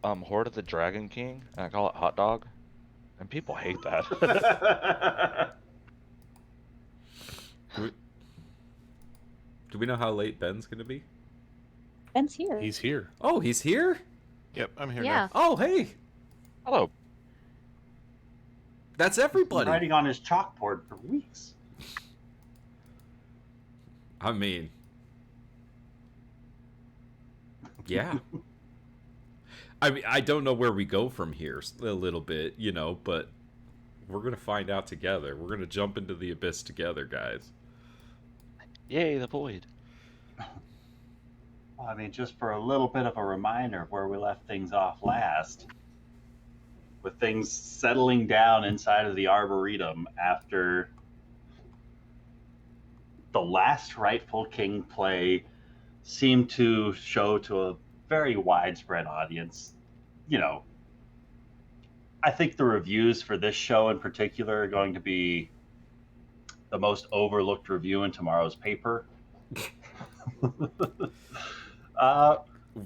Horde of the Dragon King, and I call it hot dog, and people hate that. Do we know how late Ben's gonna be? Ben's here. He's here. Oh, he's here? Yep, I'm here Yeah. now. Oh, hey. Hello. That's everybody. Writing on his chalkboard for weeks. I mean, yeah. I don't know where we go from here a little bit, but we're going to find out together. We're going to jump into the abyss together, guys. Yay, the void. Well, I mean, just for a little bit of a reminder of where we left things off last, with things settling down inside of the Arboretum after the last rightful king play seemed to show to a very widespread audience. I think the reviews for this show in particular are going to be the most overlooked review in tomorrow's paper.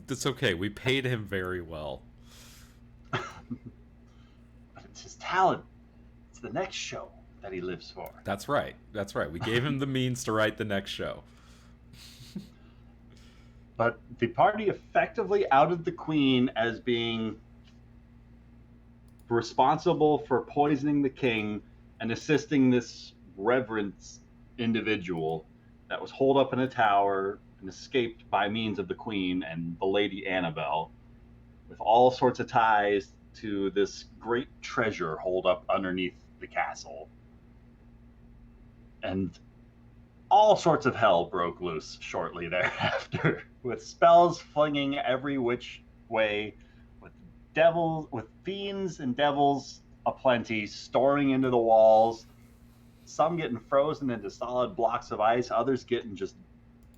It's okay. We paid him very well. But it's his talent. It's the next show that he lives for. That's right. We gave him the means to write the next show. But the party effectively outed the queen as being responsible for poisoning the king and assisting this reverence individual that was holed up in a tower and escaped by means of the queen and the Lady Annabelle, with all sorts of ties to this great treasure holed up underneath the castle. And all sorts of hell broke loose shortly thereafter, with spells flinging every which way, with fiends and devils aplenty storing into the walls, some getting frozen into solid blocks of ice, others getting just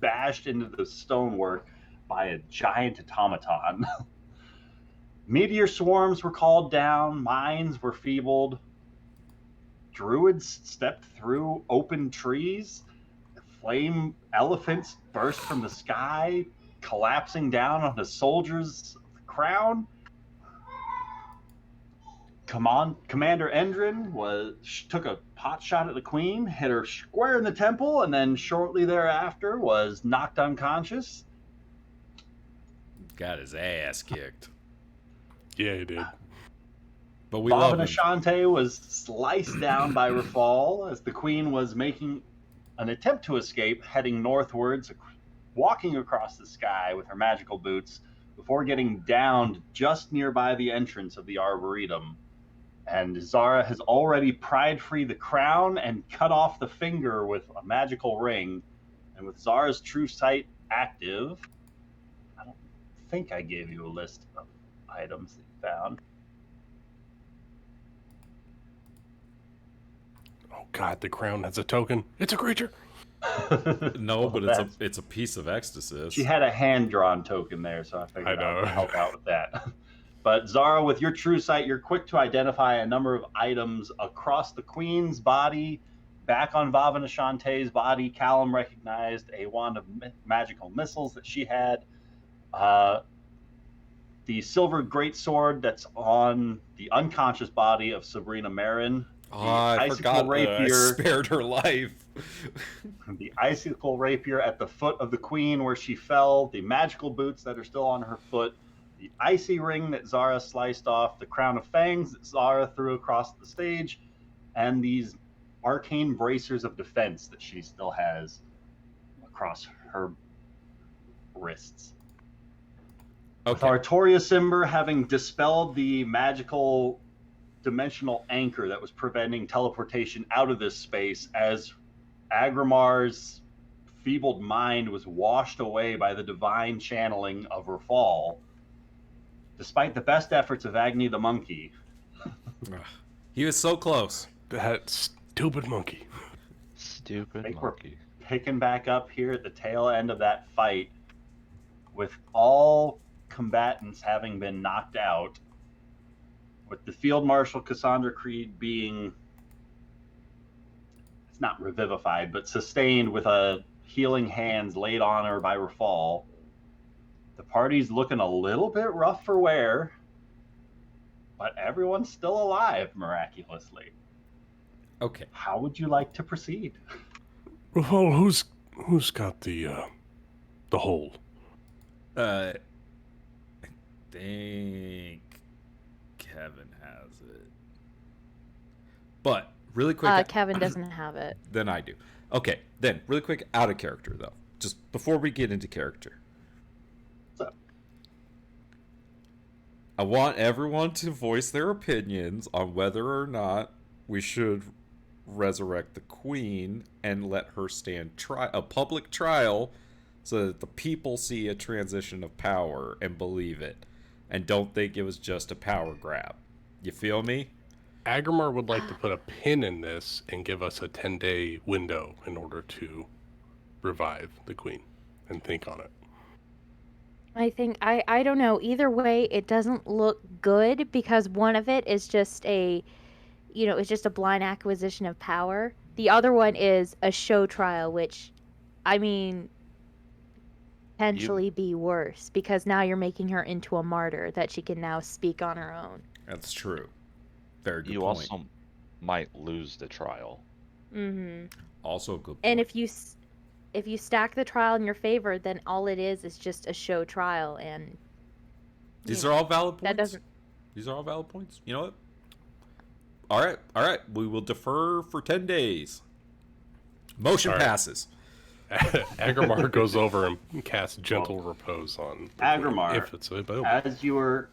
bashed into the stonework by a giant automaton. Meteor swarms were called down, mines were feebled, druids stepped through open trees, flame elephants burst from the sky, collapsing down on the soldiers of the crown. Commander Endrin took a pot shot at the queen, hit her square in the temple, and then shortly thereafter was knocked unconscious. Got his ass kicked. Yeah, he did. But we love him. Ashante was sliced down by Rafal as the queen was making an attempt to escape, heading northwards, walking across the sky with her magical boots, before getting downed just nearby the entrance of the Arboretum. And Zara has already pried free the crown and cut off the finger with a magical ring. And with Zara's true sight active, I don't think I gave you a list of items that you found. Oh God, the crown has a token. It's a creature. No, Well, but it's a piece of ecstasy. She had a hand-drawn token there, so I figured I would help out with that. But Zara, with your true sight, you're quick to identify a number of items across the queen's body. Back on Vavana Shantae's body, Callum recognized a wand of magical missiles that she had. The silver greatsword that's on the unconscious body of Sabrina Marin. Oh, I forgot I spared her life. The icicle rapier at the foot of the queen where she fell, the magical boots that are still on her foot, the icy ring that Zara sliced off, the crown of fangs that Zara threw across the stage, and these arcane bracers of defense that she still has across her wrists. Okay. With Artoria Cimber having dispelled the magical dimensional anchor that was preventing teleportation out of this space, as Agrimar's feebled mind was washed away by the divine channeling of Rafal. Despite the best efforts of Agni the monkey. He was so close. That stupid monkey. Stupid monkey. We're picking back up here at the tail end of that fight, with all combatants having been knocked out, with the Field Marshal Cassandra Creed being, it's not revivified, but sustained with a healing hands laid on her by Rafal. The party's looking a little bit rough for wear, but everyone's still alive miraculously. Okay. How would you like to proceed? Well, who's got the hole? I think Kevin has it. But really quick, Kevin doesn't have it. then I do. Okay, then really quick, out of character though. Just before we get into character, So, I want everyone to voice their opinions on whether or not we should resurrect the queen and let her stand a public trial so that the people see a transition of power and believe it and don't think it was just a power grab. You feel me? Agrimar would like to put a pin in this and give us a 10-day window in order to revive the queen and think on it. I think I don't know. Either way, it doesn't look good because one of it is just it's just a blind acquisition of power. The other one is a show trial, which, I mean, potentially be worse because now you're making her into a martyr that she can now speak on her own. That's true. Very good You point. also might lose the trial. Mm-hmm. Also a good point. And if you stack the trial in your favor, then all it is just a show trial, and These are all valid points? that doesn't. These are all valid points? You know what? All right. We will defer for 10 days. Motion All right. passes. Agrimar goes over and casts gentle repose on the queen, Agrimar, if it's available. as you were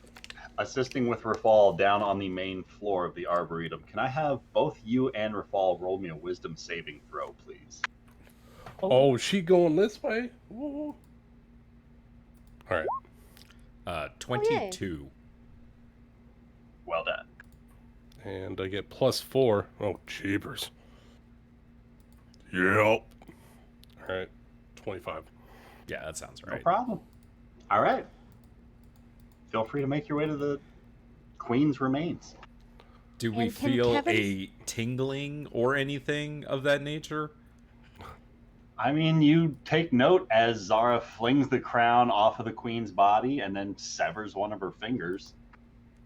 assisting with Rafal down on the main floor of the Arboretum, can I have both you and Rafal roll me a wisdom saving throw, please? Oh, is she going this way? Whoa. All right. 22. Well done. And I get +4. Oh, jeepers. Yep. All right. 25. Yeah, that sounds No right. problem. All right. Feel free to make your way to the Queen's remains. Do we And can feel Kevin's- a tingling or anything of that nature? I mean, you take note as Zara flings the crown off of the Queen's body and then severs one of her fingers.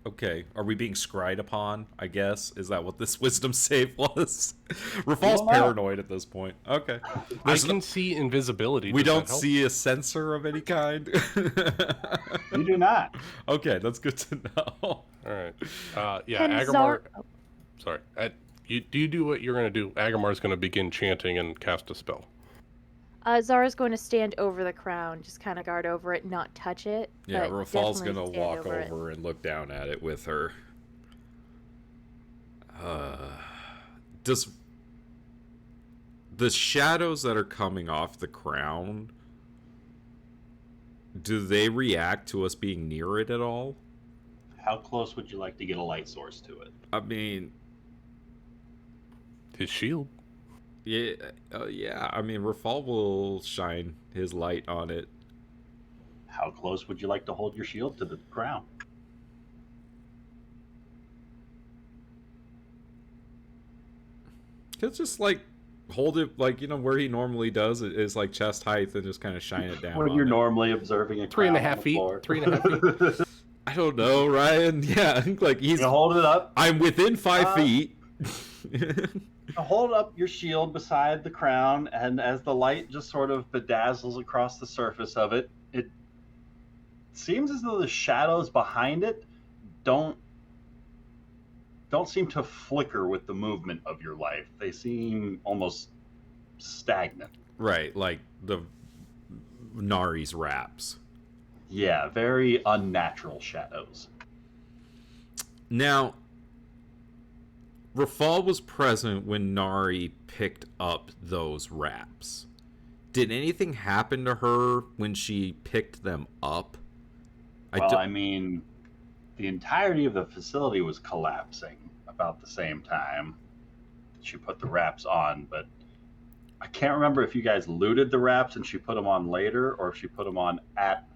Okay. Are we being scried upon, I guess? Is that what this wisdom save was? Rafal's don't know. paranoid at this point. Okay. I There's can see invisibility. we Does that don't help? see a sensor of any kind? You do not. Okay, that's good to know. All right. Yeah, Can Agrimar. Zar- Sorry. You do what you're going to do. Agrimar's going to begin chanting and cast a spell. Zara's going to stand over the crown, just kind of guard over it, not touch it. Yeah, but Rafal's definitely gonna stand walk it. over and look down at it with her. Does the shadows that are coming off the crown, do they react to us being near it at all? How close would you like to get a light source to it? I mean, His shield. yeah, I mean, Rafal will shine his light on it. How close would you like to hold your shield to the crown? He'll just like hold it like where he normally does. It is like chest height and just kind of shine it down. When on you're it. normally observing a 3.5 crown on the feet. floor. 3.5 feet. I don't know, Ryan. Yeah, I think like he's. You hold it up. I'm within 5 feet. Hold up your shield beside the crown, and as the light just sort of bedazzles across the surface of it, it seems as though the shadows behind it don't seem to flicker with the movement of your life. They seem almost stagnant. Right, like the Nari's wraps. Yeah, very unnatural shadows. Now, Rafal was present when Nari picked up those wraps. Did anything happen to her when she picked them up? Well, I mean, the entirety of the facility was collapsing about the same time she put the wraps on, but I can't remember if you guys looted the wraps and she put them on later, or if she put them on at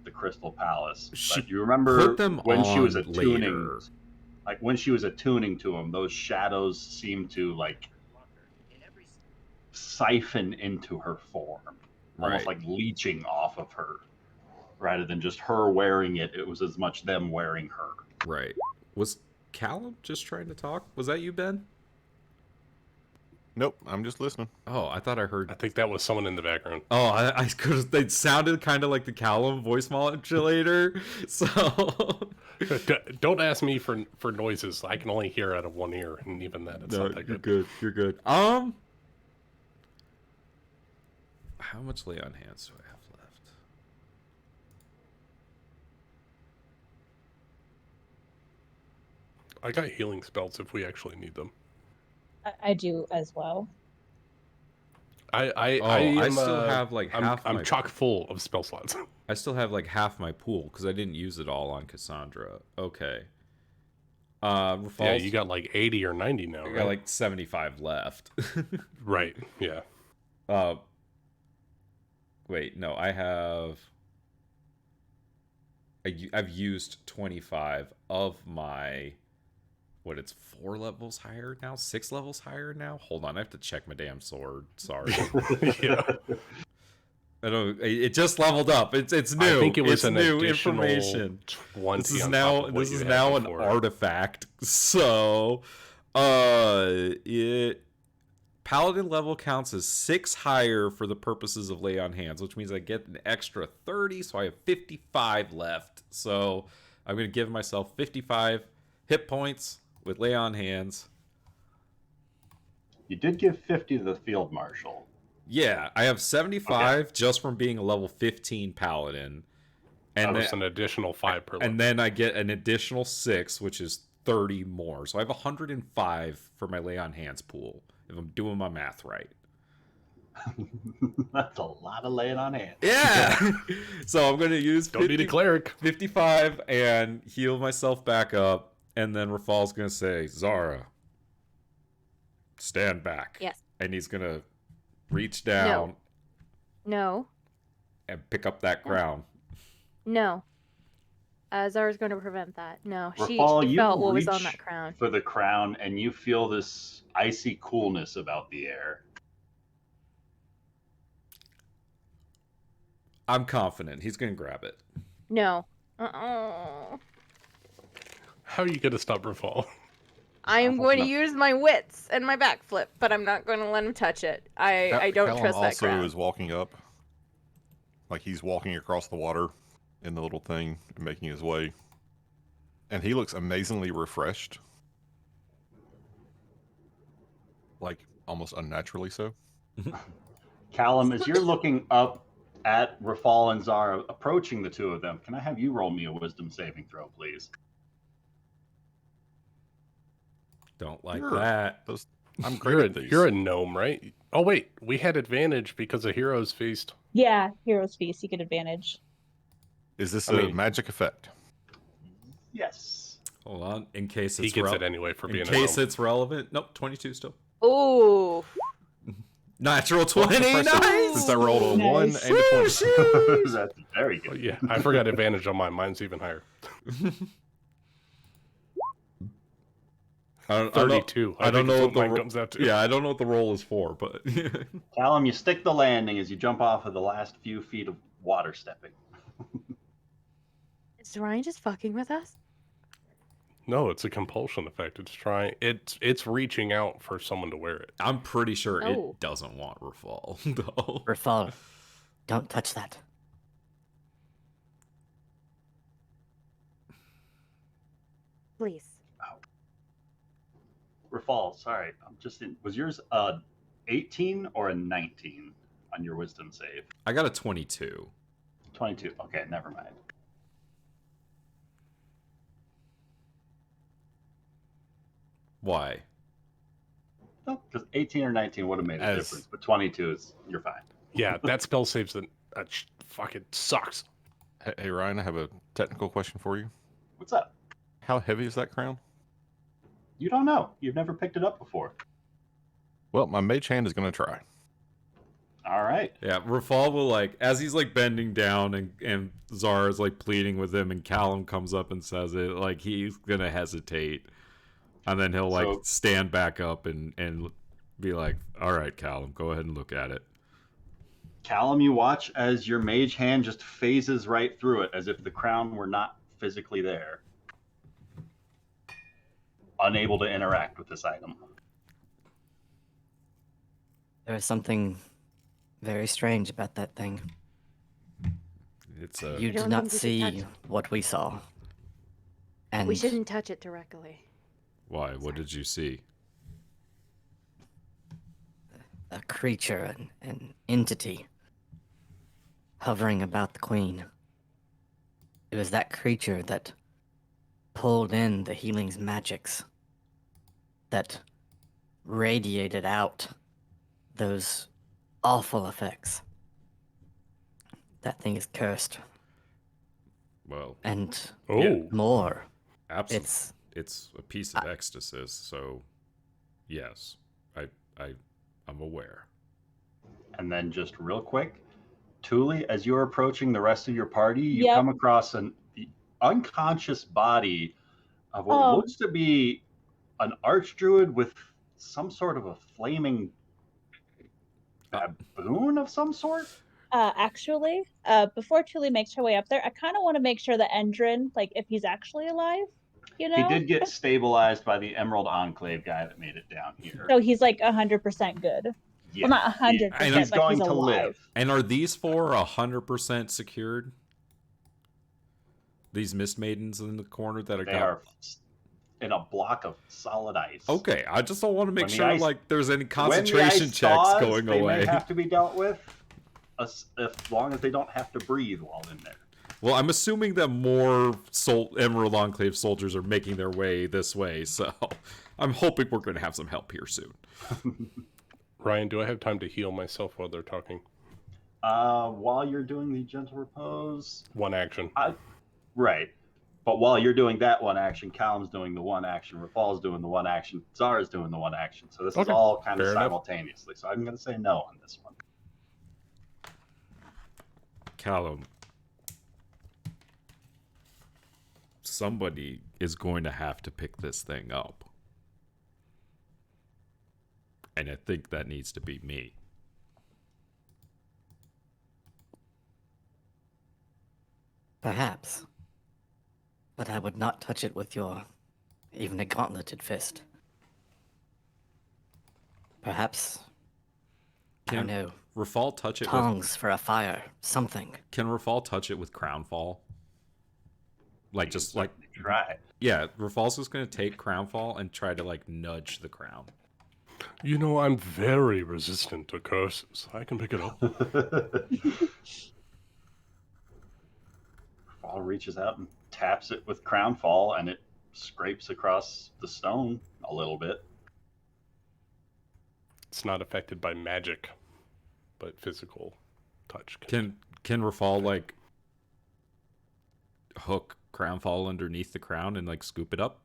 the Crystal Palace. She But you remember put them when she was on attuning, later. like when she was attuning to them, those shadows seemed to like siphon into her form, almost Right. like leeching off of her, rather than just her wearing it. It was as much them wearing her. Right. Was Callum just trying to talk? Was that you, Ben? Nope, I'm just listening. Oh, I thought I heard. I think that was someone in the background. Oh, I could. It sounded kind of like the Callum voice modulator. So Don't ask me for noises. I can only hear out of one ear, and even then, it's not that you're good. good. You're good. How much lay on hands do I have left? I got healing spells if we actually need them. I do as well. I still have like half. I'm chock full of spell slots. I still have like half my pool because I didn't use it all on Cassandra. Okay. Yeah, you got like 80 or 90 now, I right? got like 75 left. Right, yeah. Wait, no, I've used 25 of my. What, it's 4 levels higher now? 6 levels higher now? Hold on, I have to check my damn sword. Sorry. Yeah. I don't. It just leveled up. It's new. I think it was it's an new additional information. 20 This is on now top of what you had an before. artifact. So, paladin level counts as 6 higher for the purposes of lay on hands, which means I get an extra 30. So I have 55 left. So I'm gonna give myself 55 hit points with lay on hands. You did give 50 to the field marshal. Yeah, I have 75 just from being a level 15 paladin. And That was an additional 5 per level. And then I get an additional 6, which is 30 more. So I have 105 for my lay on hands pool, if I'm doing my math right. That's a lot of laying on hands. Yeah! So I'm going to use Don't need a cleric. 55 and heal myself back up. And then Rafal's going to say, Zara, stand back. Yes. And he's going to reach down No. and pick up that crown. No. Zara's going to prevent that. No. She Rafal, you felt what was on reach that crown. for the crown, and you feel this icy coolness about the air. I'm confident. He's going to grab it. No. How are you going to stop Rafal? I am going to No. use my wits and my backflip, but I'm not going to let him touch it. I don't Callum trust that also crown. is walking up. Like he's walking across the water in the little thing and making his way. And he looks amazingly refreshed. Like almost unnaturally so. Callum, as you're looking up at Rafal and Zara approaching the two of them, can I have you roll me a wisdom saving throw, please? Don't like Sure. that. I'm great at these. You're a gnome, right? Oh, wait. We had advantage because of Hero's Feast. Yeah, Hero's Feast, you get advantage. Is this I a mean- magic effect? Yes. Hold on, in case He it's gets it anyway for being in a case gnome. it's relevant. Nope, 22 still. Ooh. Natural 20. Impressive, Nice. Since I rolled a Nice. 1 and a 20. That's very Oh, good. yeah, I forgot advantage on mine. Mine's even higher. I don't 32. I don't think know is what what the mine ro- comes out to. Yeah, I don't know what the roll is for, but Callum, you stick the landing as you jump off of the last few feet of water stepping. Is Ryan just fucking with us? No, it's a compulsion effect. It's trying. It's reaching out for someone to wear it. I'm pretty sure Oh. it doesn't want Rafal, though. Rafal, don't touch that. Please. Rafal, sorry, I'm just in. Was yours 18 or a 19 on your wisdom save? I got a 22. 22. Okay, never mind. Why? No, because 18 or 19 would have made a As- difference, but 22 is you're fine. Yeah, that spell saves that fucking sucks. Hey Ryan, I have a technical question for you. What's up? How heavy is that crown? You don't know. You've never picked it up before. Well, my mage hand is going to try. All right. Yeah, Rafal will like as he's like bending down and Zara's like pleading with him and Callum comes up and says it, like he's gonna hesitate. And then he'll like So- stand back up and be like, all right, Callum, go ahead and look at it. Callum, you watch as your mage hand just phases right through it as if the crown were not physically there. unable to interact with this item. There is something very strange about that thing. It's I a. You don't did not think we should see touch what we saw. And We shouldn't touch it directly. Why? What did you see? a creature, an entity, hovering about the queen. It was that creature that pulled in the healing's magics, that radiated out those awful effects. That thing is cursed. Well, And Oh, Yeah. more. absolutely. It's It's a piece of ecstasy, so yes, I'm aware. And then just real quick, Thule, as you're approaching the rest of your party, you Yep. come across the unconscious body of what Oh. looks to be an Archdruid with some sort of a flaming baboon of some sort. Actually, before Tuli makes her way up there, I kind of want to make sure that Endrin, like, if he's actually alive, you know? He did get stabilized by the Emerald Enclave guy that made it down here. So he's like 100% good. Yeah, Well, not 100%, he's but going he's to alive. live. And are these four 100% secured? These mist maidens in the corner that are They are in a block of solid ice. Okay, I just don't want to make When the sure ice- like there's any When the concentration ice checks thaws, going they away. may have to be dealt with, as long as they don't have to breathe while in there. Well, I'm assuming that more Emerald Enclave soldiers are making their way this way, so I'm hoping we're going to have some help here soon. Ryan, do I have time to heal myself while they're talking? While you're doing the gentle repose, One action. right. But while you're doing that one action, Callum's doing the one action, Rafal's doing the one action, Zara's doing the one action. So this is Okay, all kind of fair enough. simultaneously. So I'm going to say no on this one. Callum, somebody is going to have to pick this thing up. And I think that needs to be me. perhaps. But I would not touch it with your even a gauntleted fist. Perhaps, I don't know, Rafal touch it with tongs for a fire, something. Can Rafal touch it with Crownfall? Like just like Try. yeah, Rafal's just gonna take Crownfall and try to like nudge the crown. You know, I'm very resistant to curses. I can pick it up. Rafal reaches out and taps it with Crownfall, and it scrapes across the stone a little bit. It's not affected by magic, but physical touch. Can Rafal like hook Crownfall underneath the crown and like scoop it up?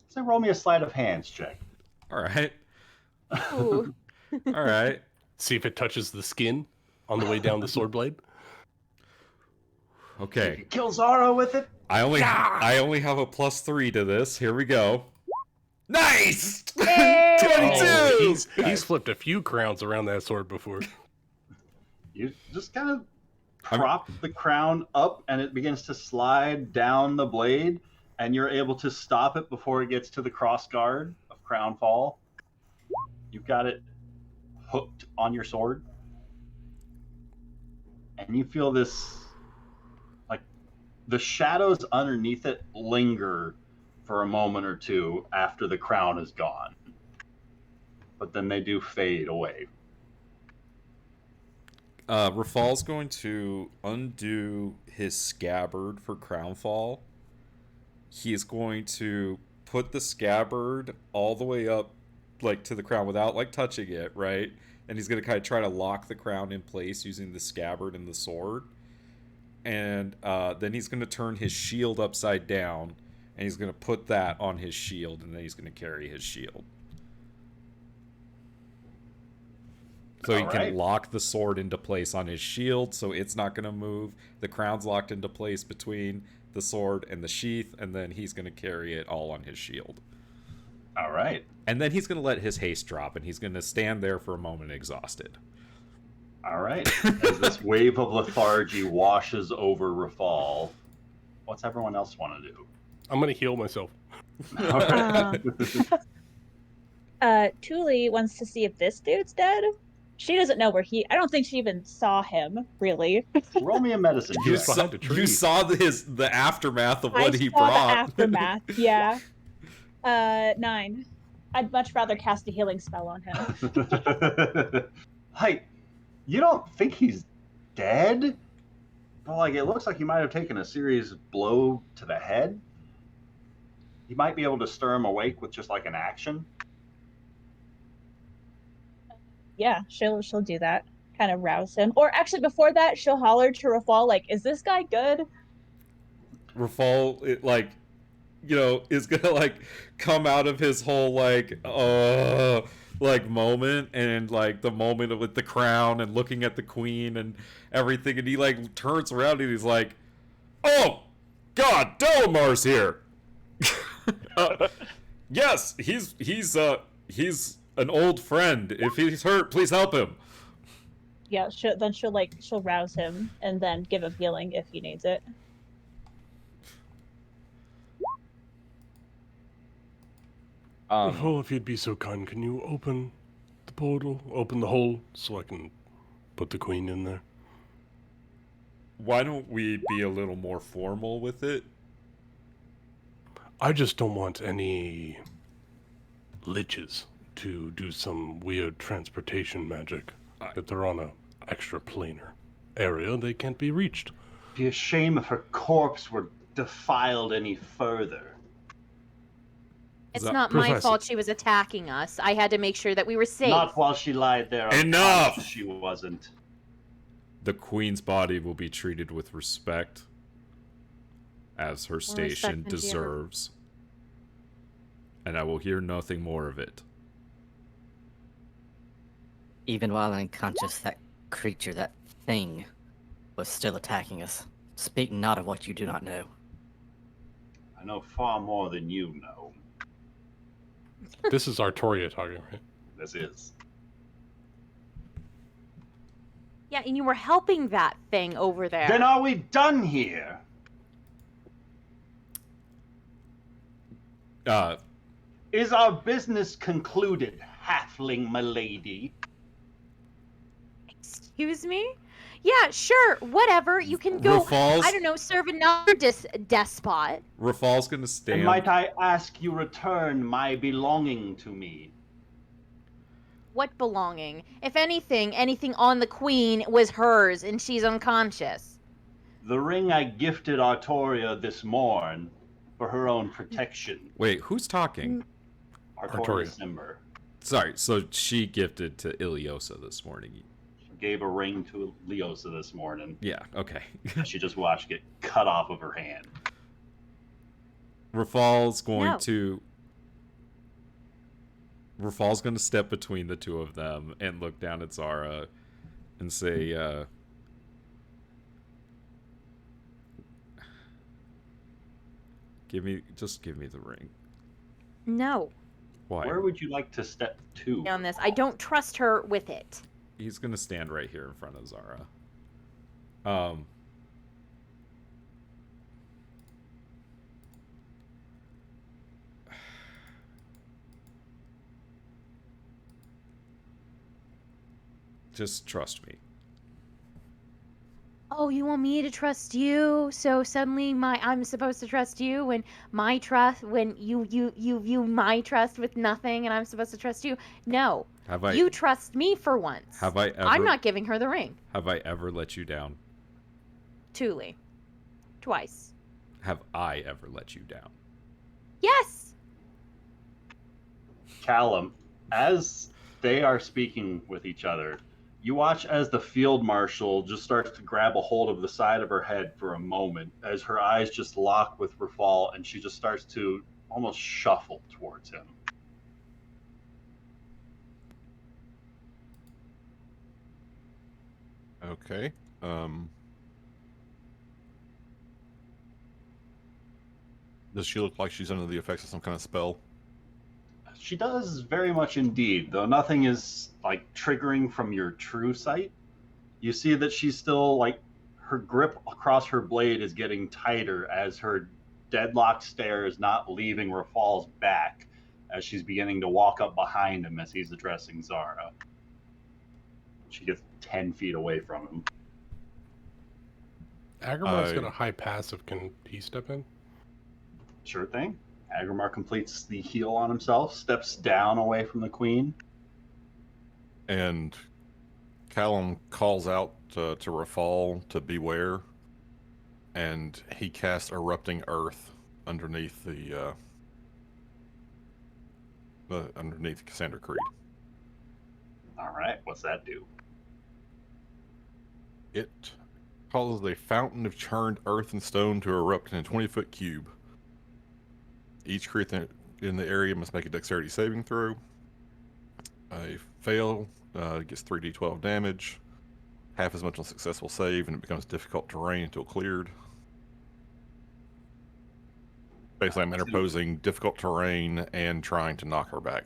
So roll me a sleight of hands check. All right. Ooh. All right. See if it touches the skin on the way down the sword blade. Okay. Kill Zara with it. I only have a +3 to this. Here we go. Nice! Yay! 22! Oh, he's flipped a few crowns around that sword before. You just kind of prop the crown up, and it begins to slide down the blade, and you're able to stop it before it gets to the cross guard of Crownfall. You've got it hooked on your sword, and you feel this, like, the shadows underneath it linger for a moment or two after the crown is gone, but then they do fade away. Rafal's going to undo his scabbard for Crownfall. He's going to put the scabbard all the way up, like, to the crown without, like, touching it, right? And he's going to kind of try to lock the crown in place using the scabbard and the sword. And then he's going to turn his shield upside down, and he's going to put that on his shield, and then he's going to carry his shield. So he can lock the sword into place on his shield, so it's not going to move. The crown's locked into place between the sword and the sheath, and then he's going to carry it all on his shield. All right. And then he's going to let his haste drop, and he's going to stand there for a moment exhausted. All right. As this wave of lethargy washes over Rafal, what's everyone else want to do? I'm going to heal myself. All right. Tuli wants to see if this dude's dead. She doesn't know where I don't think she even saw him, really. Roll me a medicine He was check. behind a tree. You saw the aftermath of I what he saw the brought. aftermath, yeah. 9. I'd much rather cast a healing spell on him. Like, you don't think he's dead? But, like, it looks like he might have taken a serious blow to the head. You might be able to stir him awake with just, like, an action. Yeah, she'll do that. Kind of rouse him. Or actually, before that, she'll holler to Rafal, like, is this guy good? Rafal, is gonna like come out of his whole like moment, and like the moment with the crown and looking at the queen and everything, and he like turns around and he's like, "Oh, God, Delamar's here." Yes, he's an old friend. If he's hurt, please help him. Yeah, she'll rouse him and then give him healing if he needs it. Oh, if you'd be so kind, can you open the portal, open the hole, so I can put the queen in there? Why don't we be a little more formal with it? I just don't want any liches to do some weird transportation magic. If they're on a extra planar area, they can't be reached. It'd be a shame if her corpse were defiled any further. It's not my Precisely. fault she was attacking us. I had to make sure that we were safe. Not while she lied there. Enough! unconscious, She wasn't. The queen's body will be treated with respect, as her station respect and deserves. And I will hear nothing more of it. Even while unconscious, that creature, that thing, was still attacking us. Speak not of what you do not know. I know far more than you know. This is Artoria talking, right? This is. Yeah, and you were helping that thing over there. Then are we done here? Is our business concluded, halfling milady? Excuse me? Yeah, sure, whatever. You can go, Rafal's- I don't know, serve another despot. Rafal's gonna And stand. might I ask you return my belonging to me? What belonging? If anything on the queen was hers and she's unconscious. The ring I gifted Artoria this morn for her own protection. Wait, who's talking? Artoria Artoria. Simber Sorry, so she gifted to Iliosa this morning. gave a ring to Leosa this morning. Yeah, okay. She just watched get cut off of her hand. Rafal's going No. to... Rafal's going to step between the two of them and look down at Zara and say, give me the ring. No, Why? Where would you like to step to? on this. I don't trust her with it. He's going to stand right here in front of Zara. Just trust me. Oh, you want me to trust you? So suddenly I'm supposed to trust you when you view my trust with nothing and I'm supposed to trust you? No. You trust me for once. Have I ever I'm not giving her the ring. Have I ever let you down? Tuli. Twice. Have I ever let you down? Yes. Callum, as they are speaking with each other, you watch as the field marshal just starts to grab a hold of the side of her head for a moment as her eyes just lock with Rafal and she just starts to almost shuffle towards him. Okay. Does she look like she's under the effects of some kind of spell? She does very much indeed, though nothing is like triggering from your true sight. You see that she's still like her grip across her blade is getting tighter as her deadlocked stare is not leaving Rafal's back as she's beginning to walk up behind him as he's addressing Zara. She gets 10 feet away from him. Agrimar's got a high passive. Can he step in? Sure thing. Agrimar completes the heal on himself, steps down away from the queen. And Callum calls out to Rafal to beware, and he casts Erupting Earth underneath underneath Cassandra Creed. All right, what's that do? It causes a fountain of churned earth and stone to erupt in a 20-foot cube. Each creature in the area must make a dexterity saving throw. A fail gets 3d12 damage, half as much on a successful save, and it becomes difficult terrain until cleared. Basically, I'm interposing difficult terrain and trying to knock her back.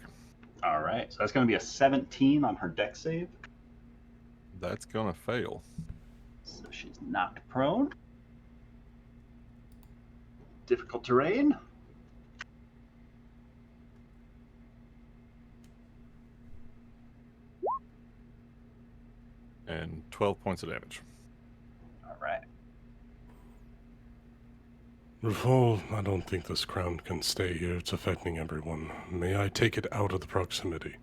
All right, so that's going to be a 17 on her dex save. That's gonna fail. So she's knocked prone. Difficult terrain. And 12 points of damage. All right. Rafal, I don't think this crown can stay here. It's affecting everyone. May I take it out of the proximity?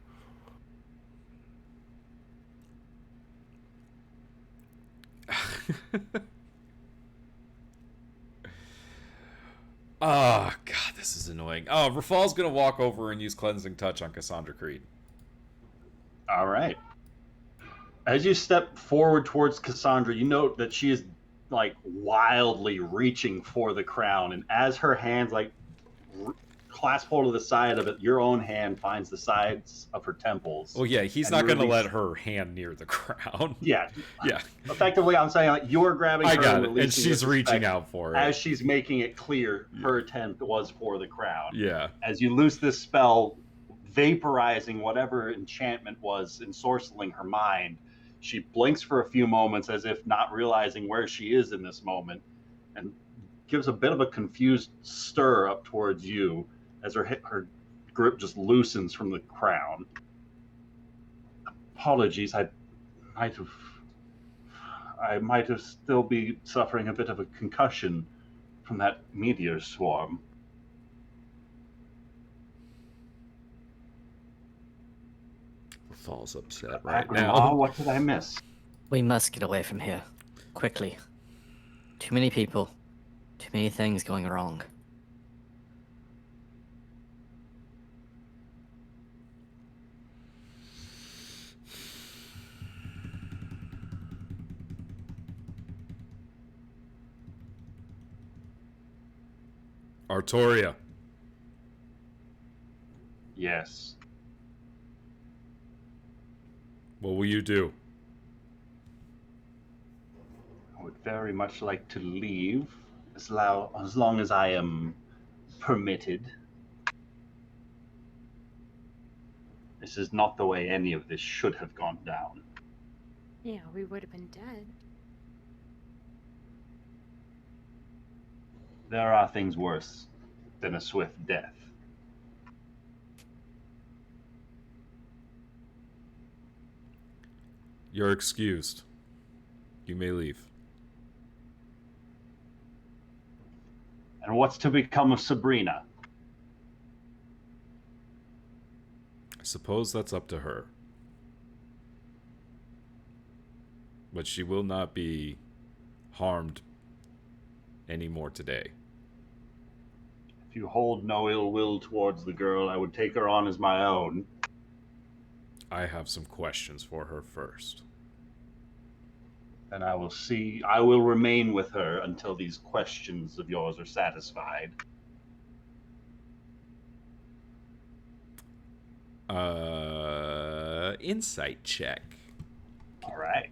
Oh, God, this is annoying. Oh, Rafal's gonna walk over and use Cleansing Touch on Cassandra Creed. All right. As you step forward towards Cassandra, you note that she is like wildly reaching for the crown, and as her hands like clasp hold of the side of it, your own hand finds the sides of her temples. Oh yeah, he's not gonna let her hand near the crown. Yeah, yeah. Effectively, I'm saying like you're grabbing her I got and it, and releasing she's with reaching respect out for it as she's making it clear her attempt was for the crown. Yeah. As you loose this spell, vaporizing whatever enchantment was ensorceling her mind, she blinks for a few moments as if not realizing where she is in this moment, and gives a bit of a confused stir up towards you as her grip just loosens from the crown. Apologies, I might have still be suffering a bit of a concussion from that meteor swarm. Falls upset right Agrimar, now. what did I miss? We must get away from here. Quickly. Too many people. Too many things going wrong. Artoria. Yes. What will you do? I would very much like to leave as long as I am permitted. This is not the way any of this should have gone down. Yeah, we would have been dead. There are things worse than a swift death. You're excused. You may leave. And what's to become of Sabrina? I suppose that's up to her. But she will not be harmed anymore today. If you hold no ill will towards the girl, I would take her on as my own. I have some questions for her first. And I will remain with her until these questions of yours are satisfied. Insight check. All right.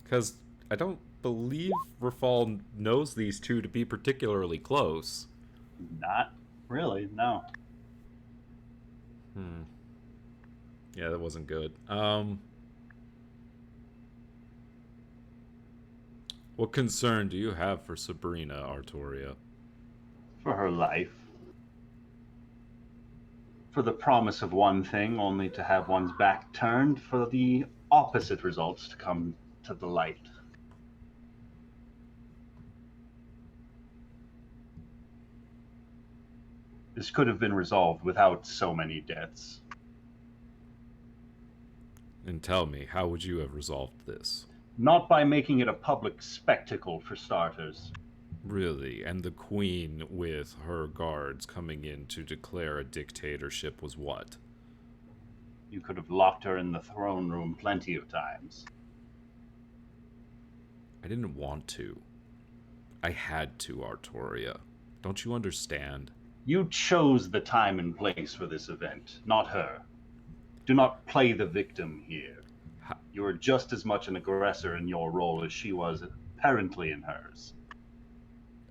Because I don't believe Rafal knows these two to be particularly close. Not really, no. Yeah, that wasn't good. What concern do you have for Sabrina, Artoria? For her life. For the promise of one thing, only to have one's back turned for the opposite results to come to the light. This could have been resolved without so many deaths. And tell me, how would you have resolved this? Not by making it a public spectacle, for starters. Really? And the queen with her guards coming in to declare a dictatorship was what? You could have locked her in the throne room plenty of times. I didn't want to. I had to, Artoria. Don't you understand? You chose the time and place for this event, not her. Do not play the victim here. You are just as much an aggressor in your role as she was apparently in hers.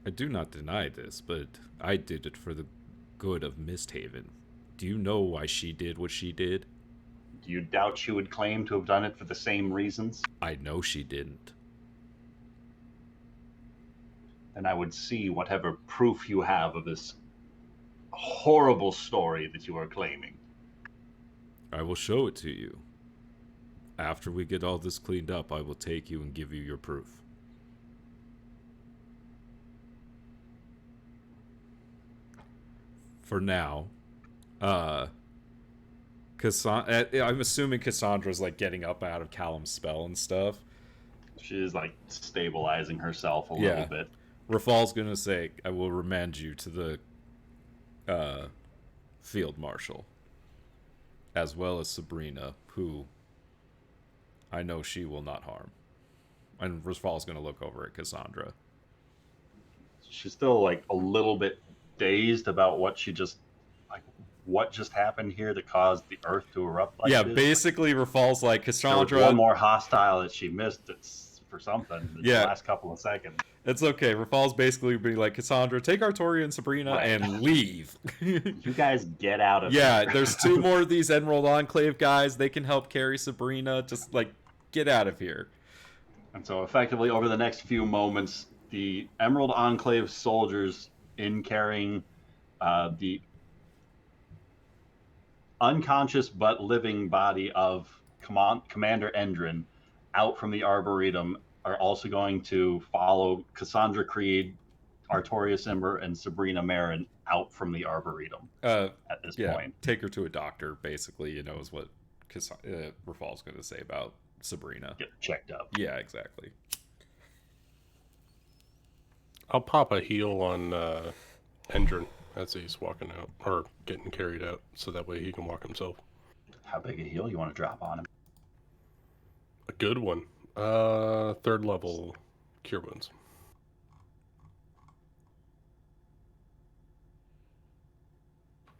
I do not deny this, but I did it for the good of Misthaven. Do you know why she did what she did? Do you doubt she would claim to have done it for the same reasons? I know she didn't. Then I would see whatever proof you have of this horrible story that you are claiming. I will show it to you. After we get all this cleaned up, I will take you and give you your proof. For now, I'm assuming Cassandra's like getting up out of Callum's spell and stuff. She is like stabilizing herself a little bit. Rafal's gonna say, I will remand you to the field marshal, as well as Sabrina, who I know she will not harm. And Rafal's gonna look over at Cassandra. She's still like a little bit dazed about what just happened here that caused the earth to erupt like this. Basically Rafal's like, Cassandra, there was one more hostile that she missed. It's for something. The last couple of seconds. It's okay. Rafal's basically being like, Cassandra, take Artoria and Sabrina and leave. You guys get out of here. There's 2 more of these Emerald Enclave guys. They can help carry Sabrina. Just like, get out of here. And so effectively over the next few moments, the Emerald Enclave soldiers in carrying the unconscious but living body of Commander Endrin out from the Arboretum are also going to follow Cassandra Creed, Artoria Simber, and Sabrina Marin out from the Arboretum at this point. Take her to a doctor, basically, is what Rafal's going to say about Sabrina. Get checked up. Yeah, exactly. I'll pop a heal on Endrin as he's walking out, or getting carried out, so that way he can walk himself. How big a heal you want to drop on him? A good one. 3rd level Cure Wounds.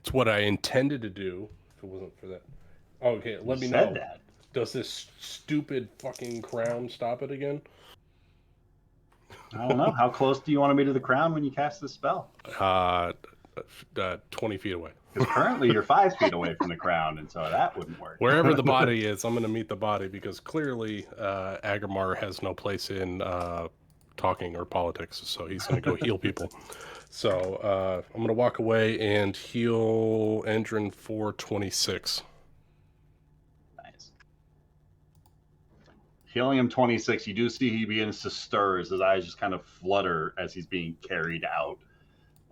It's what I intended to do if it wasn't for that. Okay, let me know. That. Does this stupid fucking crown stop it again? I don't know. How close do you want to be to the crown when you cast this spell? 20 feet away. Because currently you're 5 feet away from the crown, and so that wouldn't work. Wherever the body is, I'm going to meet the body, because clearly Agamar has no place in talking or politics, so he's going to go heal people. So I'm going to walk away and heal Endrin for 26. Nice. Healing him 26, you do see he begins to stir as his eyes just kind of flutter as he's being carried out.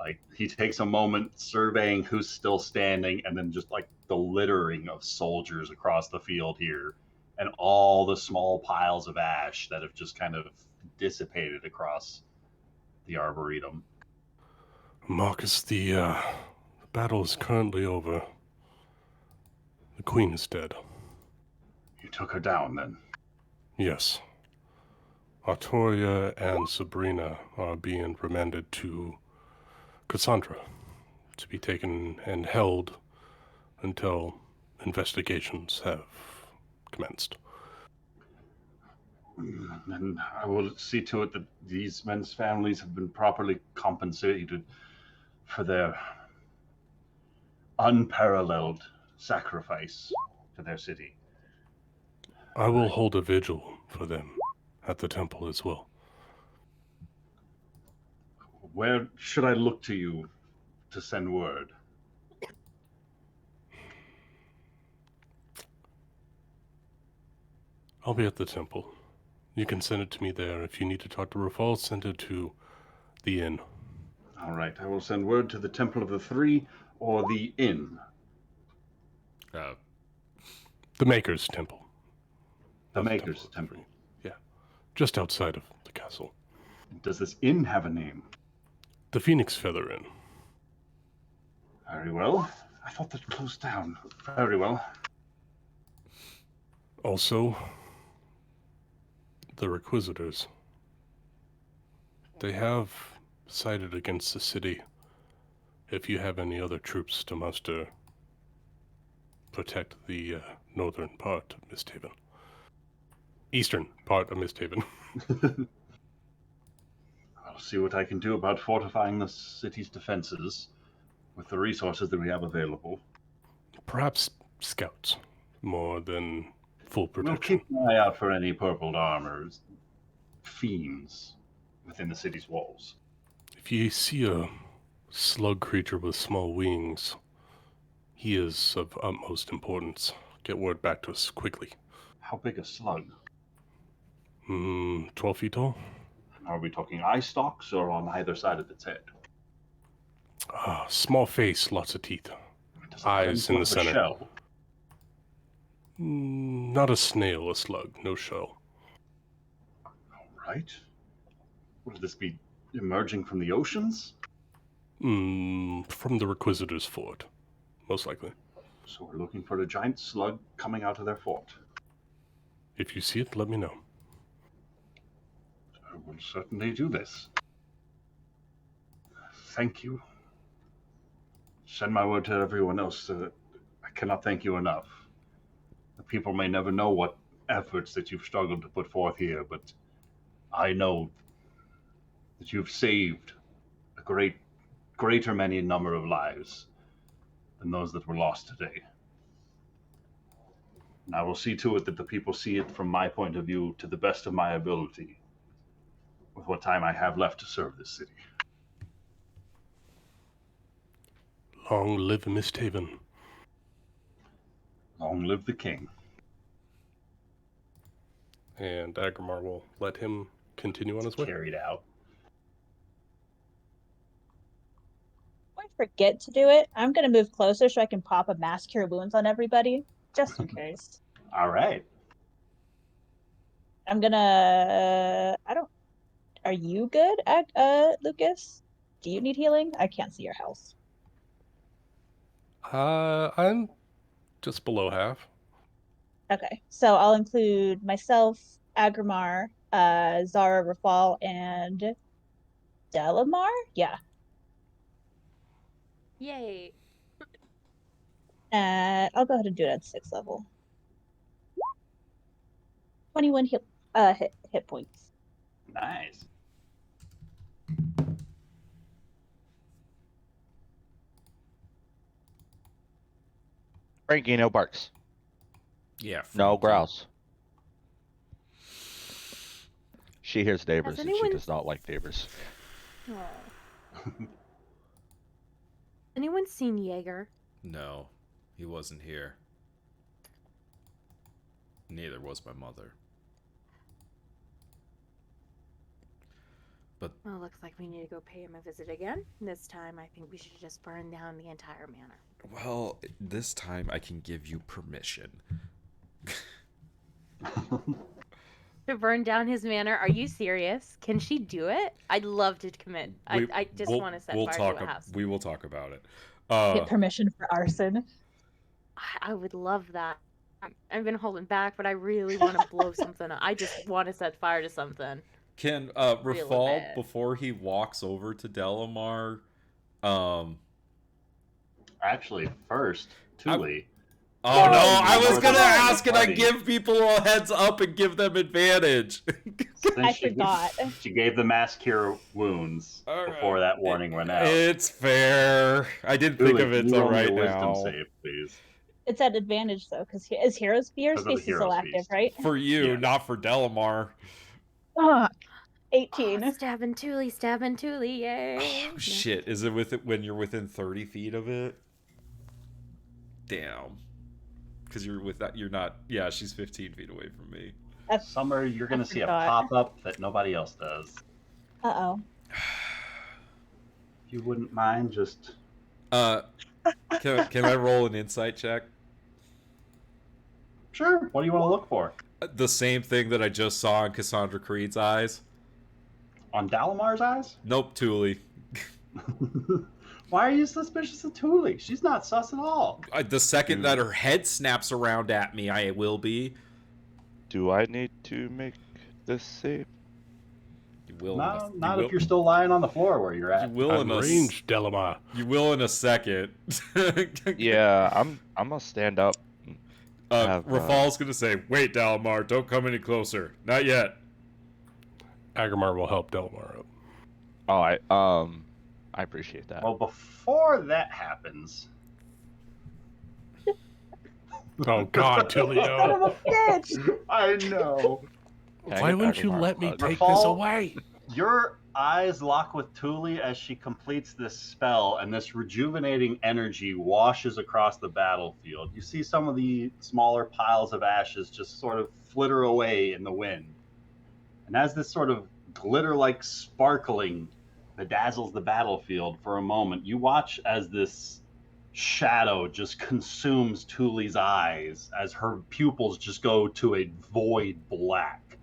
Like, he takes a moment surveying who's still standing, and then just like the littering of soldiers across the field here, and all the small piles of ash that have just kind of dissipated across the Arboretum. Marcus, the battle is currently over. The queen is dead. You took her down, then? Yes. Artoria and Sabrina are being remanded to Cassandra to be taken and held until investigations have commenced. And I will see to it that these men's families have been properly compensated for their unparalleled sacrifice to their city. I will hold a vigil for them at the temple as well. Where should I look to you to send word? I'll be at the temple. You can send it to me there. If you need to talk to Rafal, send it to the inn. All right, I will send word to the Temple of the Three or the inn. The Maker's Temple. The Not Maker's Temple. Three. Yeah, just outside of the castle. Does this inn have a name? The Phoenix Feather Inn. Very well. I thought that closed down. Very well. Also, the Requisitors. They have sided against the city. If you have any other troops to muster, protect the northern part of Misthaven. Eastern part of Misthaven. I'll see what I can do about fortifying the city's defenses with the resources that we have available. Perhaps scouts, more than full We'll protection. keep an eye out for any purpled armors, fiends within the city's walls. If you see a slug creature with small wings, he is of utmost importance. Get word back to us quickly. How big a slug? 12 feet tall? Are we talking eye stalks or on either side of its head? Small face, lots of teeth. Does it Eyes tend in to the have a center. Shell? Not a snail, a slug, no shell. All right. Would this be emerging from the oceans? From the Requisitor's fort, most likely. So we're looking for a giant slug coming out of their fort. If you see it, let me know. I will certainly do this. Thank you. Send my word to everyone else. I cannot thank you enough. The people may never know what efforts that you've struggled to put forth here, but I know that you've saved a greater many number of lives than those that were lost today. And I will see to it that the people see it from my point of view to the best of my ability with what time I have left to serve this city. Long live Misthaven. Long live the king. And Agrimar will let him continue on his way. Carried out. If I forget to do it, I'm gonna move closer so I can pop a mass cure wounds on everybody, just in case. All right. I'm gonna. I don't. Are you good, Lucas? Do you need healing? I can't see your health. I'm just below half. Okay, so I'll include myself, Agrimar, Zara, Rafal, and Delemar. Yeah. Yay. I'll go ahead and do it at 6th level. 21 hit points. Nice. Frankie, no barks. Yeah. No Frankie. growls. She hears neighbors Has and she anyone- does not like neighbors. Oh. Anyone seen Jaeger? No, he wasn't here. Neither was my mother. But Well, looks like we need to go pay him a visit again. This time, I think we should just burn down the entire manor. well, this time I can give you permission. To burn down his manor? Are you serious? Can she do it? I'd love to commit. I just want to set fire to a house. We will talk about it. Get permission for arson. I would love that. I've been holding back, but I really want to blow something up. I just want to set fire to something. Can Really Rafal, bad. before he walks over to Delemar, Actually, first, Thule. Oh no, I you was were gonna the ask, and I party. give people a heads up and give them advantage. I forgot. She gave the mass cure wounds before that warning went out. It's fair. I didn't think Thule, of it can you till roll me right a wisdom now. save, please. It's at advantage though, because is Hero's Fear Because of the Species still Hero's active, Feast. right? For you, Yes. not for Delemar. Fuck. 18. Oh, stabbing Thule, yay. Oh, shit. Is it when you're within 30 feet of it? Damn. Because you're not. Yeah, she's 15 feet away from me. Summer, you're going to see a forgot. pop-up that nobody else does. Uh-oh. If you wouldn't mind just... Can I roll an insight check? Sure. What do you want to look for? The same thing that I just saw in Cassandra Creed's eyes. On Delamar's eyes? Nope, Thule. Why are you suspicious of Thule? She's not sus at all. The second that her head snaps around at me, I will be. Do I need to make this save? You will. Not if you're still lying on the floor where you're at. You will in a range, Delemar. You will in a second. Yeah, I'm gonna stand up. Rafal's gonna say, "Wait, Delemar, don't come any closer. Not yet." Agamar will help Delemar up. Oh, I appreciate that. Well, before that happens... Oh, God, Son Tulio. of a bitch! I know. Why wouldn't you let me take this Rafal, away? Your eyes lock with Thule as she completes this spell, and this rejuvenating energy washes across the battlefield. You see some of the smaller piles of ashes just sort of flitter away in the wind. And as this sort of glitter-like sparkling bedazzles the battlefield for a moment, you watch as this shadow just consumes Thule's eyes, as her pupils just go to a void black.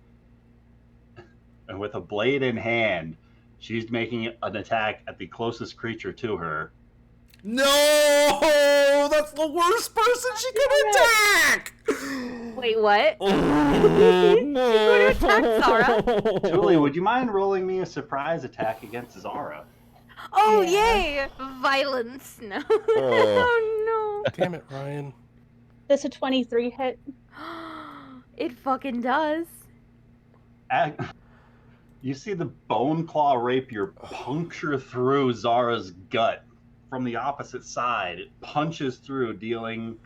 And with a blade in hand, she's making an attack at the closest creature to her. No, that's the worst person she could attack. Wait, what? Oh, no. Who attacked Zara? Thule, would you mind rolling me a surprise attack against Zara? Oh, Yeah. yay! Violence. No. Oh. Oh, no. Damn it, Ryan. Does a 23 hit? It fucking does. You see the bone claw rapier puncture through Zara's gut from the opposite side. It punches through, dealing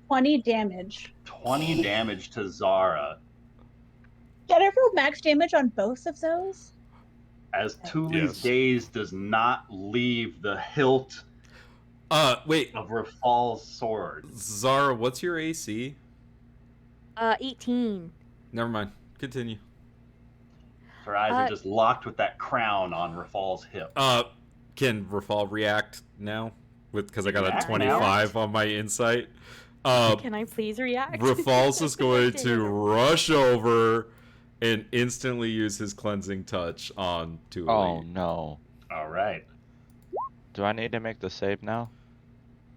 20 damage. 20 damage to Zara. Did I roll max damage on both of those? As Thule's Yes. gaze does not leave the hilt Wait, of Rafal's sword. Zara, what's your AC? 18. Never mind. Continue. Her eyes are just locked with that crown on Rafal's hip. Can Rafal react now? Because I got a React 25 on my insight. Can I please react? Rafal's is going to rush over and instantly use his cleansing touch on Thule. Oh no. All right. Do I need to make the save now?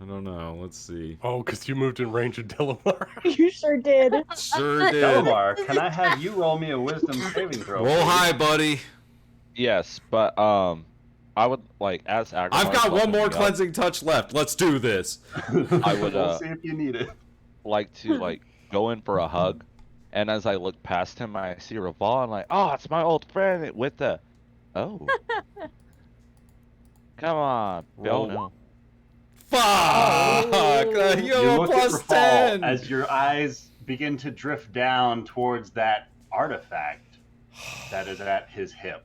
I don't know. Let's see. Oh, because you moved in range of Delemar. You sure did. Sure did. Delemar, can I have you roll me a wisdom saving throw? Roll please? high, buddy. Yes, but I would like as Agamar I've got one more up, cleansing touch left. Let's do this. I would, We'll see if you need it. like to go in for a hug, and as I look past him, I see Rafal. I'm like, oh, it's my old friend with the. Oh. Come on, Roll. no. Fuck! Oh. You You have a look at plus Rafal 10. as your eyes begin to drift down towards that artifact that is at his hip.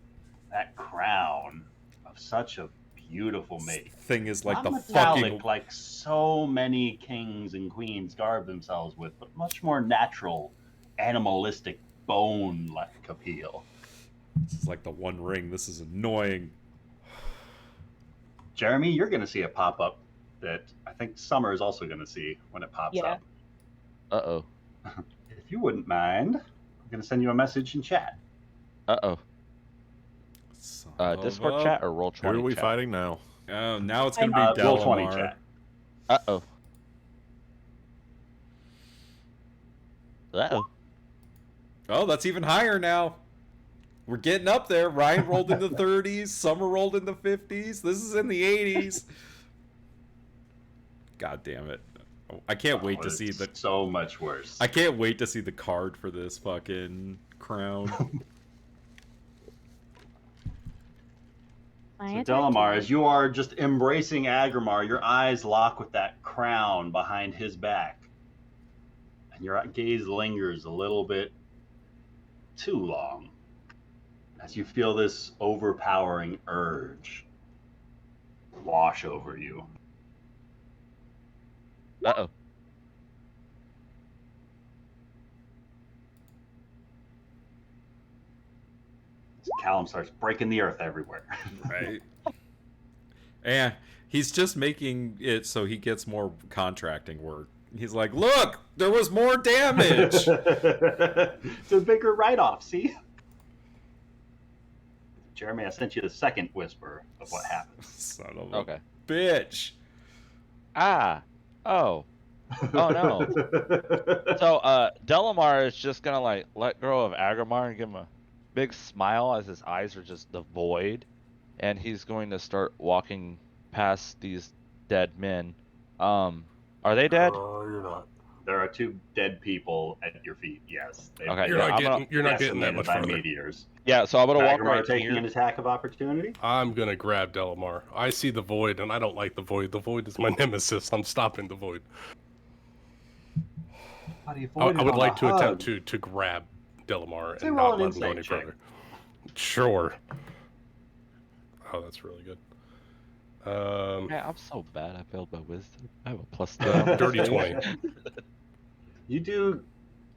That crown of such a beautiful make. Thing is like Not the metallic, fucking. like so many kings and queens garb themselves with, but much more natural, animalistic, bone-like appeal. This is like the One Ring. This is annoying. Jeremy, you're going to see a pop-up that I think Summer is also going to see when it pops Yeah. up. Uh-oh. If you wouldn't mind, I'm going to send you a message in chat. Uh-oh. Discord chat or Roll20 Who are we chat? fighting now? Oh, now it's gonna be Roll 20 Delemar. chat. Uh-oh. Uh-oh. Oh, that's even higher now. We're getting up there. Ryan rolled in the 30s. Summer rolled in the 50s. This is in the 80s. God damn it. I can't wait to it's see the... so much worse. I can't wait to see the card for this fucking crown. So Delemar, as you are just embracing Agramar, your eyes lock with that crown behind his back. And your gaze lingers a little bit too long. as you feel this overpowering urge wash over you. Uh-oh. Callum starts breaking the earth everywhere. Right. And he's just making it so he gets more contracting work. He's like, look, there was more damage. It's a bigger write-off, see? Jeremy, I sent you the second whisper of what happens. Son of a Okay. bitch. Ah. Oh. Oh no. So Delemar is just gonna like let go of Agrimar and give him a big smile as his eyes are just devoid, and he's going to start walking past these dead men. Are they dead? You're not. There are 2 dead people at your feet. Yes. Okay, You're yeah, not I'm getting. gonna- You're not getting that decimated much by further. meteors. Yeah, so I'm gonna walk Agrimar right taking here. an attack of opportunity. I'm gonna grab Delemar. I see the void, and I don't like the void. The void is my nemesis. I'm stopping the void. I would like to attempt to grab Delemar Say and roll not an let him go insight any check. further. Sure. Oh, that's really good. Man, I'm so bad. I failed my wisdom. I have a +3. Dirty 20. You do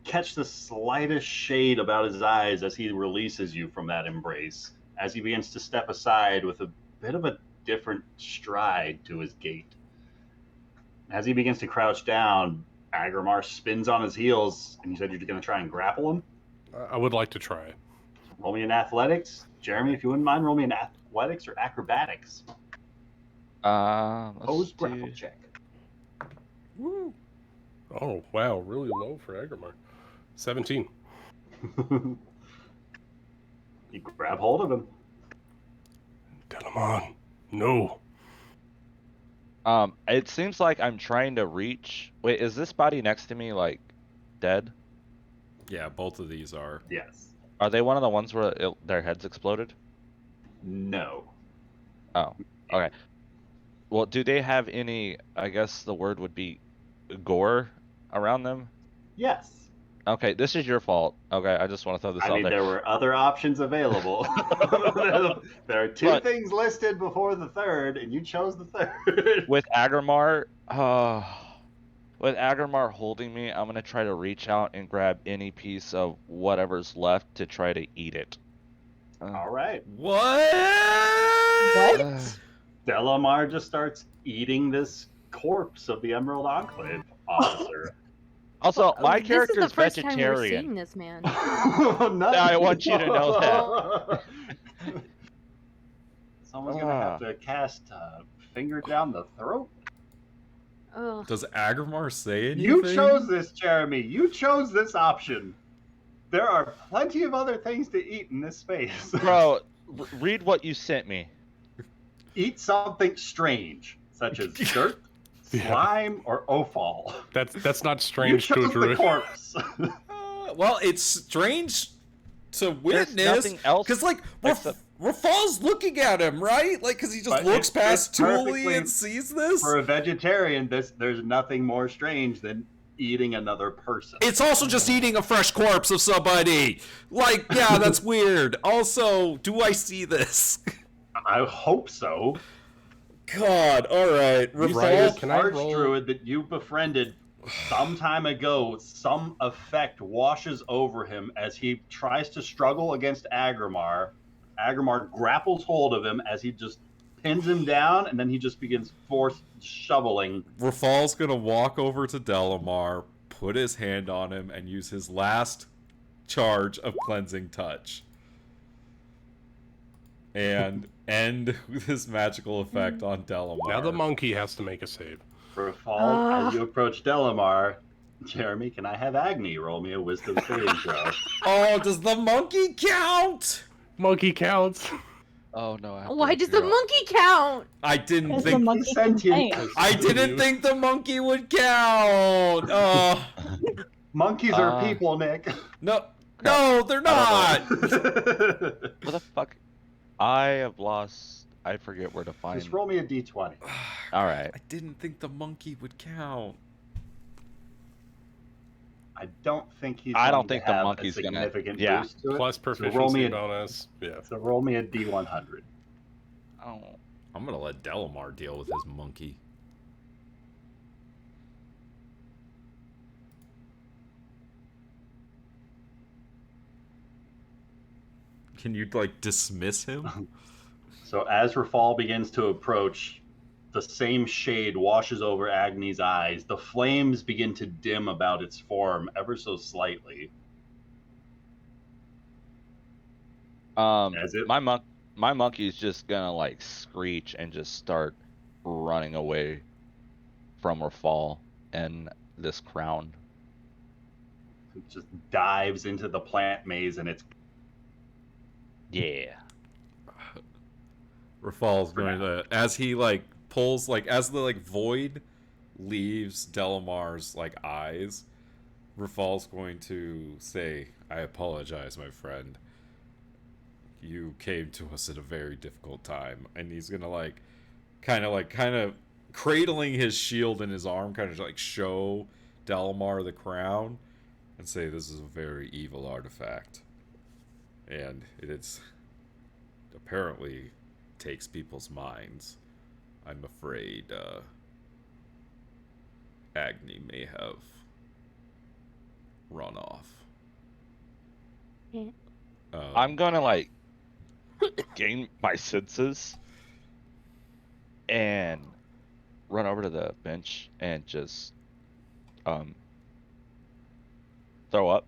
catch the slightest shade about his eyes as he releases you from that embrace, as he begins to step aside with a bit of a different stride to his gait. As he begins to crouch down, Agrimar spins on his heels, and you said you're going to try and grapple him? I would like to try it. Roll me in athletics. Jeremy, if you wouldn't mind, roll me in athletics or acrobatics. Let's Post grapple do- check. Woo. Oh, wow. Really low for Agrimar. 17. You grab hold of him. Delemar. No. It seems like I'm trying to reach. Wait, is this body next to me like dead? Yeah, both of these are. Yes. Are they one of the ones where their heads exploded? No. Oh, okay. Well, do they have any? I guess the word would be gore around them. Yes. Okay, this is your fault. Okay, I just want to throw this I out mean, there. there were other options available. There are 2 But- things listed before the third, and you chose the third. With Agrimar, holding me, I'm gonna try to reach out and grab any piece of whatever's left to try to eat it. All right. What? What? Delemar just starts eating this corpse of the Emerald Enclave officer. Also, my This character is is the first time we're vegetarian. seeing this man. I want you to know that. Someone's gonna have to cast finger down the throat. Ugh. Does Agrimar say anything? You chose this, Jeremy. You chose this option. There are plenty of other things to eat in this space. Bro, read what you sent me. Eat something strange, such as dirt, Yeah. slime, or offal. That's not You strange to a chose the druid. corpse. Well, it's strange to There's witness. nothing else. Because, like, except- Rafal's looking at him, right? Like, because he just But looks it's past Thule perfectly- and sees this. For a vegetarian, there's nothing more strange than eating another person. It's also just eating a fresh corpse of somebody. Like, yeah, that's weird. Also, do I see this? I hope so. God, alright. You Right. say this Can I roll- Archdruid that you befriended some time ago, some effect washes over him as he tries to struggle against Agrimar. Agrimar grapples hold of him as he just pins him down, and then he just begins force shoveling. Rafal's gonna walk over to Delemar, put his hand on him, and use his last charge of Cleansing Touch. And end his magical effect on Delemar. Now the monkey has to make a save. For a fall, as you approach Delemar, Jeremy, can I have Agni roll me a wisdom saving throw? Oh, does the monkey count? Monkey counts. Oh no. I have to Why look does you the up. monkey count? I didn't Because the think. monkey sentient. can think. I didn't think the monkey would count. Oh Monkeys are Uh, people, Nick. no, no, they're not. What the fuck? I have lost. I forget where to find. Just roll me a d20. All right. I didn't think the monkey would count. I don't think he's I going don't think to the have monkey's a gonna- significant yeah. boost to it. Plus So roll proficiency me a, bonus. Yeah. so roll me a D100. Oh. I'm gonna let Delemar deal with his monkey. Can you like dismiss him? So as Rafal begins to approach, the same shade washes over Agni's eyes. The flames begin to dim about its form ever so slightly. As it My monkey's just gonna like screech and just start running away from Rafal and this crown. just dives into the plant maze, and it's Yeah. Rafal's going to, as he like pulls, like as the like void leaves Delamar's like eyes, Rafal's going to say, "I apologize, my friend. You came to us at a very difficult time." And he's gonna like kind of cradling his shield in his arm, kind of like show Delemar the crown and say, "This is a very evil artifact, and it's apparently takes people's minds. I'm afraid Agni may have run off." Yeah. I'm gonna like gain my senses and run over to the bench and just throw up.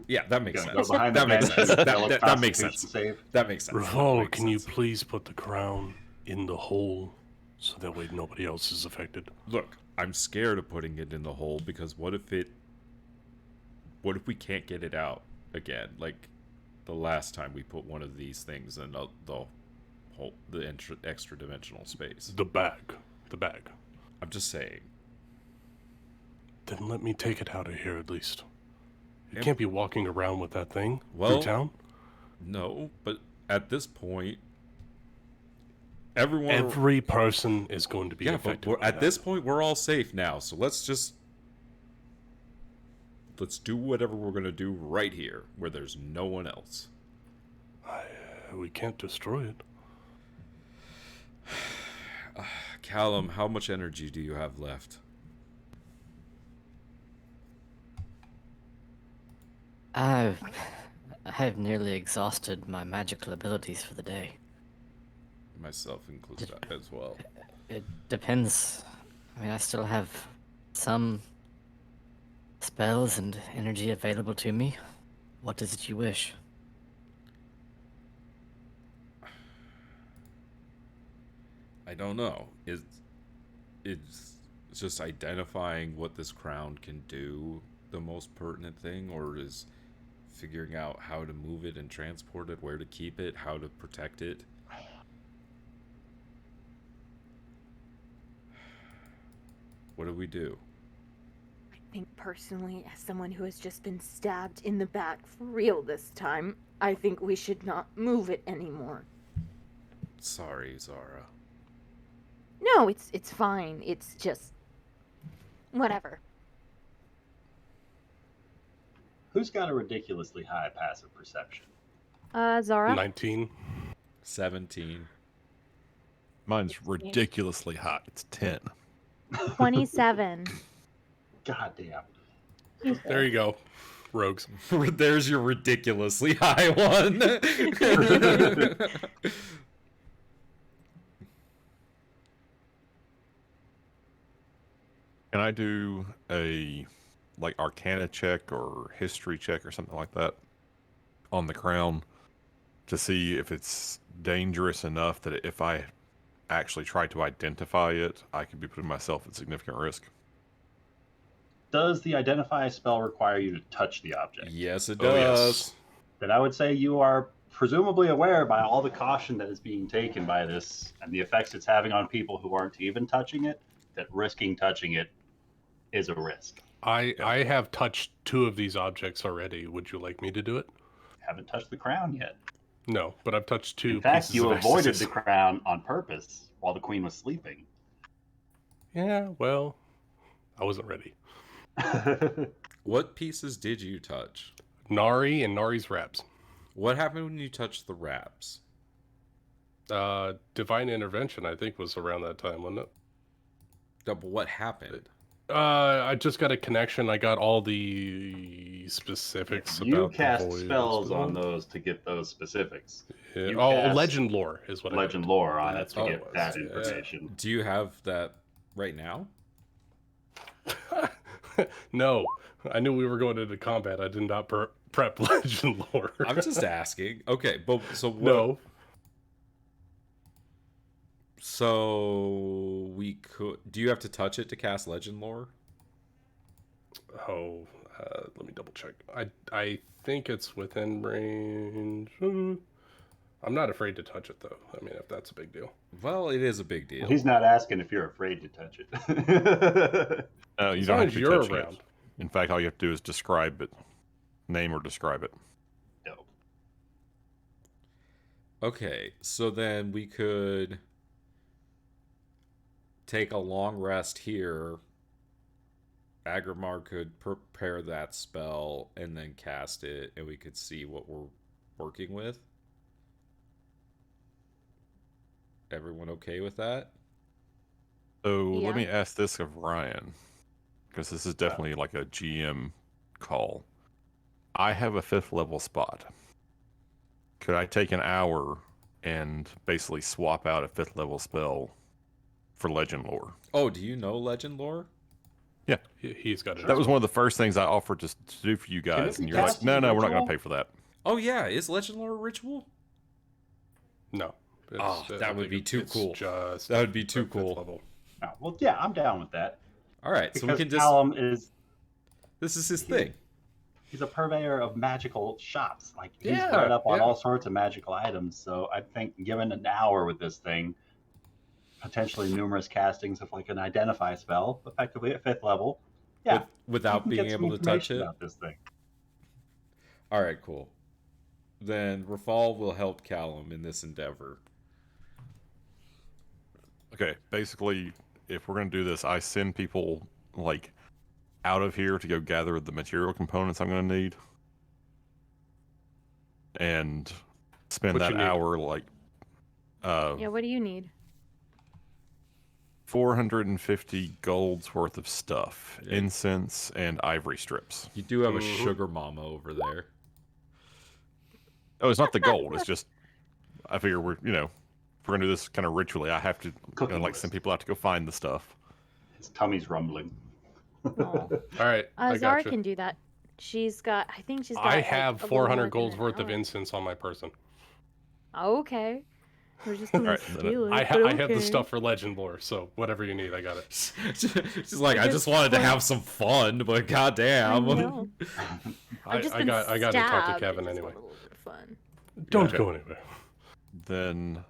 Yeah, that makes gonna sense. go behind the That makes bench sense. and fail a That makes Constitution sense. save. That makes sense. That Rafal, makes can you sense. please put the crown in the hole so that way nobody else is affected? Look, I'm scared of putting it in the hole because what if we can't get it out again? Like the last time we put one of these things in the extra dimensional space. The bag. I'm just saying. Then let me take it out of here at least. You Yep. can't be walking around with that thing Well, through town. No, but at this point, everyone. Every person is going to be Yeah, but affected. by at that. this point, we're all safe now. So let's do whatever we're gonna do right here, where there's no one else. We can't destroy it. Callum, how much energy do you have left? I have nearly exhausted my magical abilities for the day. Myself included as well. It depends. I mean, I still have some spells and energy available to me. What is it you wish? I don't know. It's just identifying what this crown can do the most pertinent thing, or is figuring out how to move it and transport it, where to keep it, how to protect it? What do we do? I think personally, as someone who has just been stabbed in the back for real this time, I think we should not move it anymore. Sorry, Zara. No, it's fine. It's just whatever. Who's got a ridiculously high passive perception? Zara? 19. 17. Mine's ridiculously hot. It's 10. 27. God damn. There you go, rogues. There's your ridiculously high one. Can I do a like Arcana check or history check or something like that on the crown to see if it's dangerous enough that if I actually try to identify it, I could be putting myself at significant risk? Does the identify spell require you to touch the object? Yes, it Oh, yes. does. Then I would say you are presumably aware by all the caution that is being taken by this and the effects it's having on people who aren't even touching it, that risking touching it is a risk. I have touched 2 of these objects already. Would you like me to do it? Haven't touched the crown yet. No, but I've touched 2 In fact, pieces you of avoided ecstasis. the crown on purpose while the queen was sleeping. Yeah, well, I wasn't ready. What pieces did you touch? Nari and Nari's wraps. What happened when you touched the wraps? Divine Intervention, I think, was around that time, wasn't it? No, but what happened? I just got a connection. I got all the specifics You about cast the void spells as well. on those to get those specifics. Yeah. You Oh, cast legend lore is what Legend I got. lore on it That's to what get it was, that yeah. information. Do you have that right now? No, I knew we were going into combat. I did not prep legend lore. I'm just asking. Okay, but so what? No. So we could. Do you have to touch it to cast legend lore? Oh, let me double check. I think it's within range. I'm not afraid to touch it though. I mean, if that's a big deal. Well, it is a big deal. He's not asking if you're afraid to touch it. No, you As don't long have as to you're touch around. it. In fact, all you have to do is describe it, name or describe it. Dope. Okay, so then we could take a long rest here. Agrimar could prepare that spell and then cast it, and we could see what we're working with. Everyone okay with that? So Yeah. let me ask this of Ryan, because this is definitely like a GM call. I have a 5th level spot. Could I take an hour and basically swap out a 5th level spell for legend lore? Oh, do you know legend lore? Yeah. He's got it. That was one of the first things I offered to do for you guys, be and you're like, cast no, as no, we're not ritual? going to pay for that. Oh yeah, is legend lore a ritual? No. Oh, that would be too cool. Just That would be too fifth cool. level. Oh, well, yeah, I'm down with that. All right, so we Because can just. Callum is This is his thing. he's a purveyor of magical shops. Like he's Yeah, read up on yeah. all sorts of magical items. So I think given an hour with this thing, potentially numerous castings of like an identify spell, effectively at 5th level. Yeah. Without you can being get some able to touch information it. about this thing. All right, cool. Then Rafal will help Callum in this endeavor. Okay, basically, if we're going to do this, I send people, like, out of here to go gather the material components I'm going to need. And spend What that you need? hour, like, Yeah, what do you need? 450 gold's worth of stuff. Yeah. Incense and ivory strips. You do have a Mhm. sugar mama over there. Oh, it's not the gold. It's just, I figure we're, if we're going to do this kind of ritually, I have to, Cooking like, list. send people out to go find the stuff. His tummy's rumbling. Oh. All right, I Zara got you. can do that. She's got. I think she's got. I like, have a little 400 more than gold's an worth of hour. incense on my person. Okay. We're just gonna Alright, steal it. I but have the okay. stuff for legend lore, so whatever you need, I got it. She's like, I just wanted to have some fun, but I goddamn. know. I I've just got been to talk to stabbed. Kevin I just anyway. want a little bit of fun. Don't Okay. go anywhere. Then,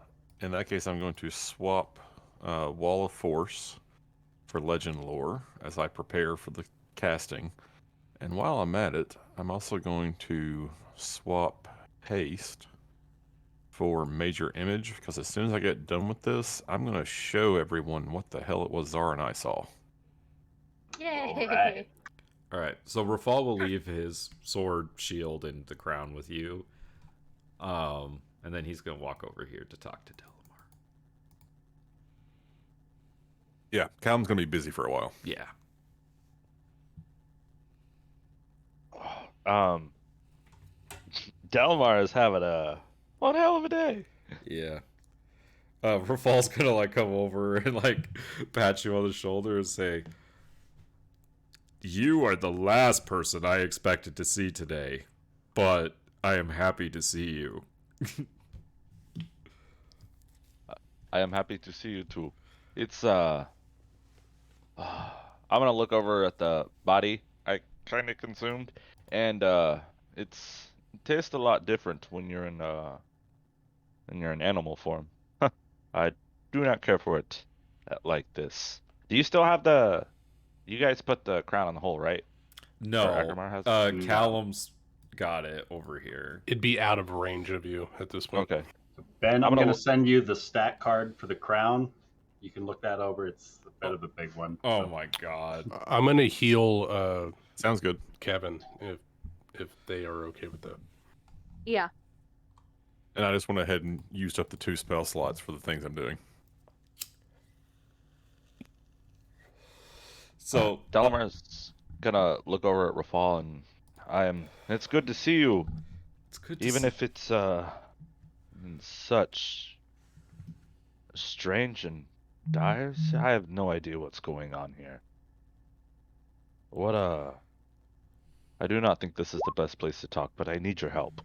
in that case, I'm going to swap Wall of Force for Legend Lore as I prepare for the casting. And while I'm at it, I'm also going to swap Haste for Major Image, because as soon as I get done with this, I'm going to show everyone what the hell it was Zara and I saw. Yay! Alright. All right, so Rafal will leave his sword, shield, and the crown with you. And then he's gonna walk over here to talk to Delemar. Yeah, Callum's going to be busy for a while. Yeah. Delemar is having a one hell of a day. Yeah. Rafal's gonna like come over and like pat you on the shoulder and say, "You are the last person I expected to see today, but I am happy to see you." I am happy to see you too. It's I'm gonna look over at the body I kind of consumed, and it tastes a lot different when you're in animal form. I do not care for it like this. Do you still have the? You guys put the crown on the hole, right? No, Or Agrimar has No. Callum's got it over here. It'd be out of range of you at this point. Okay. Ben, I'm I'm gonna going to look- send you the stat card for the crown. You can look that over. It's a bit of a big one. Oh So, my god. I'm gonna heal Sounds good. Kevin, if they are okay with that. Yeah. And I just went ahead and used up the 2 spell slots for the things I'm doing. So Delamar's gonna look over at Rafal and it's good to see you. it's good to Even see- if it's such strange and dire, I have no idea what's going on here. I do not think this is the best place to talk, but I need your help.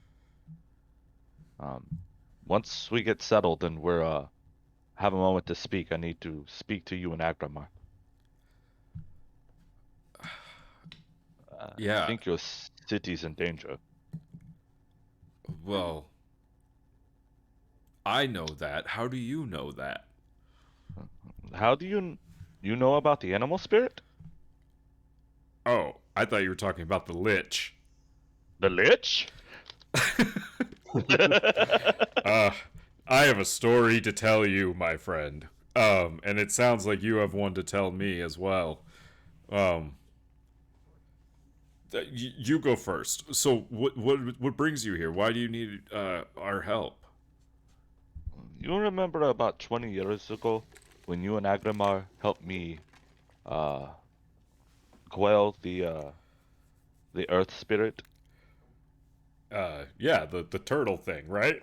Once we get settled and we're have a moment to speak, I need to speak to you and Agramar. Yeah. I think your city's in danger. Well, I know that. How do you know that? How do you know about the animal spirit? Oh, I thought you were talking about the Lich. The Lich? I have a story to tell you, my friend. And it sounds like you have one to tell me as well. You go first. So, what brings you here? Why do you need our help? You remember about 20 years ago when you and Agramar helped me quell the earth spirit? Yeah, the turtle thing, right?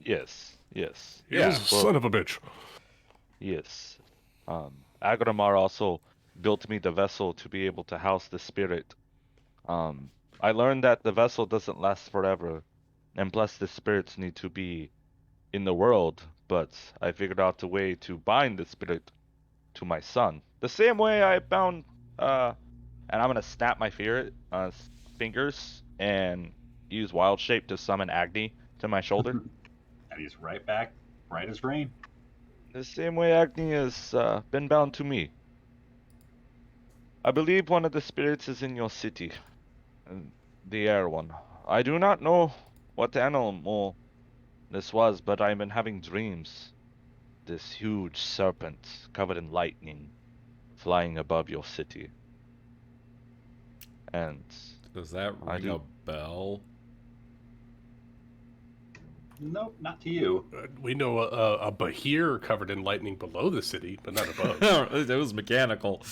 Yes. He Yeah, was a son of a bitch. Yes. Agramar also built me the vessel to be able to house the spirit. I learned that the vessel doesn't last forever, and plus the spirits need to be in the world, but I figured out a way to bind the spirit to my son. The same way I bound, and I'm gonna snap my fingers and use wild shape to summon Agni to my shoulder. And he's right back, bright as rain. The same way Agni has been bound to me. I believe one of the spirits is in your city. The air one. I do not know what animal this was, but I've been having dreams. This huge serpent covered in lightning flying above your city. And Does that I ring do. a bell? Nope, not to you. We know a Bahir covered in lightning below the city, but not above. It was mechanical.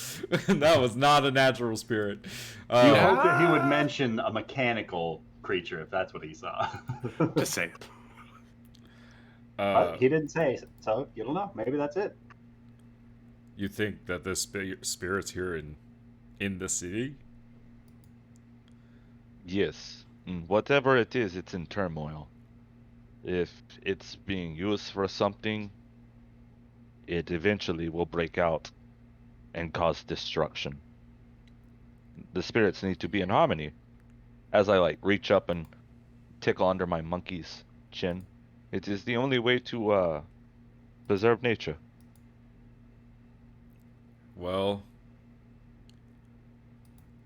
That was not a natural spirit. You hope that he would mention a mechanical creature if that's what he saw. Just saying. But he didn't say, so you don't know. Maybe that's it. You think that this spirit's here in the city? Yes, whatever it is, it's in turmoil. If it's being used for something, it eventually will break out and cause destruction. The spirits need to be in harmony. As I reach up and tickle under my monkey's chin, it is the only way to preserve nature. Well,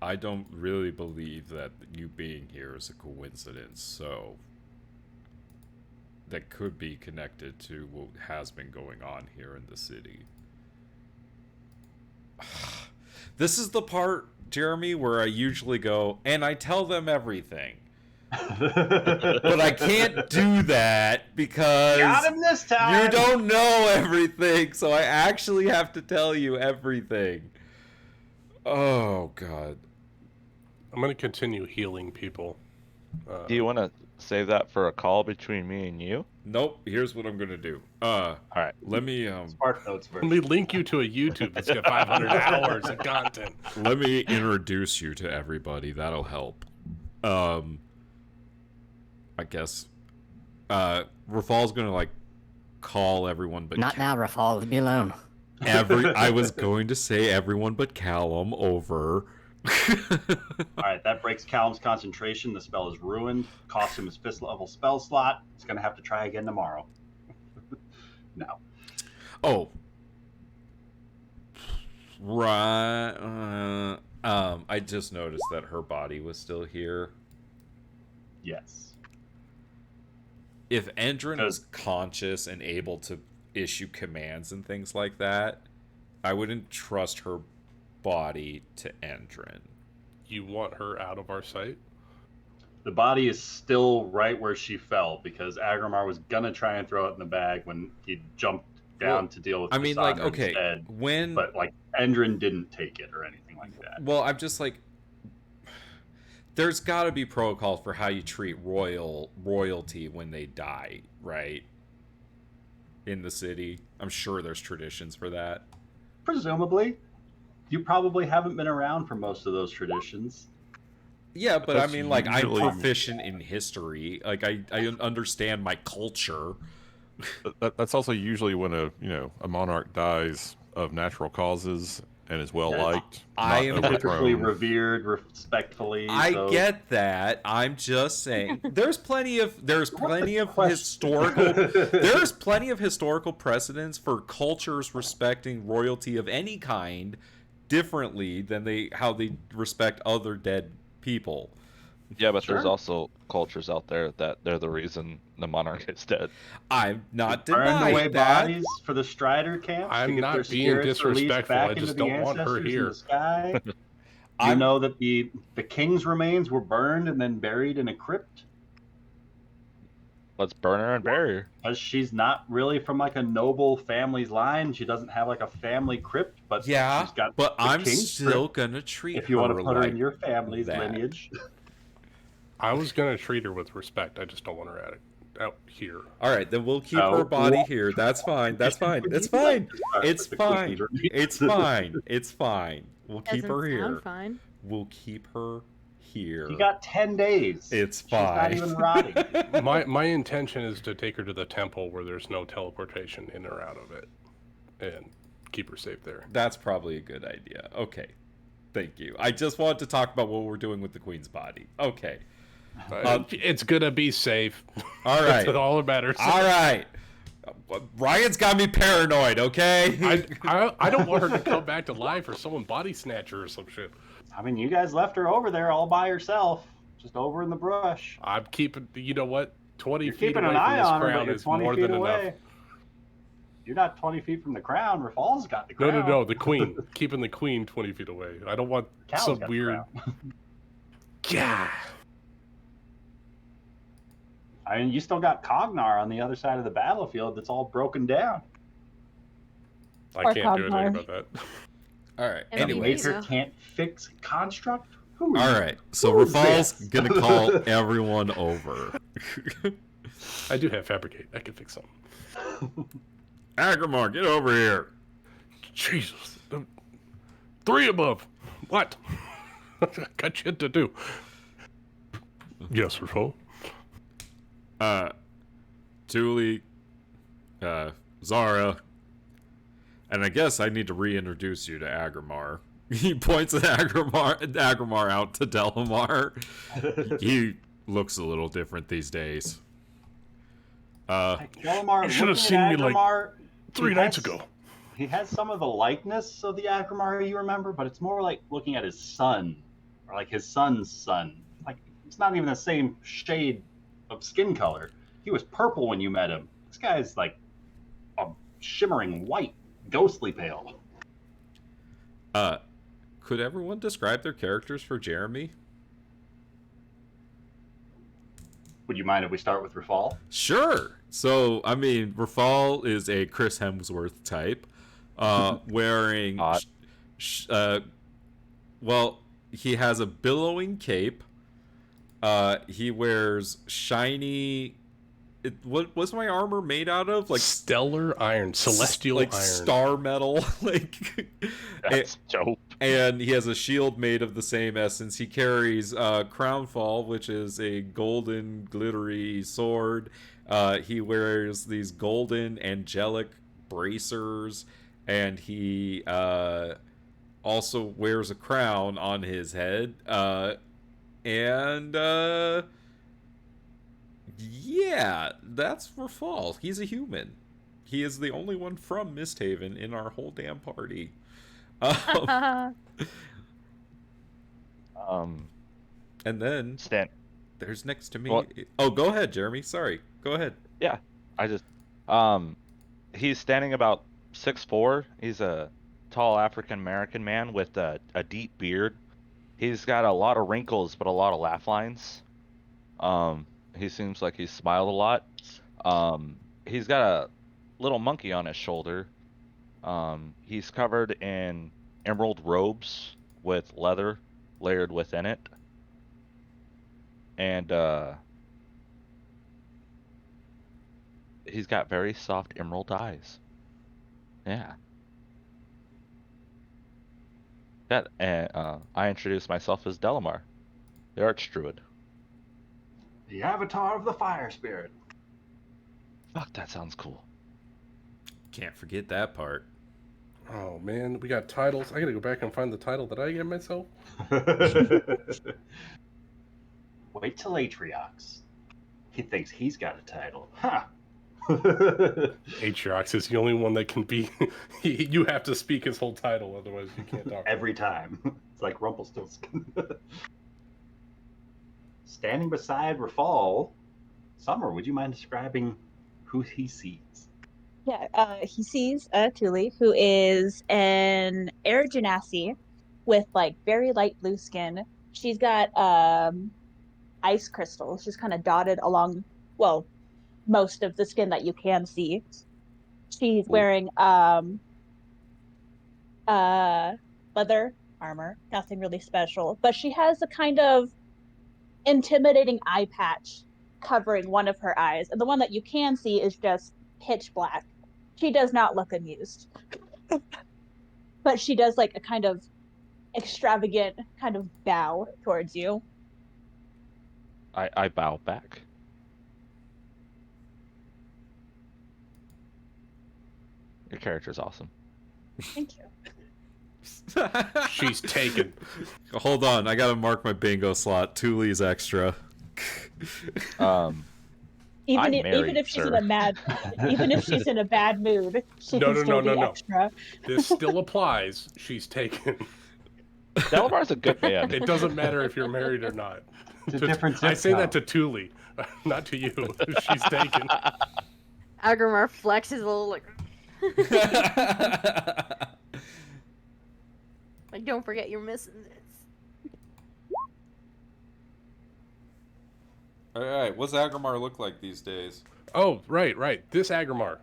I don't really believe that you being here is a coincidence, so that could be connected to what has been going on here in the city. This is the part, Jeremy, where I usually go, and I tell them everything. But I can't do that because Got him this time. you don't know everything, so I actually have to tell you everything. Oh, God. I'm going to continue healing people. Do you want to save that for a call between me and you? Nope, here's what I'm gonna do. Alright. Let me Spark Notes Let version. me link you to a YouTube that's got 500 hours of content. let me introduce you to everybody. That'll help. I guess Rafal's gonna call everyone but Not now, Rafal. Leave me alone. I was going to say everyone but Callum over. All right, that breaks Callum's concentration. The spell is ruined. Costs him his 5th level spell slot. He's going to have to try again tomorrow. No. Oh. Right. I just noticed that her body was still here. Yes. If Endrin was conscious and able to issue commands and things like that, I wouldn't trust her body to Endrin. you want her out of our sight? The body is still right where she fell because Agramar was gonna try and throw it in the bag when he jumped down to deal with I mean, like, Cassandra okay, instead. when... But, like, Endrin didn't take it or anything like that. Well, I'm just like... There's got to be protocol for how you treat royalty when they die, right? In the city. I'm sure there's traditions for that. Presumably. You probably haven't been around for most of those traditions. Yeah, but I That's mean, like, usually- I'm proficient in history. Like, I understand my culture. That's also usually when a monarch dies of natural causes and is well liked. I am typically revered respectfully. I so... get that. I'm just saying there's plenty of historical precedents for cultures respecting royalty of any kind differently than how they respect other dead people. Yeah, but there's also cultures out there that they're the reason the monarch is dead. I'm not burned away denying that. bodies for the Strider camps. I'm to get not their being spirits released disrespectful, back I just into the don't want her ancestors in here. the sky. You know that the king's remains were burned and then buried in a crypt? Let's burn her and bury her. Because she's not really from like a noble family's line. She doesn't have like a family crypt, but Yeah, she's got but the I'm king's still crypt, gonna treat if you her want to put her like in your family's that. lineage. I was gonna treat her with respect. I just don't want her out here. All right, then we'll keep No. her body here. That's fine. That's fine. It's fine. It's fine. It's fine. It's fine. We'll keep Doesn't her here. sound fine. We'll keep her here. You got 10 days. It's She's fine. not even rotting. My intention is to take her to the temple where there's no teleportation in or out of it, and keep her safe there. That's probably a good idea. Okay. Thank you. I just wanted to talk about what we're doing with the queen's body. Okay. It's gonna be safe. All right. That's all that matters. All right. Ryan's got me paranoid, okay? I don't want her to come back to life or someone body snatch her or some shit. I mean, you guys left her over there all by herself, just over in the brush. I'm keeping. You know what? 20 You're feet keeping away an from eye this on her, but crown you're is 20 more feet than away. enough. You're not 20 feet from the crown. Rafal's got the crown. No. The queen. Keeping the queen 20 feet away. I don't want Cal's some got the weird. crown. Yeah. I mean, you still got Cognar on the other side of the battlefield that's all broken down. I Or can't do anything Cognar. about that. All right. And Anyway. you know. Maker can't fix construct? Who are All you? right. So Who is Rafal's this? going to call everyone over. I do have fabricate. I can fix something. Agramar, get over here. Jesus. 3 above. What? Got shit to do. Yes, Rafal. Tuli, Zara, and I guess I need to reintroduce you to Agramar. He points at Agramar out to Delemar. He looks a little different these days. Delemar, You should have looking seen at me, like, Agramar, 3 he nights has- ago. He has some of the likeness of the Agramar you remember, but it's more like looking at his son, or like his son's son. Like, it's not even the same shade of skin color. He was purple when you met him. This guy's like a shimmering white, ghostly pale. Could everyone describe their characters for Jeremy? Would you mind if we start with Rafal? Sure. So, I mean, Rafal is a Chris Hemsworth type, wearing, Hot. well, he has a billowing cape. He wears shiny. What was my armor made out of? Like Stellar iron, celestial like iron. star metal. Like, That's dope. and he has a shield made of the same essence. He carries Crownfall, which is a golden glittery sword. He wears these golden angelic bracers, and he also wears a crown on his head. Yeah, that's Rafal. He's a human. He is the only one from Misthaven in our whole damn party. And then Stan. there's next to me. Well- Oh, go ahead, Jeremy. Sorry. Go ahead. Yeah, I just he's standing about 6'4". He's a tall African American man with a deep beard, He's got a lot of wrinkles, but a lot of laugh lines. He seems like he's smiled a lot. He's got a little monkey on his shoulder. He's covered in emerald robes with leather layered within it. And he's got very soft emerald eyes. Yeah. I introduced myself as Delemar, the Archdruid. The avatar of the fire spirit. Fuck, that sounds cool. Can't forget that part. Oh man, we got titles. I gotta go back and find the title that I gave myself. Wait till Atriox. He thinks he's got a title. Huh. Atriox is the only one that can be. You have to speak his whole title, otherwise you can't talk. Every time. It's like Rumpelstiltskin. Standing beside Rafal, Summer, would you mind describing who he sees? Yeah, he sees Tuli, who is an air genasi with like very light blue skin. She's got ice crystals, just kind of dotted along, well, most of the skin that you can see. She's wearing leather armor, nothing really special, but she has a kind of intimidating eye patch covering one of her eyes, and the one that you can see is just pitch black. She does not look amused. But she does like a kind of extravagant kind of bow towards you. I bow back. Your character's awesome. Thank you. She's taken. Hold on, I gotta mark my bingo slot. Tuli's extra. Even I'm married, if she's sir. in a bad mood, she can still be extra. This still applies. She's taken. Delamar's a good man. It doesn't matter if you're married or not. It's a different zip I say that code. to Tuli, not to you. She's taken. Agramar flexes a little like. Like, don't forget you're missing this. Alright, what's Agramar look like these days? Oh, right. This Agramar.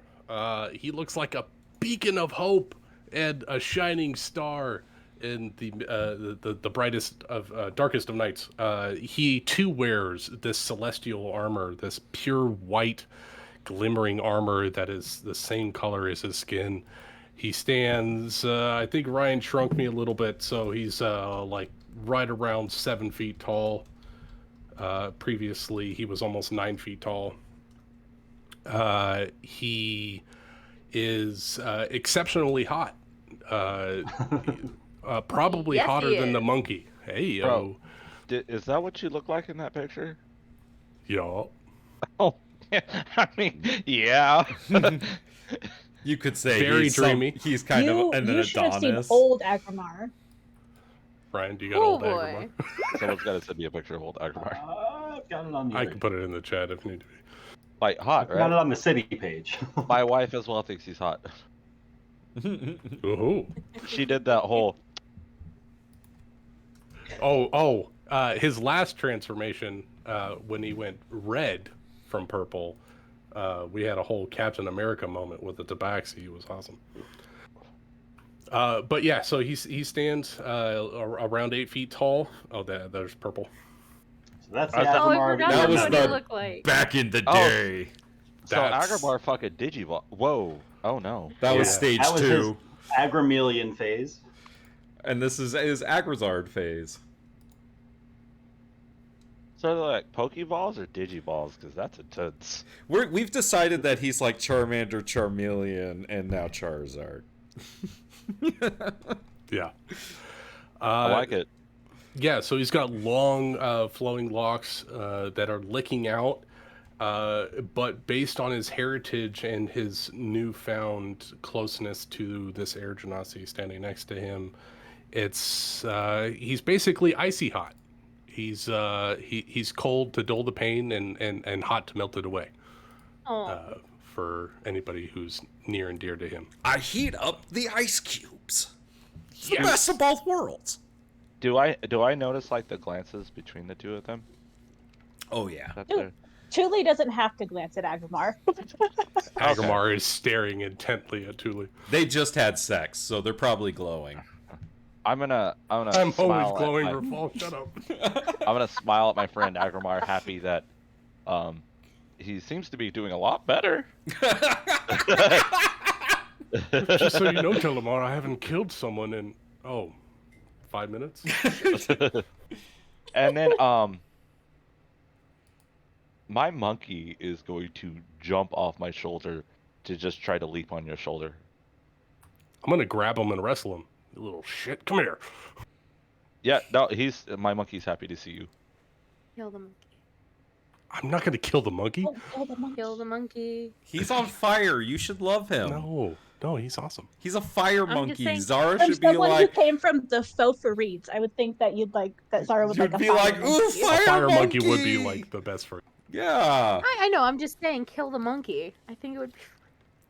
He looks like a beacon of hope and a shining star in the brightest of darkest of nights. He too wears this celestial armor, this pure white glimmering armor that is the same color as his skin. He stands, I think Ryan shrunk me a little bit, so he's like right around 7 feet tall. Previously, he was almost 9 feet tall. He is exceptionally hot. Probably Yes, hotter he than the is. monkey. Hey, yo. Bro. Is that what you look like in that picture? Yo. Oh, I mean, yeah. You could say Very he's dreamy. He's kind of an You should have seen Adonis. old Agramar. Ryan, do you got Oh old boy. Agramar? Someone's got to send me a picture of old Agramar. I've got it on the I can put it in the chat if need to be. Like, hot, I've got it right? on the city page. My wife as well thinks he's hot. Ooh. She did that whole... His last transformation, when he went red from purple, we had a whole Captain America moment with the tabaxi. It was awesome. But yeah, so he stands around 8 feet tall. Oh, there's purple. So that's the Oh, I Oh, I Agramar forgot That that's was what the- he looked like. Back in the Oh. day. So Agramar fucking Digivol. Whoa. Oh no. That was Yeah. stage That was 2. his Agramelian phase. And this is his Agrazard phase. So they're like Pokeballs or Digiballs? Because that's intense. We've decided that he's like Charmander, Charmeleon, and now Charizard. Yeah. I like it. Yeah, so he's got long, flowing locks that are licking out. But based on his heritage and his newfound closeness to this air genasi standing next to him, he's basically icy hot. He's cold to dull the pain and hot to melt it away. Oh. For anybody who's near and dear to him. I heat up the ice cubes. It's Yeah. the best of both worlds. do I notice like the glances between the two of them? Oh yeah. That Dude. they're- Tuli doesn't have to glance at Agramar. Agamar is staring intently at Tuli. They just had sex, so they're probably glowing. I'm gonna I'm always smile at glowing, my- Rafal. Shut up. I'm gonna smile at my friend Agramar, happy that he seems to be doing a lot better. Just so you know, Delemar, I haven't killed someone in 5 minutes. And then my monkey is going to jump off my shoulder to just try to leap on your shoulder. I'm gonna grab him and wrestle him. You little shit, come here. Yeah, no, my monkey's happy to see you. Kill the monkey. I'm not gonna kill the monkey. Kill the monkey. He's on fire. You should love him. No, he's awesome. He's a fire I'm just monkey. saying- Zara From should be someone like. who came from the Faux-Reeds, I would think that you'd like that Zara would You'd like a be fire like, ooh, monkey. fire A fire monkey monkey would be like the best for. Yeah. I know. I'm just saying, kill the monkey. I think it would.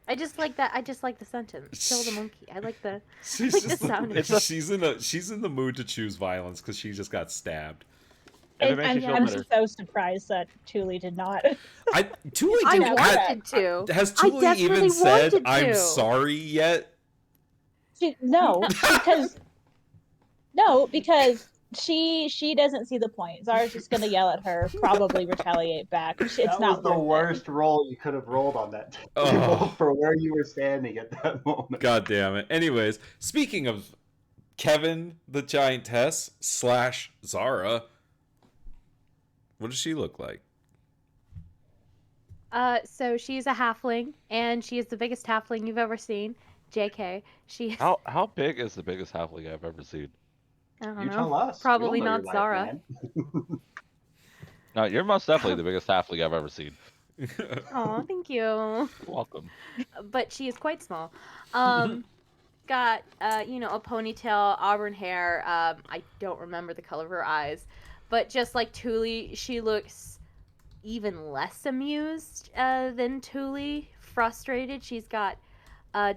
I just like that. I just like the sentence. Kill the monkey. I like the. She's like the just, sound of it's it. she's in the mood to choose violence because she just got stabbed. If it makes you feel I'm better. so surprised that Tuli did not. Tuli I didn't. wanted to. Has I Tuli desperately even said wanted "I'm to." sorry" yet? No, because she doesn't see the point. Zara's just gonna yell at her, probably retaliate back. It's That not was the worth it. worst roll you could have rolled on that table Oh. for where you were standing at that moment. God damn it. Anyways, speaking of Kevin the Giantess / Zara, what does she look like? So she's a halfling, and she is the biggest halfling you've ever seen. JK. She. How big is the biggest halfling I've ever seen? I don't You know. tell us. Probably You'll know not your life, Zara. man. No, you're most definitely the biggest halfling I've ever seen. Oh, thank you. You're welcome. But she is quite small. Got a ponytail, auburn hair. I don't remember the color of her eyes, but just like Tuli, she looks even less amused than Tuli. Frustrated. She's got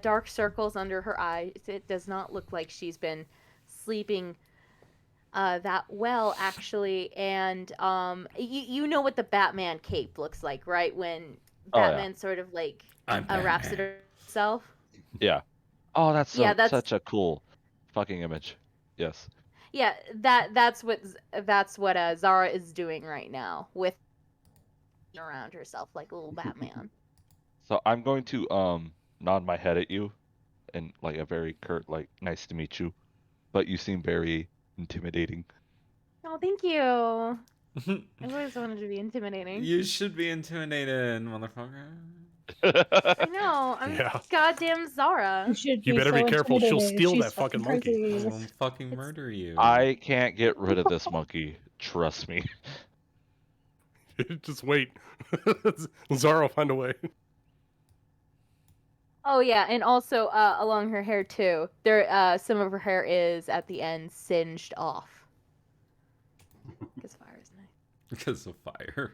dark circles under her eyes. It does not look like she's been sleeping that well, actually. And you know what the Batman cape looks like, right? When Oh, yeah. Batman sort of like I'm wraps it Batman. himself. Yeah. Oh, that's that's- such a cool fucking image. Yes. Yeah, that's what Zara is doing right now with around herself like a little Batman. So I'm going to nod my head at you, and like a very curt, like, nice to meet you, but you seem very intimidating. Oh, thank you. I've always wanted to be intimidating. You should be intimidated, motherfucker. I know. I'm Yeah. goddamn Zara. You better be careful, she'll intimidating. steal She's that fucking monkey. I will fucking murder you. I can't get rid of this monkey. Trust me. Just wait. Zara will find a way. Oh yeah, and also along her hair too. There, some of her hair is at the end singed off. Because fire is nice. Because of fire.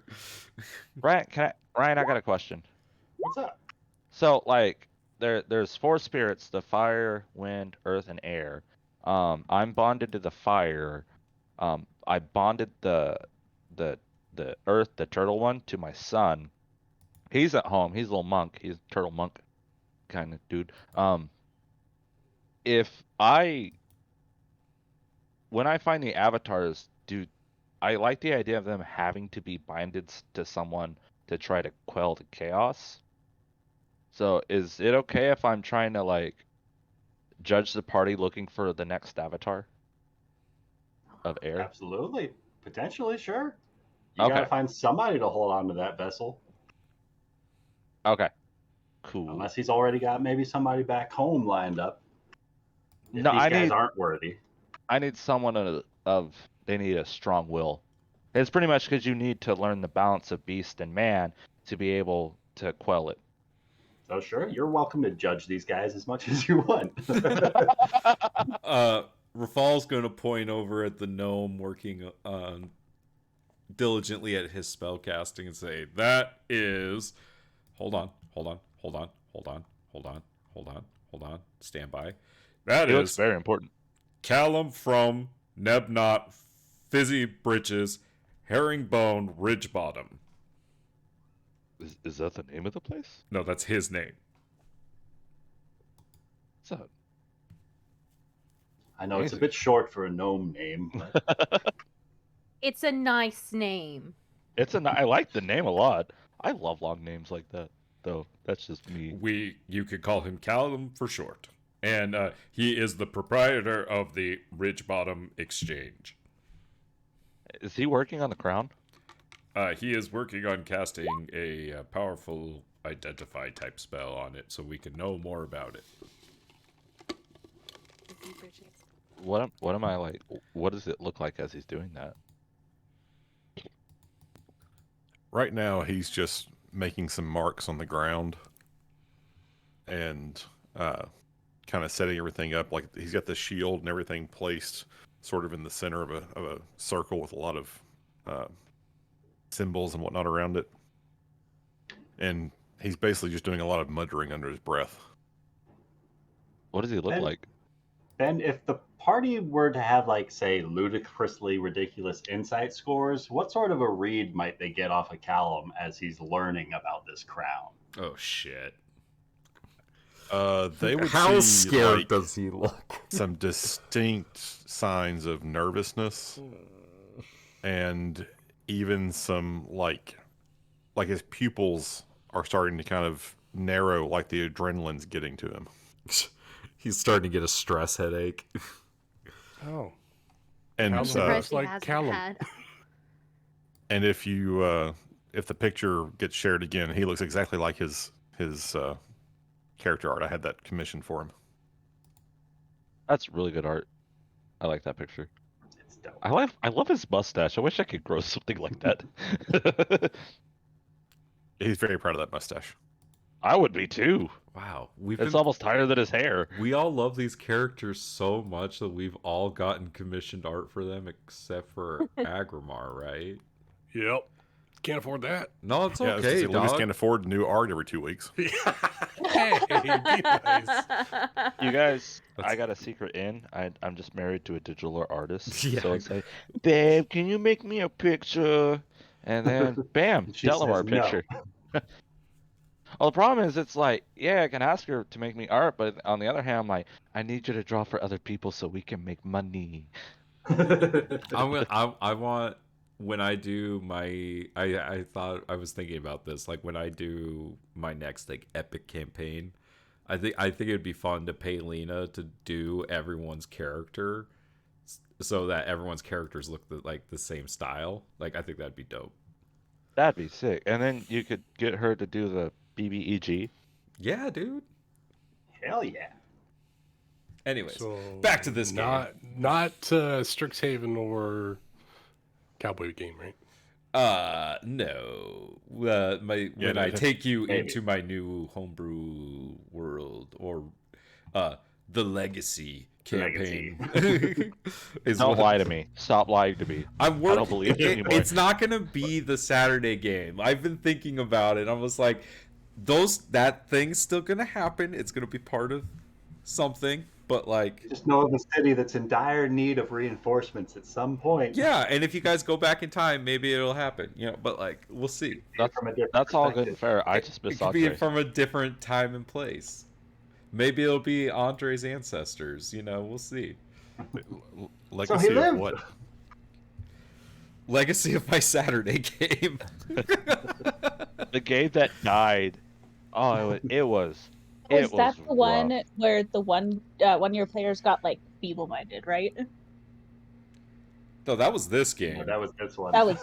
Ryan, I got a question. What's up? So, like, there's 4 spirits: the fire, wind, earth, and air. I'm bonded to the fire. I bonded the earth, the turtle one, to my son. He's at home. He's a little monk. He's a turtle monk kind of dude. When I find the avatars, I like the idea of them having to be binded to someone to try to quell the chaos. So is it okay if I'm trying to like judge the party looking for the next avatar of air? Absolutely. Potentially, sure. You Okay. gotta find somebody to hold on to that vessel. Okay. Cool. Unless he's already got maybe somebody back home lined up. If No, these I guys need aren't worthy. someone they need a strong will. It's pretty much because you need to learn the balance of beast and man to be able to quell it. So sure, you're welcome to judge these guys as much as you want. Rafal's gonna point over at the gnome working diligently at his spell casting and say, "That is." Hold on. Stand by. That It looks is very important. Callum from Nebnot, Fizzy Britches, Herringbone, Ridgebottom. Is that the name of the place? No, that's his name. What's that? I know it's a bit short for a gnome name, but It's a nice name. I like the name a lot. I love long names like that, though. That's just me. You could call him Callum for short. And he is the proprietor of the Ridgebottom Exchange. Is he working on the crown? He is working on casting a powerful identify type spell on it so we can know more about it. What am I like? What does it look like as he's doing that? Right now, he's just making some marks on the ground and kind of setting everything up. Like he's got the shield and everything placed sort of in the center of a circle with a lot of symbols and whatnot around it. And he's basically just doing a lot of muttering under his breath. What does he look like? Ben, if the party were to have, like, say, ludicrously ridiculous insight scores, what sort of a read might they get off of Callum as he's learning about this crown? Oh, shit. They would How see, scared like, does he look? some distinct signs of nervousness and even some like his pupils are starting to kind of narrow, like the adrenaline's getting to him. He's starting to get a stress headache. Oh. And Callum Surprised looks he like hasn't Callum. had- and if the picture gets shared again, he looks exactly like his character art. I had that commissioned for him. That's really good art. I like that picture. It's dope. I love his mustache. I wish I could grow something like that. He's very proud of that mustache. I would be too. Wow. It's almost higher than his hair. We all love these characters so much that we've all gotten commissioned art for them except for Agrimar, right? Yep. Can't afford that. No, it's Yeah, I was gonna okay, say, Lucas dog. can't afford new art every 2 weeks. Hey, be nice. You guys, I That's- got a secret in. I'm just married to a digital artist. Yeah. So it's like, babe, can you make me a picture? And then, bam, She Delemar says no. picture. Well, the problem is, it's like, yeah, I can ask her to make me art, but on the other hand, I'm like, I need you to draw for other people so we can make money. I want when I do my I thought I was thinking about this, like when I do my next like epic campaign, I think it'd be fun to pay Lena to do everyone's character so that everyone's characters look like the same style. Like I think that'd be dope. That'd be sick. And then you could get her to do the BBEG. Yeah, dude. Hell yeah. Anyways, So, back to this game. Not Strixhaven or Cowboy game, right? No. When I take you maybe. into my new homebrew world or the legacy campaign. is Don't what- lie to me. Stop lying to me. I'm working. I don't believe you anymore. It's not gonna be the Saturday game. I've been thinking about it. I was like, that thing's still gonna happen. It's gonna be part of something. But like, Just know of a city that's in dire need of reinforcements at some point. yeah. And if you guys go back in time, maybe it'll happen. But like, we'll see. From a different That's all good and perspective. fair. I just It miss could be Andre. from a different time and place. Maybe it'll be Andre's ancestors. We'll see. Legacy of lived. what? Legacy of my Saturday game. The game that died. Oh, it was. Was It that was the one rough. where the one of your players got like feeble-minded, right? No, that was this game. No, that was this one. That was-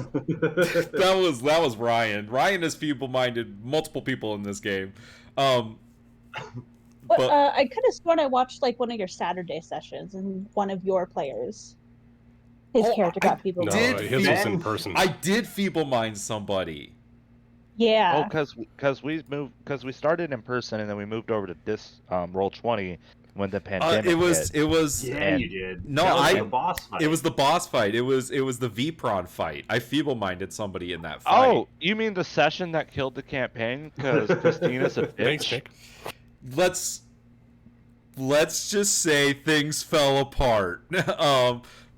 that was Ryan. Ryan is feeble-minded. Multiple people in this game. But, But- I could have sworn I watched like one of your Saturday sessions and one of your players, his Oh, character I got feeble-minded. No, Did his was in Ben- person. I did feeble-mind somebody. Yeah. Oh, because we started in person and then we moved over to this Roll20 when the pandemic It was. hit. It was. Yeah, you did. No, That was I- the boss fight. It was the boss fight. It was the Vpron fight. I feeble-minded somebody in that fight. Oh, you mean the session that killed the campaign because Christina's a bitch? Thanks, Nick. Let's just say things fell apart.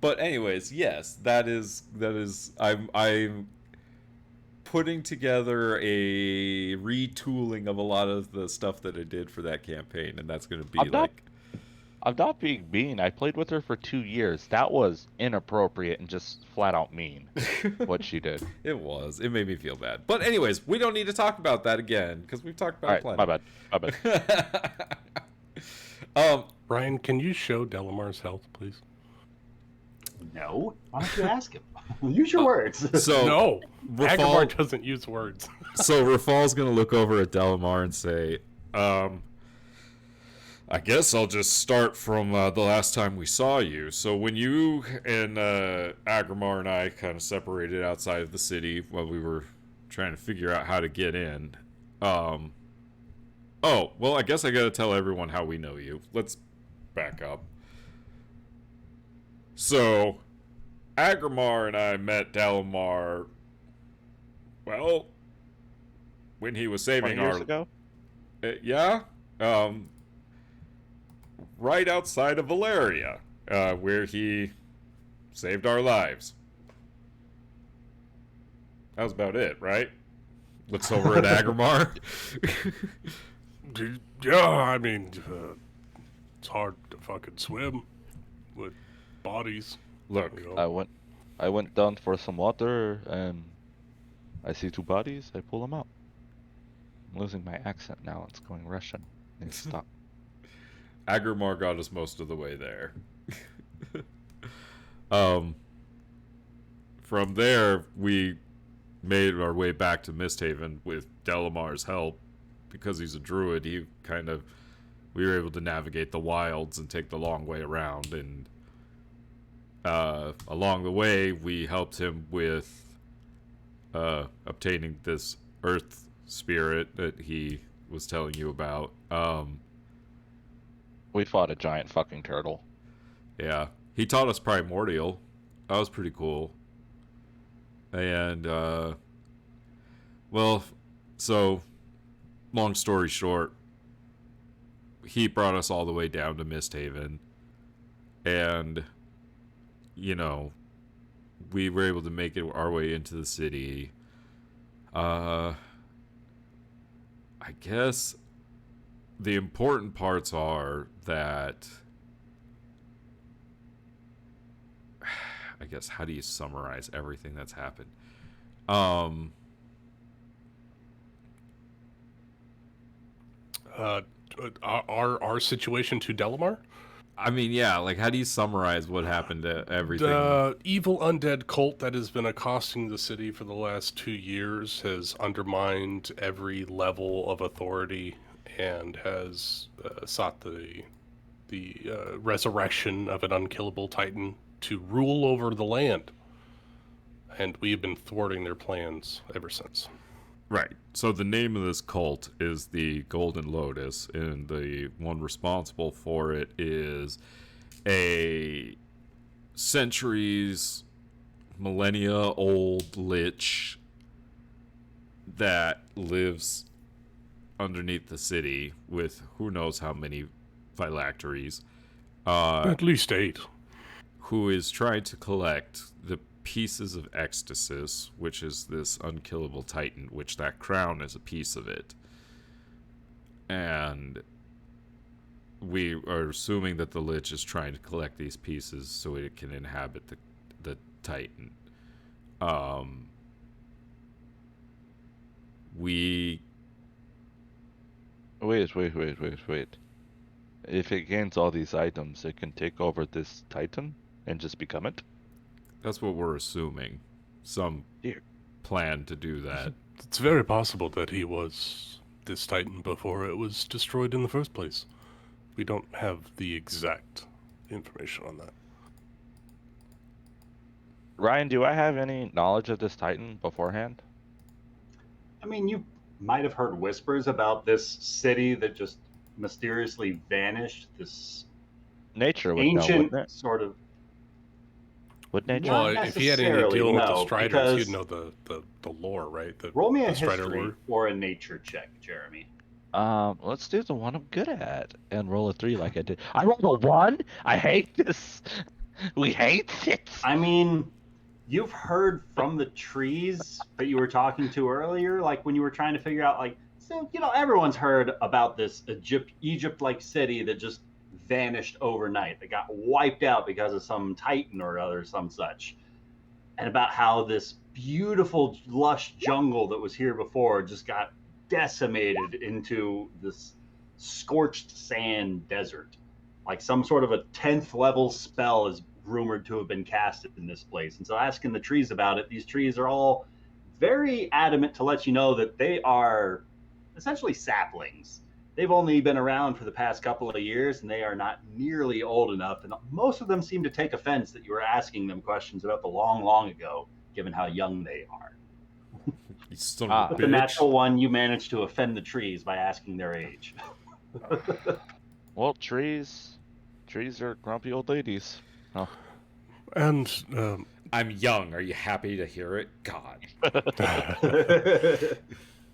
But anyways, yes, that is I'm putting together a retooling of a lot of the stuff that I did for that campaign, and that's going to be I'm not being mean. I played with her for 2 years. That was inappropriate and just flat out mean. What she did. It was. It made me feel bad. But anyways, we don't need to talk about that again because we've talked about it plenty. My bad. Ryan, can you show Delamar's health, please? No. Why don't you ask him? Use your words. So No, Rafal Agamar doesn't use words. So Rafal's gonna look over at Delemar and say, I guess I'll just start from the last time we saw you. So when you and Agramar and I kind of separated outside of the city while we were trying to figure out how to get in. Oh, well, I guess I gotta tell everyone how we know you. Let's back up. So, Agramar and I met Delemar, well, when he was saving 20 years ago? Yeah. Right outside of Valeria, where he saved our lives. That was about it, right? Looks over at Agramar. Yeah, I mean, it's hard to fucking swim with bodies. Look, you know. I went down for some water and I see 2 bodies. I pull them out. I'm losing my accent now. It's going Russian. I need to stop. Agramar got us most of the way there. From there, we made our way back to Misthaven with Delamar's help. Because he's a druid, we were able to navigate the wilds and take the long way around. And along the way, we helped him with obtaining this earth spirit that he was telling you about. We fought a giant fucking turtle. Yeah. He taught us primordial. That was pretty cool. And, well, so, long story short, he brought us all the way down to Misthaven. And, you know, we were able to make it our way into the city. I guess the important parts are that, I guess, how do you summarize everything that's happened? Our situation to Delemar? I mean, yeah, like, how do you summarize what happened to everything? The evil undead cult that has been accosting the city for the last 2 years has undermined every level of authority and has sought the resurrection of an unkillable titan to rule over the land. And we have been thwarting their plans ever since. Right. So the name of this cult is the Golden Lotus, and the one responsible for it is a centuries, millennia old lich that lives underneath the city with who knows how many phylacteries. At least 8. Who is trying to collect the pieces of Ecstasis, which is this unkillable titan, which that crown is a piece of it. And we are assuming that the Lich is trying to collect these pieces so it can inhabit the titan. We... Wait. If it gains all these items, it can take over this titan and just become it? That's what we're assuming. Some plan to do that. It's very possible that he was this titan before it was destroyed in the first place. We don't have the exact information on that. Ryan, do I have any knowledge of this titan beforehand? I mean, you might have heard whispers about this city that just mysteriously vanished. This Nature would ancient know, wouldn't it? sort of. Would nature? Well, Not if he had any necessarily, deal with the no, Striders, because- he'd know the lore, right? Roll me a the Strider history lore. or a nature check, Jeremy. Let's do the one I'm good at and roll a 3 like I did. I rolled a 1. I hate this. We hate it. I mean, you've heard from the trees that you were talking to earlier, like when you were trying to figure out, like, so, everyone's heard about this Egypt-like city that just vanished overnight, that got wiped out because of some titan or other, some such. And about how this beautiful, lush jungle that was here before just got decimated into this scorched sand desert. Like some sort of a 10th level spell is rumored to have been casted in this place. And so asking the trees about it, these trees are all very adamant to let you know that they are essentially saplings. They've only been around for the past couple of years, and they are not nearly old enough. And most of them seem to take offense that you were asking them questions about the long, long ago, given how young they are. You son of a But the bitch. natural one, you managed to offend the trees by asking their age. Well, trees are grumpy old ladies. Oh. And I'm young. Are you happy to hear it? God.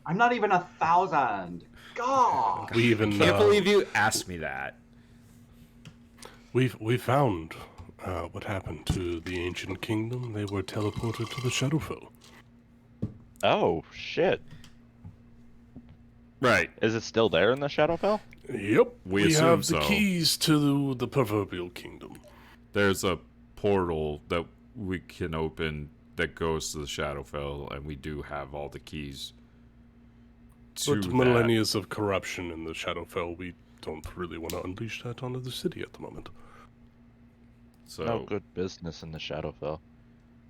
I'm not even 1,000. God. we even Can't believe you asked me that. we found what happened to the ancient kingdom. They were teleported to the Shadowfell. Oh shit! Right. Is it still there in the Shadowfell? Yep, We we assume have the so. keys to the proverbial kingdom. There's a portal that we can open that goes to the Shadowfell, and we do have all the keys to But that. millennia of corruption in the Shadowfell, we don't really want to unleash that onto the city at the moment. So No good business in the Shadowfell.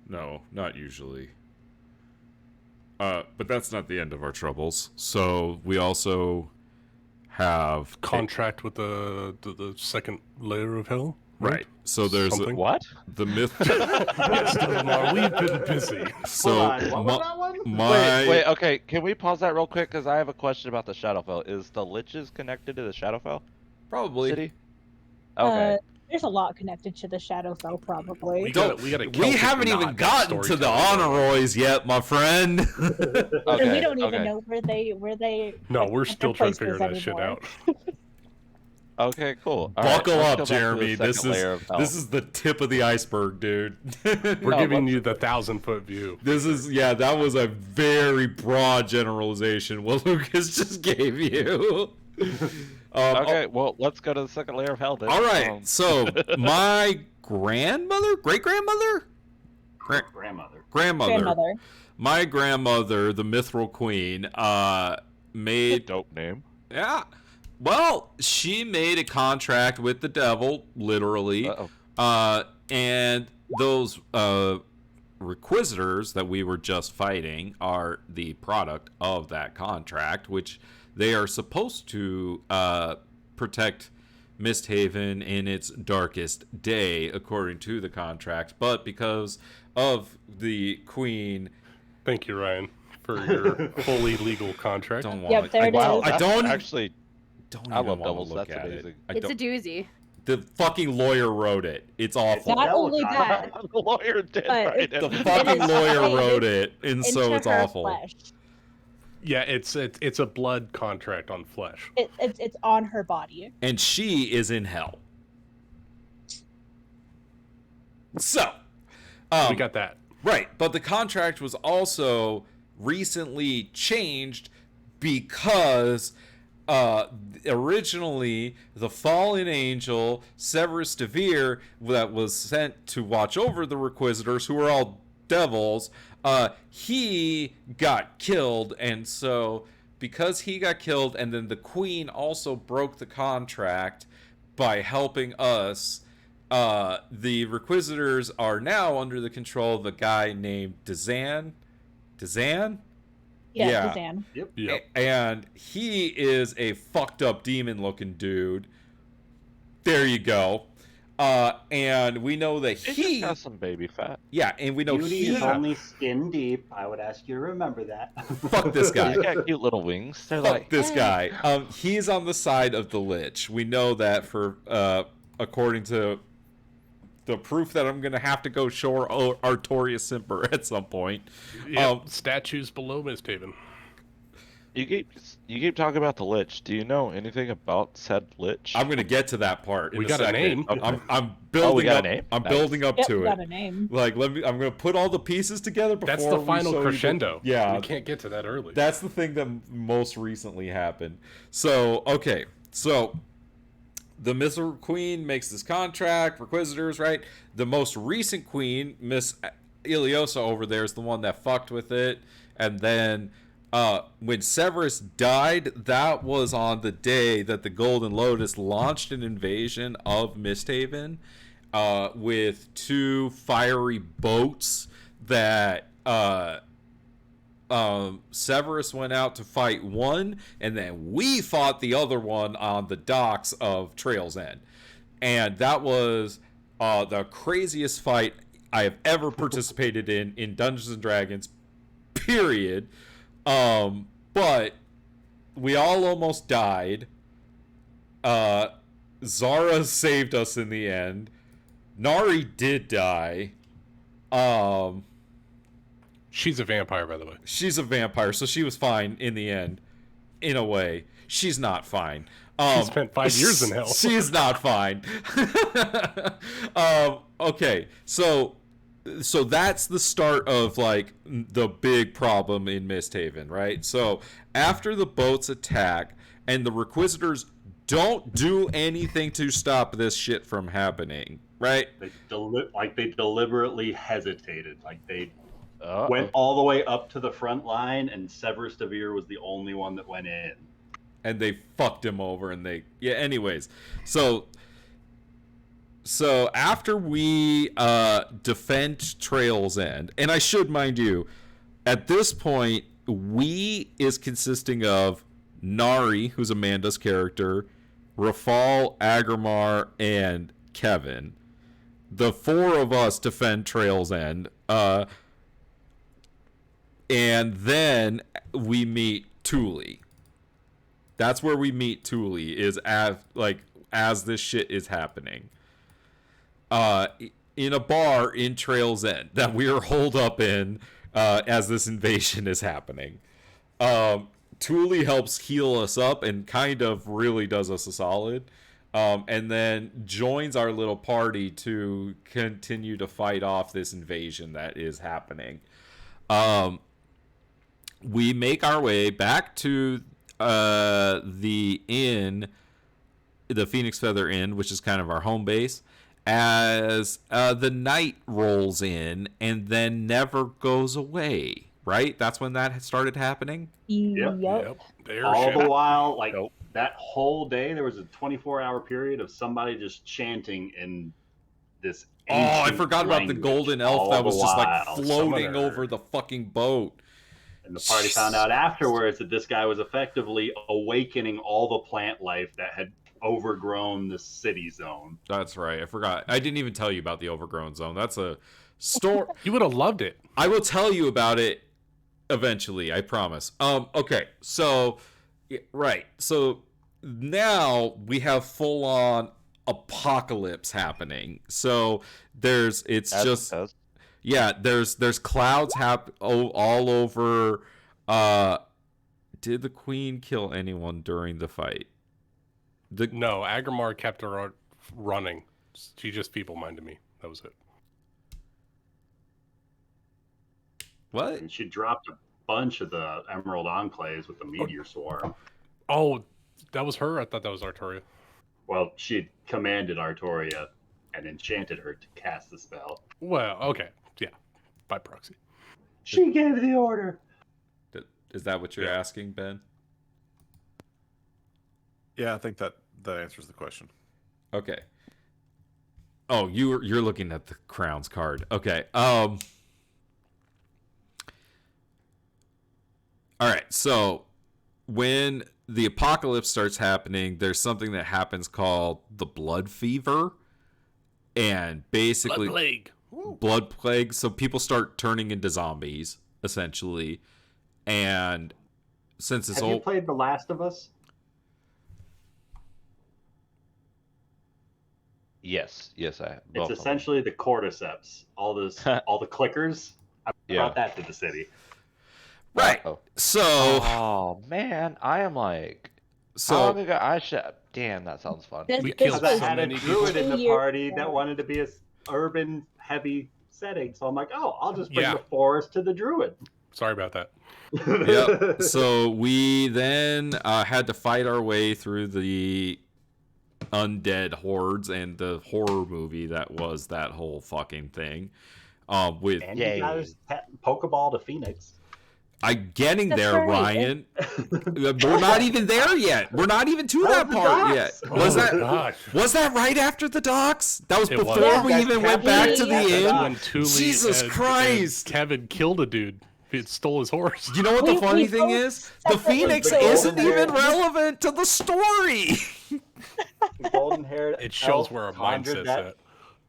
no, not usually. But that's not the end of our troubles. So we also have Contract with the second layer of hell. right. So there's Something. What? the myth. Yes, Delemar, we've been busy. So Hold on, what was that one? my Wait, okay. Can we pause that real quick? Because I have a question about the Shadowfell. Is the Liches connected to the Shadowfell probably city? Okay. There's a lot connected to the Shadowfell, probably. We Don't- got a we Celtic haven't even knot gotten to the storytelling. honor roys yet, my friend. Okay. And we don't even okay. know where they. No, like, we're put still their trying to figure places that shit anymore. out. Okay, cool. All right, Buckle let's up, go back to the Jeremy. This second layer is of hell. this is the tip of the iceberg, dude. We're No, giving let's- you the 1,000-foot view. This is that was a very broad generalization what Lucas just gave you. Okay, well, let's go to the second layer of hell then. All right. So my grandmother, great grandmother, Grandmother. my grandmother, the Mithril Queen, made Dope name. yeah. Well, she made a contract with the devil, literally. Uh-oh. And those Requisitors that we were just fighting are the product of that contract, which they are supposed to protect Misthaven in its darkest day, according to the contract. But because of the Queen, Thank you, Ryan, for your fully legal contract. don't want. Yep, there it Wow, is. I don't actually. Don't I even love want doubles, to look that's at amazing. it. I It's a don't- doozy. The fucking lawyer wrote it. It's awful. Not Devil only contract. that, The lawyer did But write it. The fucking is lawyer tied wrote it, and so into it's her awful. flesh. Yeah, it's a blood contract on flesh. It's on her body. And she is in hell. So, We got that. right, but the contract was also recently changed because originally the fallen angel Severus Devere that was sent to watch over the Requisitors, who are all devils, he got killed, and so because he got killed, and then the Queen also broke the contract by helping us. The Requisitors are now under the control of a guy named Dazan. Dazan? Yeah. Suzanne. Yep. And he is a fucked up demon looking dude. There you go. And we know that He he. just has some baby fat. Yeah, and we know Beauty he. is only skin deep. I would ask you to remember that. Fuck this guy. He's got cute little wings. They're Fuck like, this "Hey." guy. He's on the side of the Lich. We know that for according to the proof that I'm gonna have to go show Artorias Semper at some point. Yep. Statues below Misthaven. You keep talking about the Lich. Do you know anything about said Lich? I'm gonna get to that part. We in got a second. name. Okay. I'm building got a up. name? I'm Nice. building up Yep, to we it. got a name. Like, I'm gonna put all the pieces together before That's the we final show you crescendo. yeah, we can't get to that early. that's the thing that most recently happened. So, okay, so the Missile Queen makes this contract for Inquisitors, right? The most recent queen, Miss Iliosa over there, is the one that fucked with it, and then. When Severus died, that was on the day that the Golden Lotus launched an invasion of Misthaven with 2 fiery boats that Severus went out to fight one, and then we fought the other one on the docks of Trail's End. And that was the craziest fight I have ever participated in Dungeons & Dragons, period. But we all almost died. Zara saved us in the end. Nari did die. She's a vampire, by the way. She's a vampire, so she was fine in the end. In a way. She's not fine. She spent 5 years in hell. She's not fine. Okay, so that's the start of like the big problem in Misthaven, right? So after the boats attack and the Requisitors don't do anything to stop this shit from happening, right? They deliberately hesitated. Like they Uh-oh. went all the way up to the front line, and Severus Devere was the only one that went in. And they fucked him over, and anyways. So after we defend Trail's End, and I should mind you, at this point, we is consisting of Nari, who's Amanda's character, Rafal, Agramar, and Kevin. The 4 of us defend Trail's End. And then we meet Thule. That's where we meet Thule, is as this shit is happening. In a bar in Trail's End that we are holed up in as this invasion is happening. Thule helps heal us up and kind of really does us a solid. And then joins our little party to continue to fight off this invasion that is happening. We make our way back to the inn, the Phoenix Feather Inn, which is kind of our home base, as the night rolls in and then never goes away, right? That's when that started happening? Yep. All the while, like that whole day, there was a 24-hour period of somebody just chanting in this I forgot about the golden elf that was just like floating Summoner. over the fucking boat. And the party found out afterwards that this guy was effectively awakening all the plant life that had overgrown the city zone. That's right. I forgot. I didn't even tell you about the overgrown zone. That's a story. You would have loved it. I will tell you about it eventually, I promise. Okay. So right. So now we have full on apocalypse happening. So there's there's clouds all over. Did the queen kill anyone during the fight? No, Agramar kept her running. She just feeble-minded me. That was it. What? And she dropped a bunch of the Emerald Enclaves with the Meteor Swarm. Oh, that was her? I thought that was Artoria. Well, she commanded Artoria and enchanted her to cast the spell. Well, okay. Yeah, by proxy. She gave the order. Is that what you're asking, Ben? Yeah, I think that answers the question. Okay. Oh, you're looking at the Crowns card. Okay. All right. So when the apocalypse starts happening, there's something that happens called the blood fever, and basically Blood plague. Blood plague. So people start turning into zombies, essentially, and since it's Have you played The Last of Us? Yes, I have. It's essentially the cordyceps. All the clickers. I brought that to the city. Right. Uh-oh. So, Oh man, I am like, how long so ago? I should. Damn, that sounds fun. This, We this killed Because I was so had a many druid in the 2 years party ago. that wanted to be a urban heavy setting, so I'm like, oh, I'll just bring Yeah. the forest to the druid. Sorry about that. yep. So we then had to fight our way through the undead hordes and the horror movie that was that whole fucking thing. With And you guys Pokeball to Phoenix. I'm getting That's there, right. Ryan. We're not even there yet. We're not even to That that was the part docks. yet. Was Oh, that gosh. was that right after the docks? That was It before was. we Yeah, even that's went back to the Kevin. inn. Yeah. When Thule Jesus and Christ. Kevin killed a dude. It stole his horse. You know what the We- funny we thing both is? The separately Phoenix killed isn't him. even relevant to the story. Golden haired. It shows where our mindset's at.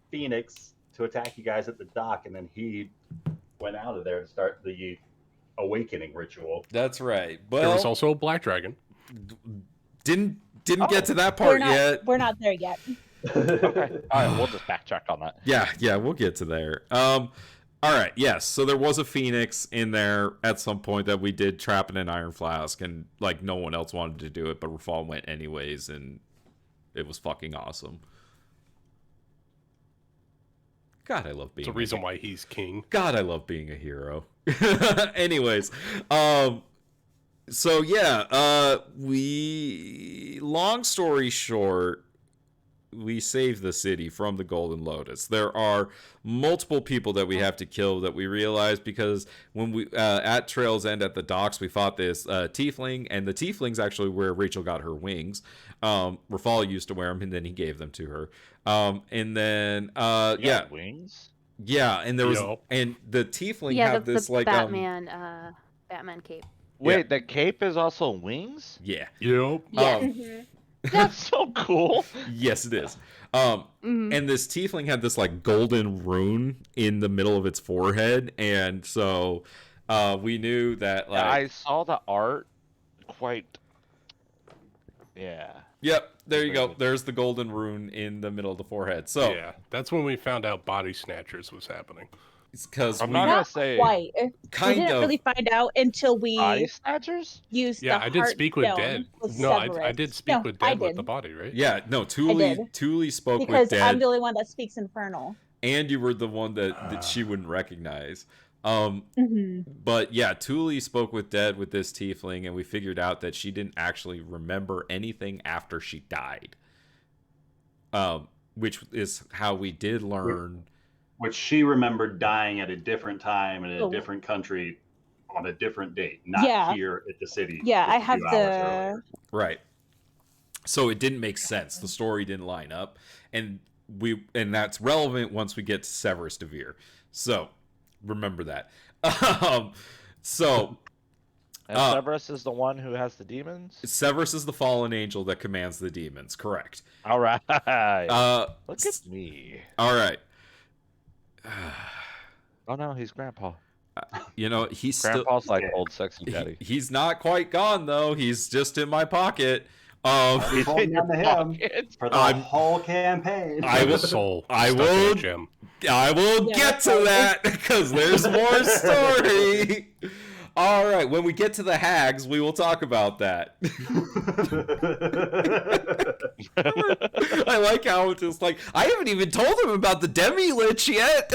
Phoenix to attack you guys at the dock, and then he went out of there to start the awakening ritual. That's right. There was Well, also a black dragon. didn't get to that We're part not, yet. we're not there yet. Okay. All right, we'll just backtrack on that. Yeah, we'll get to there. All right, yes. So there was a Phoenix in there at some point that we did trap in an iron flask, and like no one else wanted to do it, but Rafal went anyways, and it was fucking awesome. God, I love being. It's the reason why he's king. God, I love being a hero. Anyways, so yeah, long story short, we save the city from the Golden Lotus. There are multiple people that we have to kill that we realize, because when we at Trail's End at the docks, we fought this tiefling, and the tiefling's actually where Rachel got her wings. Rafal used to wear them, and then he gave them to her. And then yeah, Wings. yeah, and there was Yup. and the tiefling Yeah, had the this like Batman cape. Wait, the cape is also wings? yeah. Yep. Yeah. Mhm. That's so cool. Yes, it is. Mhm. And this tiefling had this like golden rune in the middle of its forehead, and so we knew that like I saw the art. Quite. Yeah. yep, there you go. There's the golden rune in the middle of the forehead. So Yeah, that's when we found out Body Snatchers was happening. it's because I'm we not gonna Not say quite. We kind didn't of really find out until we body snatchers. used Yeah, the I did speak with Heartstone Dead. with No, I Severus. did speak No, with I Dead with did. the body, right? yeah. No, Thule did. spoke Because with I'm Dead, the only one that speaks Infernal. and you were the one that she wouldn't recognize. Mm-hmm. But yeah, Thule spoke with Dead with this tiefling, and we figured out that she didn't actually remember anything after she died. Which is how we did learn. Which she remembered dying at a different time in a Oh. different country on a different date, not Yeah. here at the city. Yeah, just I a have few hours earlier. Right. So it didn't make sense. The story didn't line up, and that's relevant once we get to Severus Devere. So remember that. So And Severus is the one who has the demons. Severus is the fallen angel that commands the demons. Correct. All right. Look s- at me. All right. Oh no, he's Grandpa. You know, he's still. Grandpa's like old sexy daddy. He's not quite gone though. He's just in my pocket. He's holding on to him pocket. for the I'm- whole campaign. I will- Soul. I stuck in a will- gem. I will Yeah, get that's to right. that because there's more story. All right, when we get to the hags, we will talk about that. I like how it's just like I haven't even told him about the demi lich yet.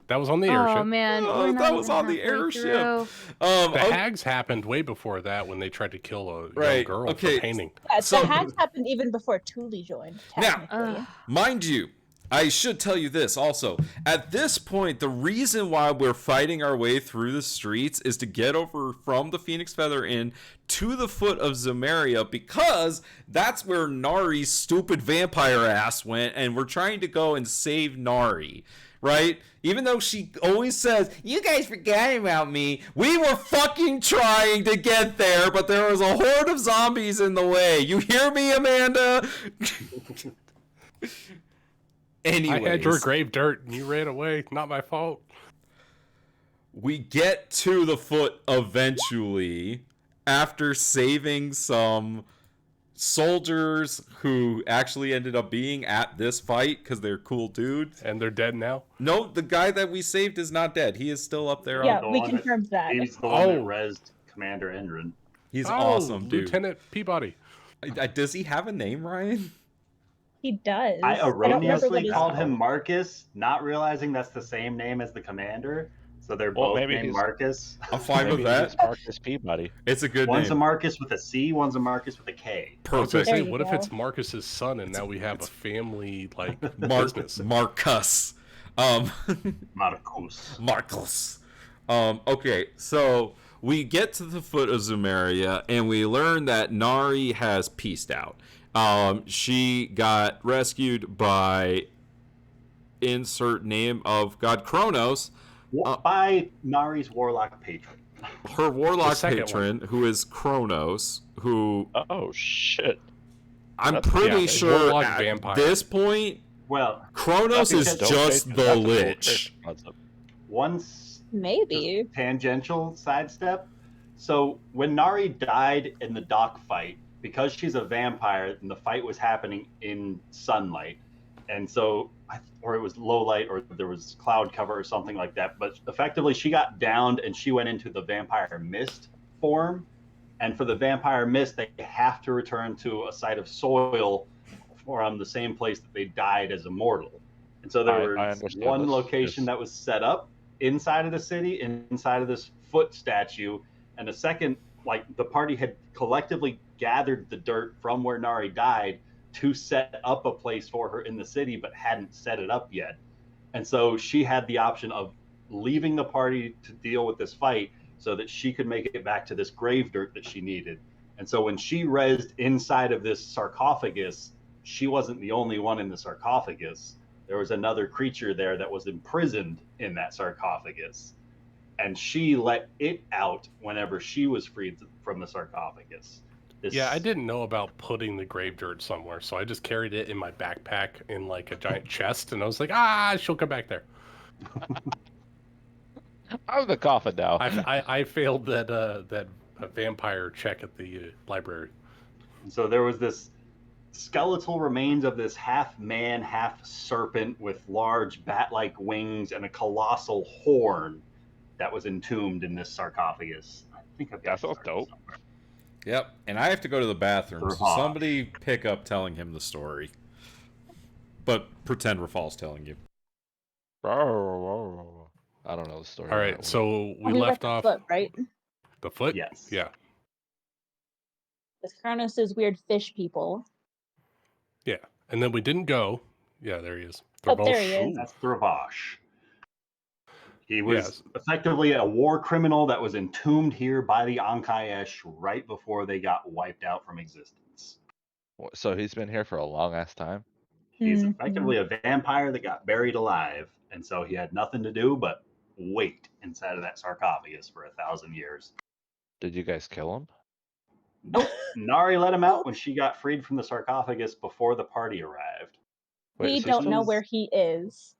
That was on the Oh airship. man, Oh, we're not that was even on the halfway airship. through. The oh, hags happened way before that when they tried to kill a young Right, girl okay. for painting. Yeah, So- the hags happened even before Thule joined. Now- Technically. mind you, I should tell you this also. At this point, the reason why we're fighting our way through the streets is to get over from the Phoenix Feather Inn to the foot of Zemeria, because that's where Nari's stupid vampire ass went, and we're trying to go and save Nari. Right? Even though she always says, you guys forgot about me, we were fucking trying to get there, but there was a horde of zombies in the way. You hear me, Amanda? Anyways, I had your grave dirt and you ran away. Not my fault. we get to the foot eventually after saving some soldiers who actually ended up being at this fight because they're cool dudes. And they're dead now? No, the guy that we saved is not dead. He is still up there. Yeah, The we one confirmed that. He's the one that Oh. rezzed Commander Endrin. He's awesome, dude. Lieutenant Peabody. Does he have a name, Ryan? He does. I don't remember erroneously what he's called called. him Marcus, not realizing that's the same name as the commander. So they're Well, both maybe named he's- Marcus. I'm fine with Maybe that. it's Marcus Peabody. It's a good One's a name. Marcus with a C, one's a Marcus with a K. I was gonna Perfect. There say, you what if go. it's Marcus's son and now we have a family like business? Marcus. Marcus. Marcus. Okay, so we get to the foot of Zumeria and we learn that Nari has peaced out. She got rescued by insert name of God Kronos, By Nari's warlock patron. her warlock second patron, who is Kronos, who Oh shit! I'm That's- pretty yeah, sure warlock at vampire. this point, Well, Kronos is Don't just the Lich. once Maybe. tangential sidestep. So when Nari died in the dock fight, because she's a vampire and the fight was happening in sunlight, and so or it was low light or there was cloud cover or something like that, but effectively she got downed and she went into the vampire mist form. And for the vampire mist, they have to return to a site of soil from the same place that they died as immortal. And so there I was understand one this. location Yes. that was set up inside of the city, inside of this foot statue, and a second, like the party had collectively gathered the dirt from where Nari died to set up a place for her in the city, but hadn't set it up yet. And so she had the option of leaving the party to deal with this fight so that she could make it back to this grave dirt that she needed. And so when she rezzed inside of this sarcophagus, she wasn't the only one in the sarcophagus. There was another creature there that was imprisoned in that sarcophagus. And she let it out whenever she was freed from the sarcophagus. Yeah, I didn't know about putting the grave dirt somewhere, so I just carried it in my backpack in like a giant chest, and I was like, she'll come back there. I'm the coffin now. I failed that vampire check at the library. And so there was this skeletal remains of this half man, half serpent with large bat-like wings and a colossal horn that was entombed in this sarcophagus. I think I've got That sounds it dope. somewhere. Yep, and I have to go to the bathroom, so Rafal. somebody pick up telling him the story. But pretend Rafal's telling you. I don't know the story. All of right, that one. so we were left at the off foot, right? the foot. Yes. Yeah, With Kronos' weird fish people. and then we didn't go. Yeah, there he is. Oh, there he is. That's Thravash. He was Yes. effectively a war criminal that was entombed here by the Ankai-Esh right before they got wiped out from existence. So he's been here for a long ass time. He's Mhm. effectively a vampire that got buried alive, and so he had nothing to do but wait inside of that sarcophagus for 1,000 years. Did you guys kill him? Nope. Nari let him out when she got freed from the sarcophagus before the party arrived. We so don't she know was- where he is.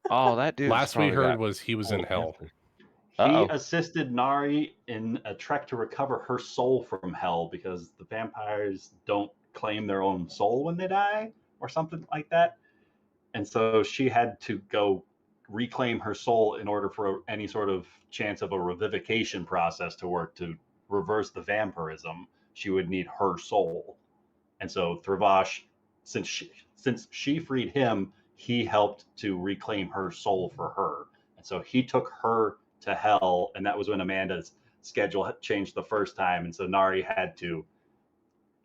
Oh, that dude. Last we heard was he was in hell. He Uh-oh. assisted Nari in a trek to recover her soul from hell because the vampires don't claim their own soul when they die or something like that. And so she had to go reclaim her soul in order for any sort of chance of a revivification process to work to reverse the vampirism. She would need her soul. And so Thravash, since she freed him, he helped to reclaim her soul for her. And so he took her to hell, and that was when Amanda's schedule had changed the first time, and so Nari had to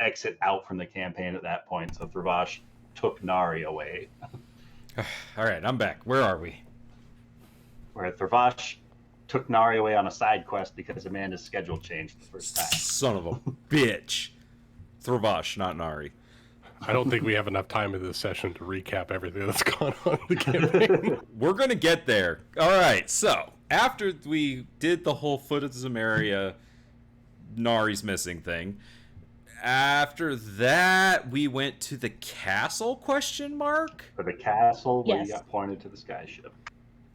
exit out from the campaign at that point. So Thravash took Nari away, All right, I'm back. Where are we? where Thravash took Nari away on a side quest because Amanda's schedule changed the first time. Son of a bitch. Thravash, not Nari. I don't think we have enough time in this session to recap everything that's gone on in the campaign. We're gonna get there. All right, so after we did the whole foot of Zamaria, Nari's missing thing. After that, we went to the castle? Question mark. For the castle where Yes. you got pointed to the sky ship.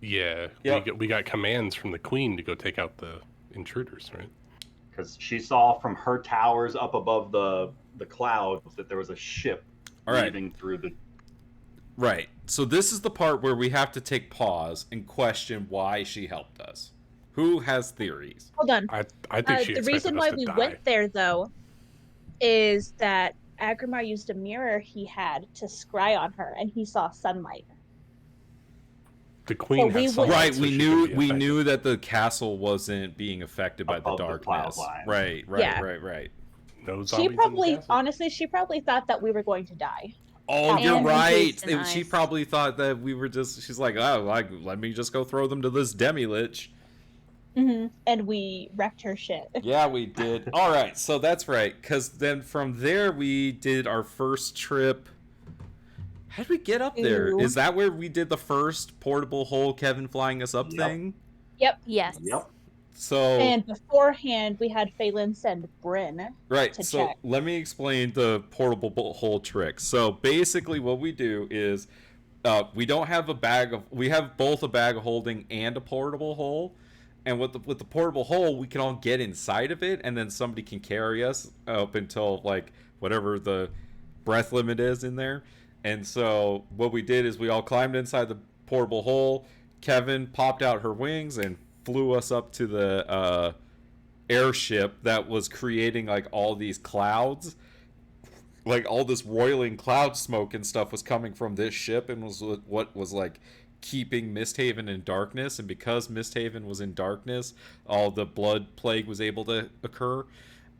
Yeah, Yep. we got commands from the queen to go take out the intruders, right? Because she saw from her towers up above the the clouds that there was a ship All right. leaving through the. Right. So this is the part where we have to take pause and question why she helped us. Who has theories? Hold on. I think she The expected reason us why to we die. went there, though, is that Agrimar used a mirror he had to scry on her, and he saw sunlight. The queen we had would- sunlight, Right, so we she knew could be affected. knew that the castle wasn't being affected by the Above the cloud darkness. line. Right. Yeah. Right. No She zombies in the probably, castle. honestly, she probably thought that we were going to die. Oh, And you're right. encased in She ice. probably thought that we were just. She's like, oh, like, let me just go throw them to this demi-lich. And we wrecked her shit. Yeah, we did. All right, so that's right. Because then from there we did our first trip. How did we get up there? Ooh. Is that where we did the first portable hole Kevin flying us up Yep. thing? Yes. Yep. So And beforehand, we had Phelan send Bryn. right, to so check. let me explain the portable hole trick. So basically what we do is we don't have a bag of, we have both a bag of holding and a portable hole. And with the portable hole, we can all get inside of it, and then somebody can carry us up until like whatever the breath limit is in there. And so what we did is we all climbed inside the portable hole. Kevin popped out her wings and flew us up to the airship that was creating like all these clouds. Like all this roiling cloud smoke and stuff was coming from this ship and was what was like keeping Misthaven in darkness. And because Misthaven was in darkness, all the blood plague was able to occur.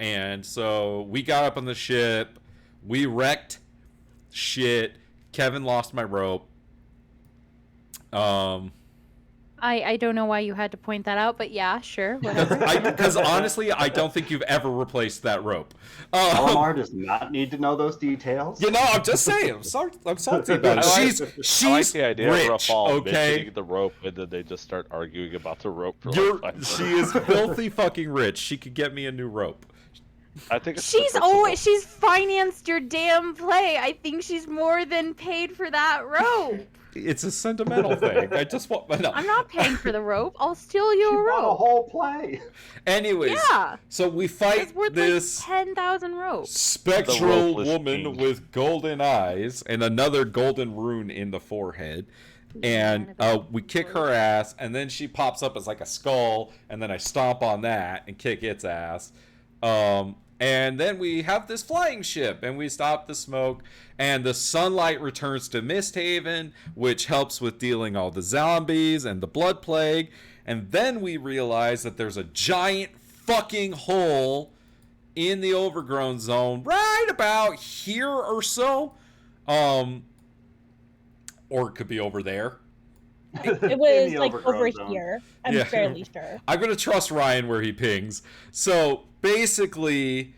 And so we got up on the ship, we wrecked shit. Kevin lost my rope. I don't know why you had to point that out, but yeah, sure, whatever. Because honestly, I don't think you've ever replaced that rope. Delemar does not need to know those details. You know, I'm just saying. I'm salty about it. I like- She's I like the idea of rich, Rafal okay? mentioning the rope, and then they just start arguing about the rope for You're, like 5 minutes. she is filthy fucking rich. She could get me a new rope. I think it's She's defensible. always she's financed your damn play. I think she's more than paid for that rope. It's a sentimental thing. I just want. No. I'm not paying for the rope. I'll steal you She a bought a rope. whole play. Anyways, Yeah, so we fight it's worth this like 10,000 ropes. spectral ropeless woman king. with golden eyes and another golden rune in the forehead. And we kick her ass, and then she pops up as like a skull, and then I stomp on that and kick its ass. And then we have this flying ship, and we stop the smoke, and the sunlight returns to Misthaven, which helps with dealing all the zombies and the blood plague. And then we realize that there's a giant fucking hole in the overgrown zone right about here or so. Or it could be over there. It In was the like overgrown over zone. here. I'm Yeah. fairly sure. I'm gonna trust Ryan where he pings. So basically,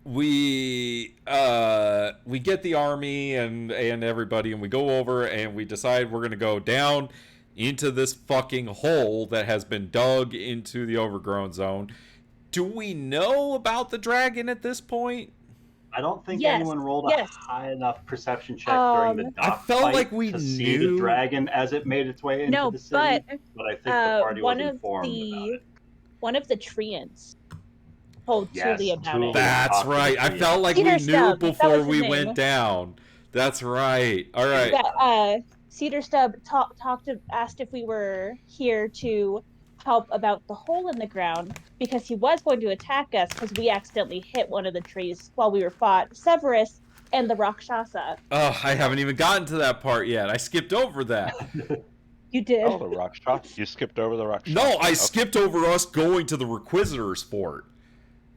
we get the army and everybody, and we go over and we decide we're gonna go down into this fucking hole that has been dug into the overgrown zone. Do we know about the dragon at this point? I don't think Yes, anyone rolled yes. a high enough perception check during the I dock felt fight like we to see the knew- dragon as it made its way into No, the city. but I think the party one was of informed about the it. one of the treants told Yes, Tuli about Tuli. it. That's talked to right. I the felt like Peter we knew Stubb, that before was his we name. went down. That's right. All right. That Cedar Stubb asked if we were here to help about the hole in the ground because he was going to attack us because we accidentally hit one of the trees while we were fought Severus and the Rakshasa. Oh, I haven't even gotten to that part yet. I skipped over that. You did. Oh, the rock shot. You skipped over the rock shot. No, I Okay. skipped over us going to the Requisitor's Fort.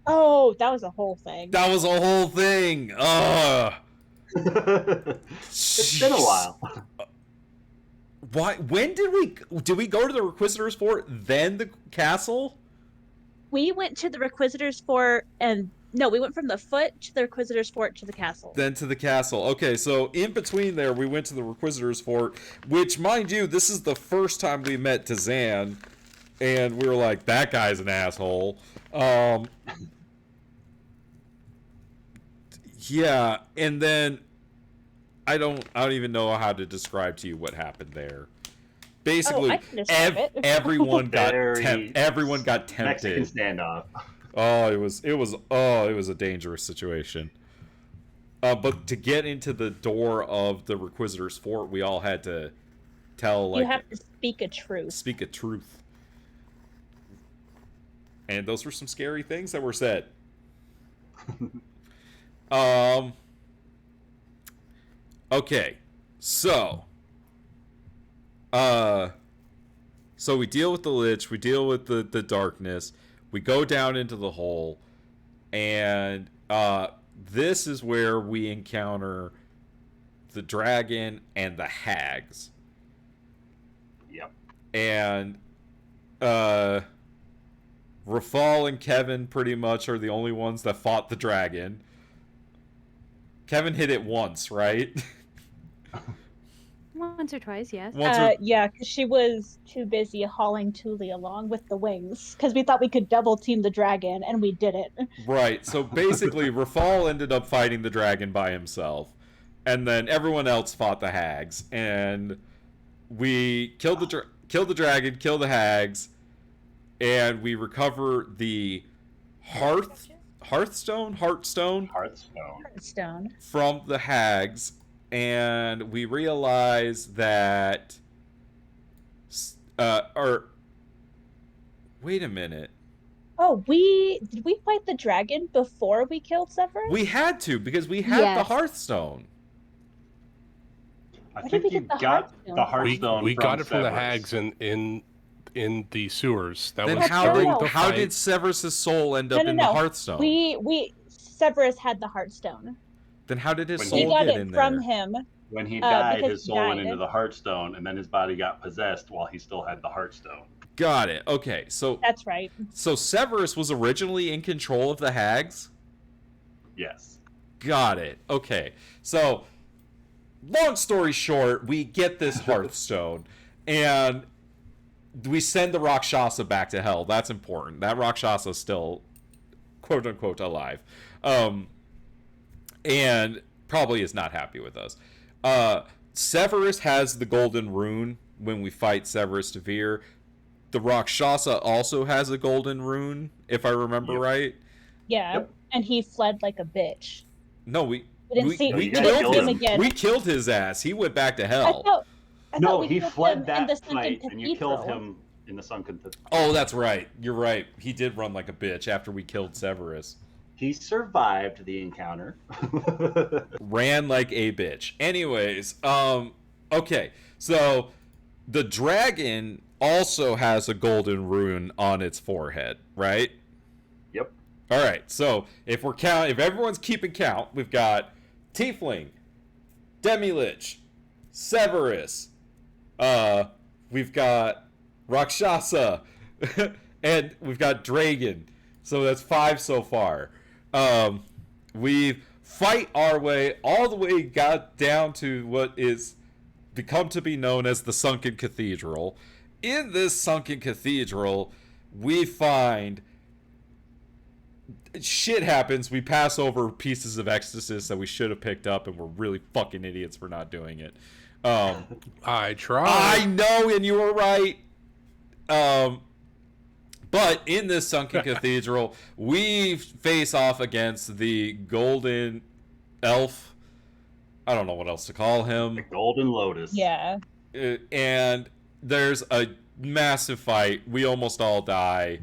Oh, that was a whole thing. That was a whole thing. Ugh. It's been a while. Why? When did we go to the Requisitor's Fort, then the castle? We went to the Requisitor's Fort and no, we went from the foot to the Requisitor's Fort to the castle. Then to the castle. Okay, so in between there, we went to the Requisitor's Fort, which, mind you, this is the first time we met Tazan, and we were like, that guy's an asshole. Yeah, and then I don't even know how to describe to you what happened there. Basically, I can describe it. everyone got Very everyone got Mexican tempted. standoff. Oh, it was a dangerous situation. But to get into the door of the Requisitor's fort, we all had to tell, like, You have to speak a truth. speak a truth. And those were some scary things that were said. Okay. So we deal with the Lich, we deal with the darkness, we go down into the hole, and this is where we encounter the dragon and the hags. Yep. And Rafal and Kevin pretty much are the only ones that fought the dragon. Kevin hit it once, right? Once or twice, yes. Yeah, because she was too busy hauling Thule along with the wings. Because we thought we could double team the dragon, and we didn't. Right. So basically, Rafal ended up fighting the dragon by himself, and then everyone else fought the hags, and we killed the dragon, killed the hags, and we recover the Hearthstone from the hags. And we realize that, wait a minute. Oh, did we fight the dragon before we killed Severus? We had to, because we had the Hearthstone. I Where did think we you get the got Hearthstone? the Hearthstone. We got it from the Severus. hags in the sewers. That Then was during the how fight. did Severus' soul end up in the Hearthstone? Severus had the Hearthstone. Then how did his When soul We got get it in from there? him. When he died, because his he soul went died. into the Hearthstone, and then his body got possessed while he still had the Hearthstone. Got it. Okay, so That's right. so Severus was originally in control of the hags? Yes. Got it. Okay. So, long story short, we get this Hearthstone, and we send the Rakshasa back to hell. That's important. That Rakshasa is still, quote-unquote, alive. And probably is not happy with us. Severus has the golden rune when we fight Severus Devere. The Rakshasa also has a golden rune, if I remember right. Yeah, Yep. and he fled like a bitch. No, we didn't see we didn't killed see him. again. We killed his ass. He went back to I hell. thought No, we he killed him fled in the that sunken fight, and you killed cathedral. him in the sunken cathedral. Oh, that's right. You're right. He did run like a bitch after we killed Severus. He survived the encounter. Ran like a bitch. Anyways, okay. So the dragon also has a golden rune on its forehead, right? Yep. All right. So if everyone's keeping count, we've got Tiefling, Demi-Lich, Severus, we've got Rakshasa, and we've got Dragon. So that's 5 so far. We fight our way all the way got down to what is become to be known as the Sunken Cathedral. In this Sunken Cathedral, we find shit happens. We pass over pieces of Exodus that we should have picked up, and we're really fucking idiots for not doing it. I tried. I know, and you were right. But in this Sunken Cathedral, we face off against the Golden Elf. I don't know what else to call him. The Golden Lotus. Yeah. And there's a massive fight. We almost all die.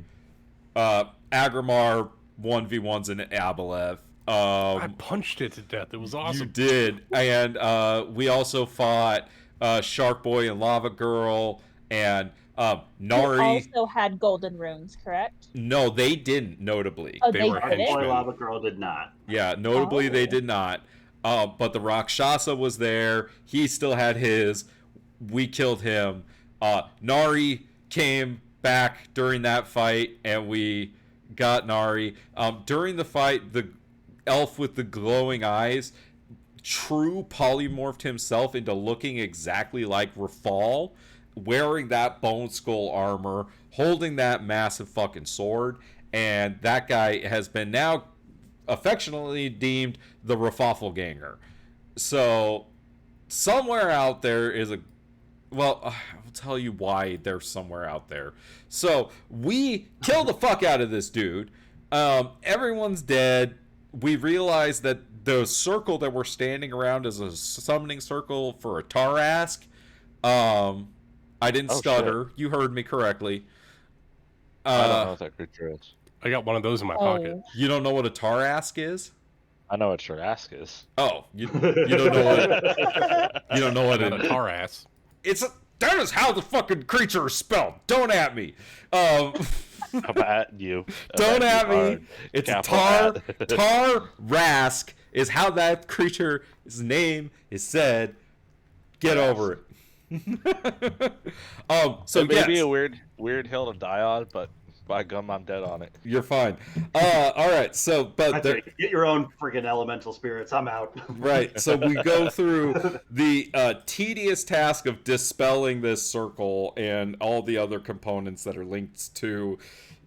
Agrimar 1v1s in Abilev. I punched it to death. It was awesome. You did. And we also fought Shark Boy and Lava Girl and Nari. He also had golden runes, correct? No, they didn't, notably. Oh, They they were did it? henchmen. Boy Lava Girl did not. Yeah, notably they Oh. did not. But the Rakshasa was there. He still had his. We killed him. Nari came back during that fight, and we got Nari. During the fight, the elf with the glowing eyes true polymorphed himself into looking exactly like Rafal, wearing that bone skull armor, holding that massive fucking sword, and that guy has been now affectionately deemed the Rafafelganger. So somewhere out there is a I'll tell you why there's somewhere out there. So we kill the fuck out of this dude. Everyone's dead. We realize that the circle that we're standing around is a summoning circle for a Tarask. I didn't Oh, stutter. You heard me correctly. I don't know what that creature is. I got one of those in my pocket. You don't know what a Tarask is? I know what your ask is. Oh, you don't know what you don't know what Not a tar ass. That is how the fucking creature is spelled. Don't at me. I'm at you. Don't at me. Hard. It's a Capital Rask is how that creature's name is said. Get over it. So it may be yes, a weird hill to die on, but by gum, I'm dead on it. you're fine. All right. So, but there, Get your own friggin' elemental spirits. I'm out. right. So we go through the tedious task of dispelling this circle and all the other components that are linked to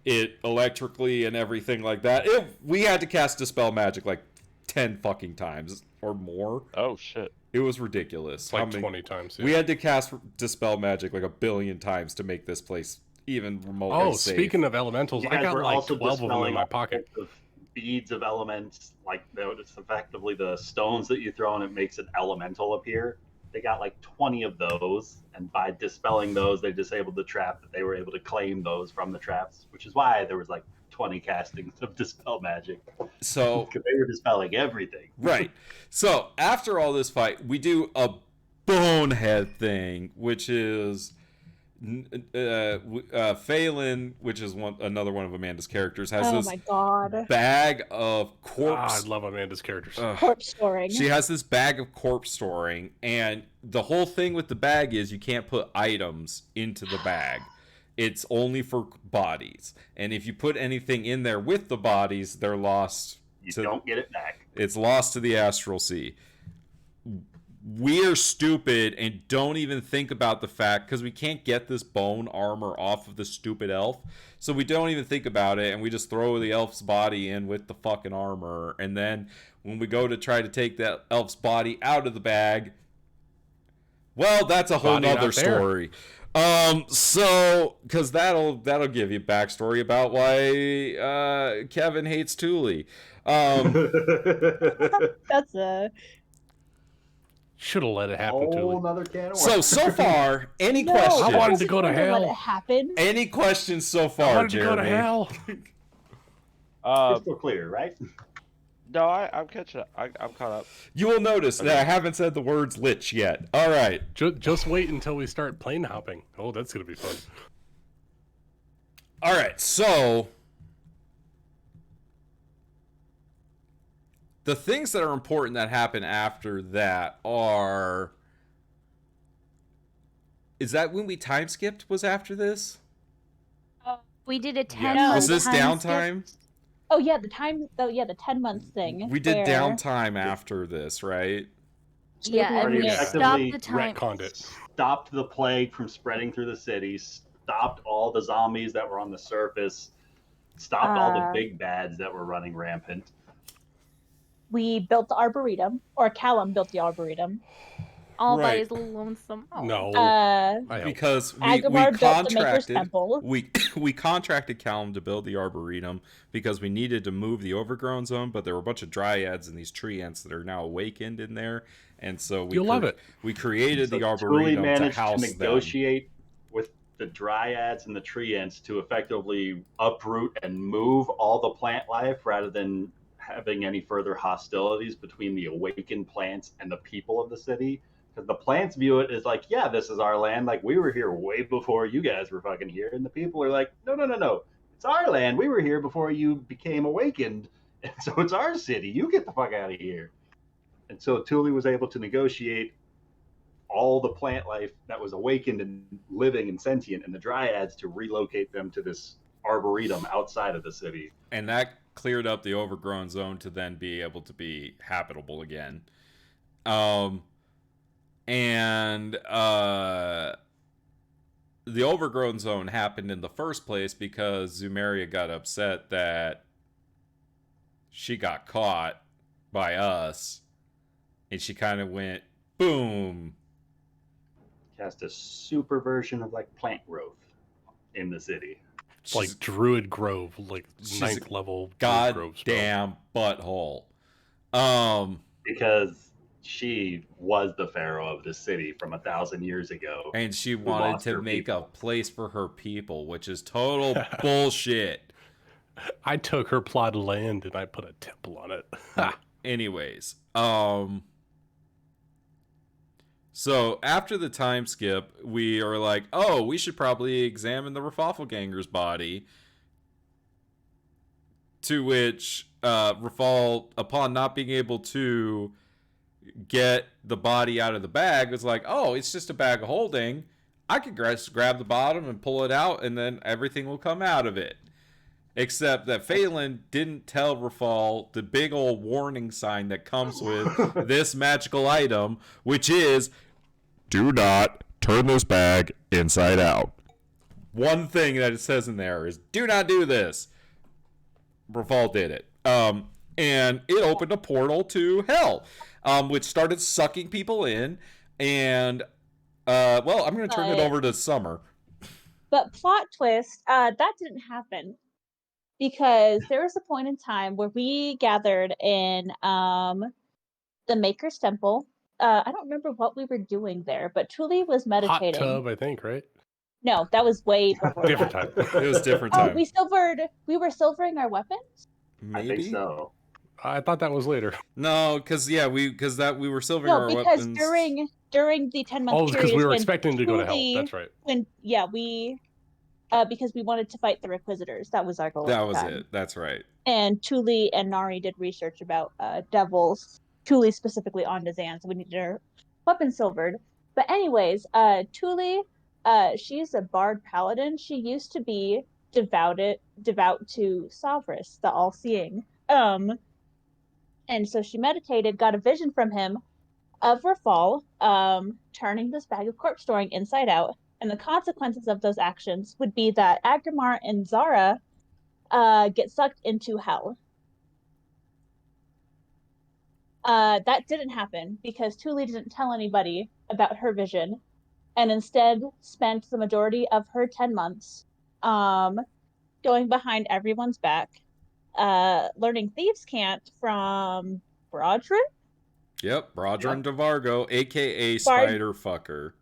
it electrically and everything like that. We had to cast Dispel Magic like 10 fucking times or more. Oh shit! It was ridiculous. It's like 20 times. Yeah. We had to cast Dispel Magic like 1 billion times to make this place even remotely safe. Speaking of elementals, You I guys got were like also 12 of them in dispelling my all pocket. sorts of beads of elements, like it's effectively the stones that you throw and it makes an elemental appear. They got like 20 of those, and by dispelling those, they disabled the trap that they were able to claim those from the traps, which is why there was like 20 castings of Dispel Magic. So Because they were dispelling everything. right. So after all this fight, we do a bonehead thing, which is Phelan, which is another one of Amanda's characters, has Oh this my god. bag of I corpse. love Amanda's characters. Corpse storing. She has this bag of corpse storing, and the whole thing with the bag is you can't put items into the bag. It's only for bodies, and if you put anything in there with the bodies, they're lost. You don't get it back. It's lost to the astral sea. We're stupid and don't even think about the fact, because we can't get this bone armor off of the stupid elf, so we don't even think about it, and we just throw the elf's body in with the fucking armor, and then when we go to try to take that elf's body out of the bag, well, that's a whole nother story. So because that'll give you backstory about why Kevin hates Thule. That's a Should have let it happen to Whole him. nother can of worms. So far, any no, questions? I wanted to go to Let hell. it happen. Any questions so I far, wanted to go Jeremy? to hell. Crystal clear, right? No, I'm catching up. I'm caught up. You will notice that I haven't said the words lich yet. All right. Just wait until we start plane hopping. Oh, that's going to be fun. All right. So the things that are important that happen after that are... Is that when we time skipped was after this? We did a 10 No. Was this time downtime? skip. Oh yeah, the 10-month thing. We did where- downtime after this, right? Yeah, and we Yeah. stopped the time. Retconned it. Stopped the plague from spreading through the city, stopped all the zombies that were on the surface, stopped all the big bads that were running rampant. We built the arboretum, or Callum built the arboretum. All by Right. his lonesome. Oh. No. Uh, I helped. Because we Agamar built the Maker's contracted Temple. we contracted Callum to build the arboretum because we needed to move the overgrown zone, but there were a bunch of dryads and these tree ants that are now awakened in there, and so You'll love it. We created So the Thule arboretum to managed to house them. negotiate with the dryads and the tree ants to effectively uproot and move all the plant life rather than having any further hostilities between the awakened plants and the people of the city. Because the plants view it as like, yeah, this is our land. Like, we were here way before you guys were fucking here. And the people are like, no. It's our land. We were here before you became awakened. And so it's our city. You get the fuck out of here. And so Thule was able to negotiate all the plant life that was awakened and living and sentient and the dryads to relocate them to this arboretum outside of the city. And that cleared up the overgrown zone to then be able to be habitable again. And the overgrown zone happened in the first place because Zumeria got upset that she got caught by us, and she kind of went boom. Cast a super version of like plant growth in the city. She's like Druid Grove, like she's 9th level Druid Grove spell. goddamn butthole. Because she was the pharaoh of the city from 1,000 years ago. And she who wanted lost to her make a people. place for her people, which is total bullshit. I took her plot of land and I put a temple on it. Anyways, so after the time skip, we are like, oh, we should probably examine the Raffalfalganger's body. To which Rafal, upon not being able to get the body out of the bag, was like, oh, it's just a bag of holding. I could grab the bottom and pull it out, and then everything will come out of it. Except that Phelan didn't tell Rafal the big old warning sign that comes with this magical item, which is, do not turn this bag inside out. One thing that it says in there is, do not do this. Rafal did it. And it opened a portal to hell, which started sucking people in. And, well, I'm going to turn it over to Summer. But plot twist, that didn't happen. Because there was a point in time where we gathered in the Maker's Temple. I don't remember what we were doing there, but Tuli was meditating. Hot tub, I think, right? No, that was way before Different that. time. It was different Oh, time. we were silvering our weapons? Maybe? I think so. I thought that was later. No, because we were silvering No, our because weapons. during the 10-month Oh, period, because we were when expecting to go to hell. Tuli- That's right. because we wanted to fight the Requisitors. That was our goal. That at the was time. it. That's right. And Tuli and Nari did research about devils. Tuli specifically on Dazan, so we needed her weapon silvered. But anyways, Tuli, she's a bard paladin. She used to be devout to Savras, the all-seeing. And so she meditated, got a vision from him of Rafal, turning this bag of corpse storing inside out. And the consequences of those actions would be that Agramar and Zara get sucked into hell. That didn't happen because Tuli didn't tell anybody about her vision, and instead spent the majority of her 10 months going behind everyone's back, learning Thieves' Cant from Brodrin? Yep, Brodrin DeVargo, a.k.a. Spider Fucker.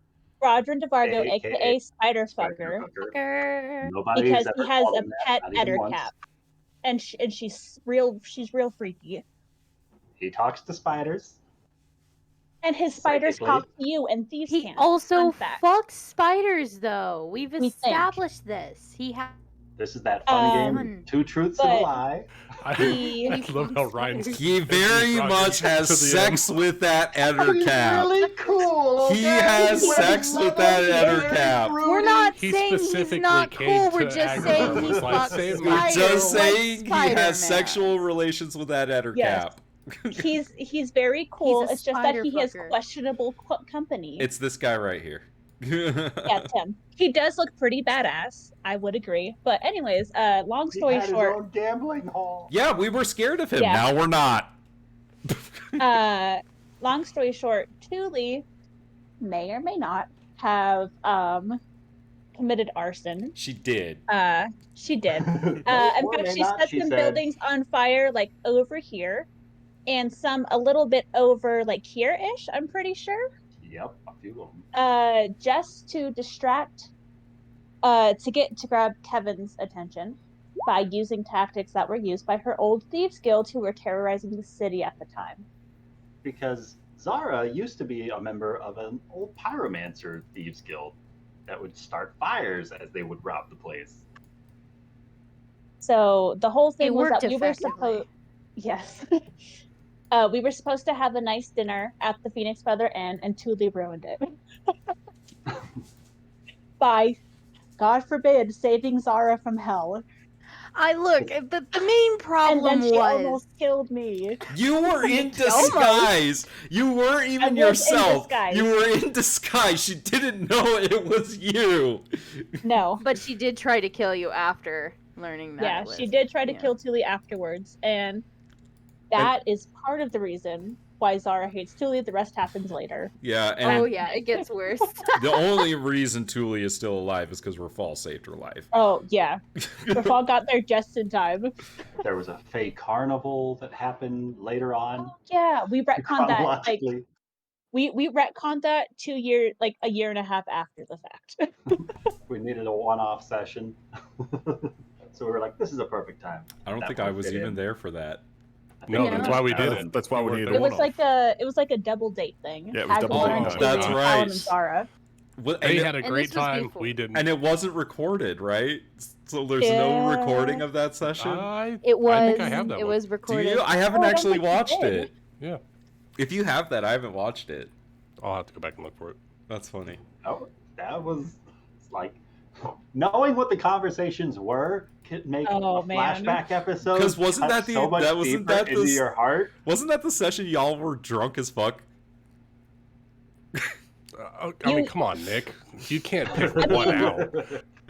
Brodrin DeVargo, AKA aka Spider Spider Fucker. Fucker. Nobody's Because ever he has called a him that, pet not even once. Ettercap. And she's real freaky. He talks to spiders. And his spiders Psychically. talk to you and Thieves' He Cant. also Fun fact. fucks spiders, though. We've We think. established this. He has. This is that fun Um, game. 2 truths and a but- lie. I He- love how Ryan's. He very much has To the sex with that He's Ettercap. really cool. He okay? has He's sex with that very Ettercap. fruity. We're not He saying he's specifically not came cool. We're to just Agramar saying and he was like, fucks "Save me." We're spiders. just like saying he has Spider-Man. sexual relations with that Ettercap. Yes. He's very cool. He's a It's just that he has spider fucker. questionable company. It's this guy right here. Yeah, Tim. He does look pretty badass. I would agree. But anyways, long He story had his short, own gambling hall. Yeah, we were scared of him. Yeah. Now we're not. long story short, Tuli may or may not have committed arson. She did. She did. In Or fact, may she not, set she some said. buildings on fire, like over here, and some a little bit over, like here-ish. I'm pretty sure. Yep, a few of them. Just to distract, to grab Kevin's attention by using tactics that were used by her old thieves guild who were terrorizing the city at the time. Because Zara used to be a member of an old pyromancer thieves guild that would start fires as they would rob the place. So the whole thing It was worked that we were effectively. supposed, yes, we were supposed to have a nice dinner at the Phoenix Feather Inn, and Tuli ruined it by, God forbid, saving Zara from hell. The main And problem then she was almost killed me. You were in Almost. disguise. You weren't I even was in yourself. disguise. You were in disguise. She didn't know it was you. No. but she did try to kill you after learning that. Yeah, it was- she did try to yeah. kill Tuli afterwards, and that is part of the reason why Zara hates Tuli. The rest happens later. Yeah, and Oh yeah, it gets worse. the only reason Thule is still alive is because Rafal saved her life. Oh yeah, Rafal got there just in time. There was a fake carnival that happened later on. Oh, yeah, we retconned that. Like Chronologically. we retconned that a year and a half after the fact. We needed a one-off session. So we were like, this is a perfect time. I don't That think one I was fit even in. there for that. No, Yeah. that's why we did That's, it. that's why we needed a It was one-off. like a double date thing. Yeah, it was double Agamor date and night. Tuli, That's Callum right. and Zara. They had a And great this was time. before. We didn't. And it wasn't recorded, right? So there's no Yeah. recording of that session. It was. I think I have that it one. was Do recorded. you? I haven't Oh, I don't actually think you watched did. it. Yeah, If you have that, I haven't watched it. I'll have to go back and look for it. That's funny. That was like knowing what the conversations were could make Oh, a man. flashback episode. 'Cause wasn't cut that the- so much that wasn't deeper that into the- your heart? Wasn't that the session y'all were drunk as fuck? I mean, come on, Nick. You can't pick I one mean- out.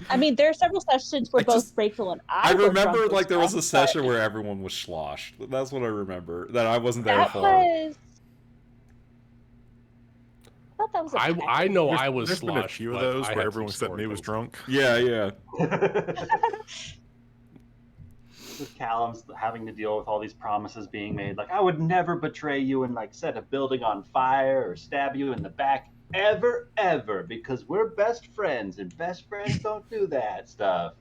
I mean, there are several sessions where I both just- Rachel and I. I were remember drunk like as there was a fuck, session but where everyone was sloshed. That's what I remember. That I wasn't there that for. was. I thought that was. I know There's- I was there's been a sloshed, few of but those I where had everyone some except me was story drunk. Yeah, yeah. With Callum's having to deal with all these promises being made, like I would never betray you and like set a building on fire or stab you in the back ever, because we're best friends and best friends don't do that stuff.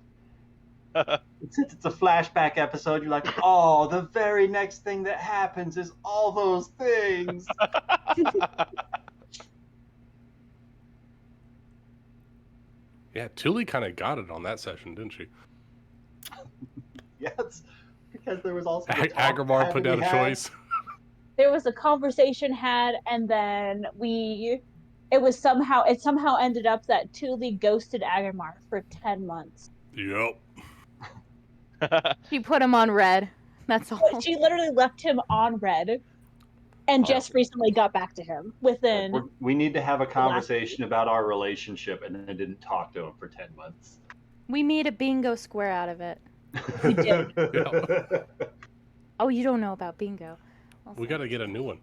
Since it's a flashback episode, you're like, oh, the very next thing that happens is all those things. Yeah, Tuli kind of got it on that session, didn't she? Yes, because there was also the talk Agramar that put we down a had. choice. There was a conversation had, and then it somehow ended up that Tuli ghosted Agamar for 10 months. Yep. She put him on red. That's all. She literally left him on red, and just recently got back to him within. We need to have a conversation about our relationship, and then didn't talk to him for 10 months. We made a bingo square out of it. We did. Oh, you don't know about bingo. We got to get a new one.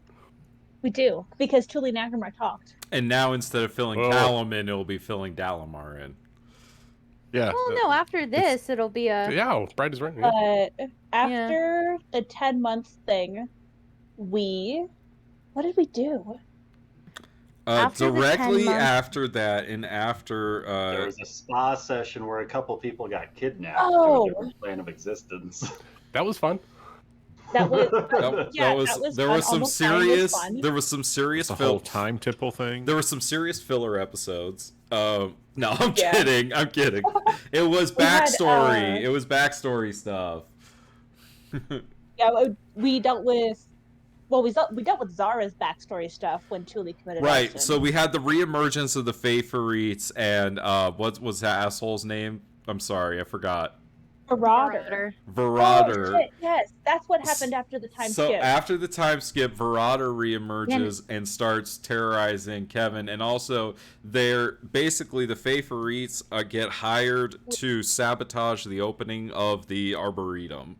We do, because Tuli and Agamar talked. And now instead of filling Oh. Callum in, it'll be filling Dalemar in. Yeah. Well, no, after this, it'll be a. Yeah, Bride is right. Yeah. But after the 10-month thing, what did we do? After the 10 Directly months- after that, and after There was a spa session where a couple people got kidnapped Oh. to a different plane of existence. That was fun. That was that was there fun. was some Almost Fine was serious fun. there was some serious The whole fil- time tipple thing. there were some serious filler episodes. No, I'm Yeah. kidding. I'm kidding. It was We had, backstory. It was backstory stuff. Yeah, we dealt with. Well, we dealt with Zara's backstory stuff when Tuli committed Right. arson. So we had the reemergence of the Faithferites and what was that asshole's name? I'm sorry, I forgot. Marauder. Verauder. Oh, shit, yes, that's what happened after the time So skip. after the time skip, Verauder reemerges and starts terrorizing Kevin, and also they're basically the Faitherites get hired to sabotage the opening of the Arboretum.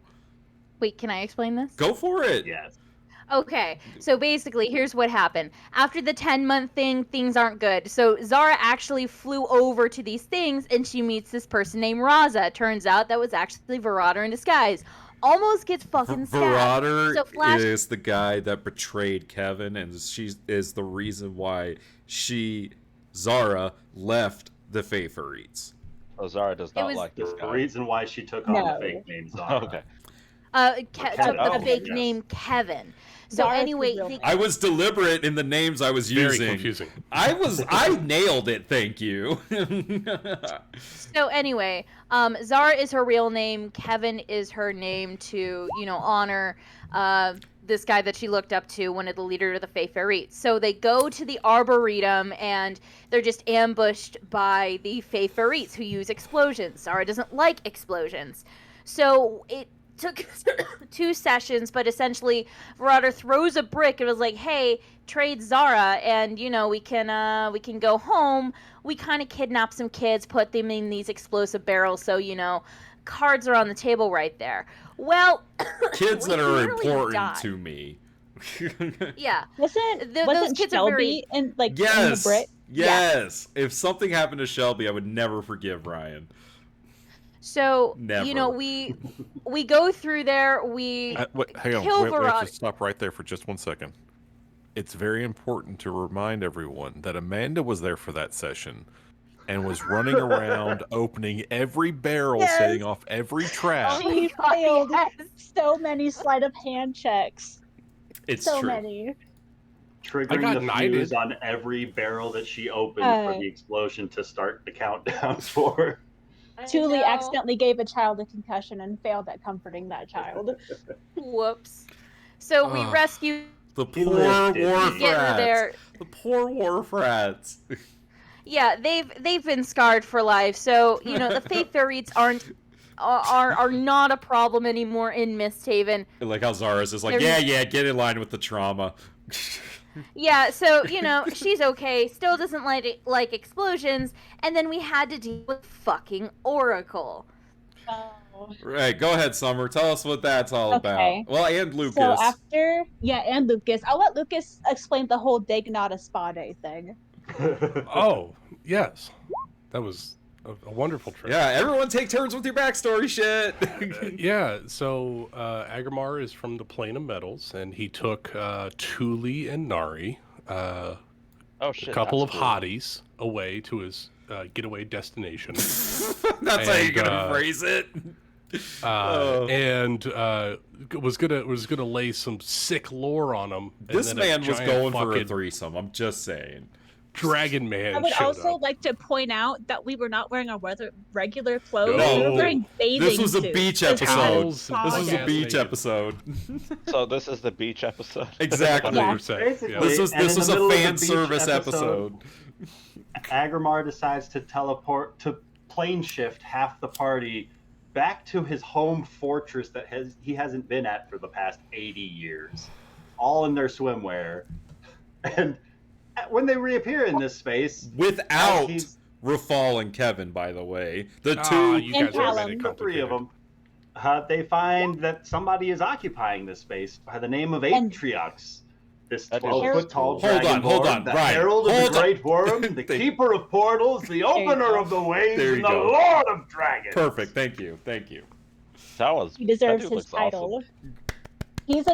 Wait, can I explain this? Go for it. Yes. Okay, so basically, here's what happened. After the 10-month thing, things aren't good. So Zara actually flew over to these things, and she meets this person named Raza. Turns out that was actually Verauder in disguise. Almost gets fucking stabbed. Verauder So Flash- is the guy that betrayed Kevin, and she is the reason why Zara left the Faitherites. Oh, Zara does not was- like this The guy. reason why she took on No. the fake name Zara. Okay. Took Kevin. the Oh, fake yes. name Kevin. So Zara's the anyway, real name. I was deliberate in the names I was Very using. confusing. I nailed it, thank you. So anyway, Zara is her real name. Kevin is her name to, honor this guy that she looked up to, one of the leaders of the Faitherites. So they go to the Arboretum, and they're just ambushed by the Faitherites who use explosions. Zara doesn't like explosions. So it took 2 sessions, but essentially Verauder throws a brick and was like, hey, trade Zara, and we can go home. We kind of kidnap some kids, put them in these explosive barrels, so cards are on the table right there. Well, Kids we that are literally important died. to me. Yeah. Wasn't Those kids are Shelby very. in in the Yes, Brit? yes. If something happened to Shelby, I would never forgive Ryan. So Never. we go through there. We Hang on, kill we have Veronica. to stop right there for just 1 second. It's very important to remind everyone that Amanda was there for that session and was running around opening every barrel, Yes. setting off every trap. Oh my She God, failed yes. so many sleight of hand checks. It's So true. many. Triggering got the fuse knighted. on every barrel that she opened for the explosion to start the countdown for. Thule know. accidentally gave a child a concussion and failed at comforting that child. Whoops. So we Ugh. rescue. The He poor lived, war didn't he? Get frats. there. The poor war frats. Yeah, they've been scarred for life. So the Faith Fairies are not a problem anymore in Misthaven. Like how Zaris is like, There's- yeah, get in line with the trauma. Yeah, so she's okay. Still doesn't like explosions, and then we had to deal with fucking Oracle. Oh. Right, go ahead, Summer. Tell us what that's all Okay. about. Well, and Lucas. So and Lucas. I'll let Lucas explain the whole Dagnata Spa Day thing. Oh, yes. That was a wonderful trip. Yeah, everyone take turns with your backstory shit. Yeah, so Agamar is from the Plane of Metals, and he took Thule and Nari, Oh shit. a couple of that's cool. hotties, away to his getaway destination. That's how you're gonna phrase it. And was gonna lay some sick lore on him. and This then man was giant going for a fucking threesome. I'm just saying. Dragon Man I would showed also up. like to point out that we were not wearing our regular clothes. No. We were wearing bathing This was a suits. beach It was episode. Towels and spa This was day. a beach Naked. episode. So this is the beach episode. Exactly. 100%. Basically, Yeah. This was And in a the middle of the fan beach service episode. Agramar decides to teleport to plane shift half the party back to his home fortress that he hasn't been at for the past 80 years, all in their swimwear. And when they reappear in this space, Without he's- Rafal and Kevin, by the way. The Ah, two you And guys are Callum. making it the three of complicated. them, they find that somebody is occupying this space by the name of And- Atriox. This That is 12-foot tall Hold on, dragonborn, the Ryan, herald of hold the on. great worm, the Thank- keeper of portals, the you opener go. of the ways, There and you the go. lord of dragons. Perfect. Thank you. That was. He deserves that dude his looks awesome. title. He's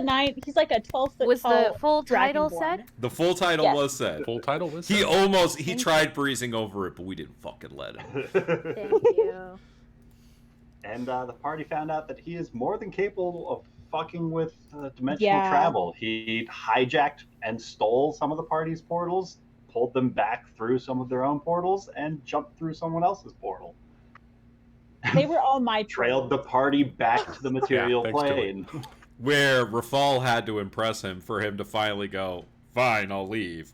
like a 12-foot Was tall the full title dragonborn. said? The full title Yes. was said. Full title was He tried breezing over it, but we didn't fucking let him. Thank you. And the party found out that he is more than capable of fucking with dimensional Yeah. travel. He hijacked and stole some of the party's portals, pulled them back through some of their own portals, and jumped through someone else's portal. They were all my Trailed the party back to the material thanks to it. plane. Where Rafal had to impress him for him to finally go, fine, I'll leave.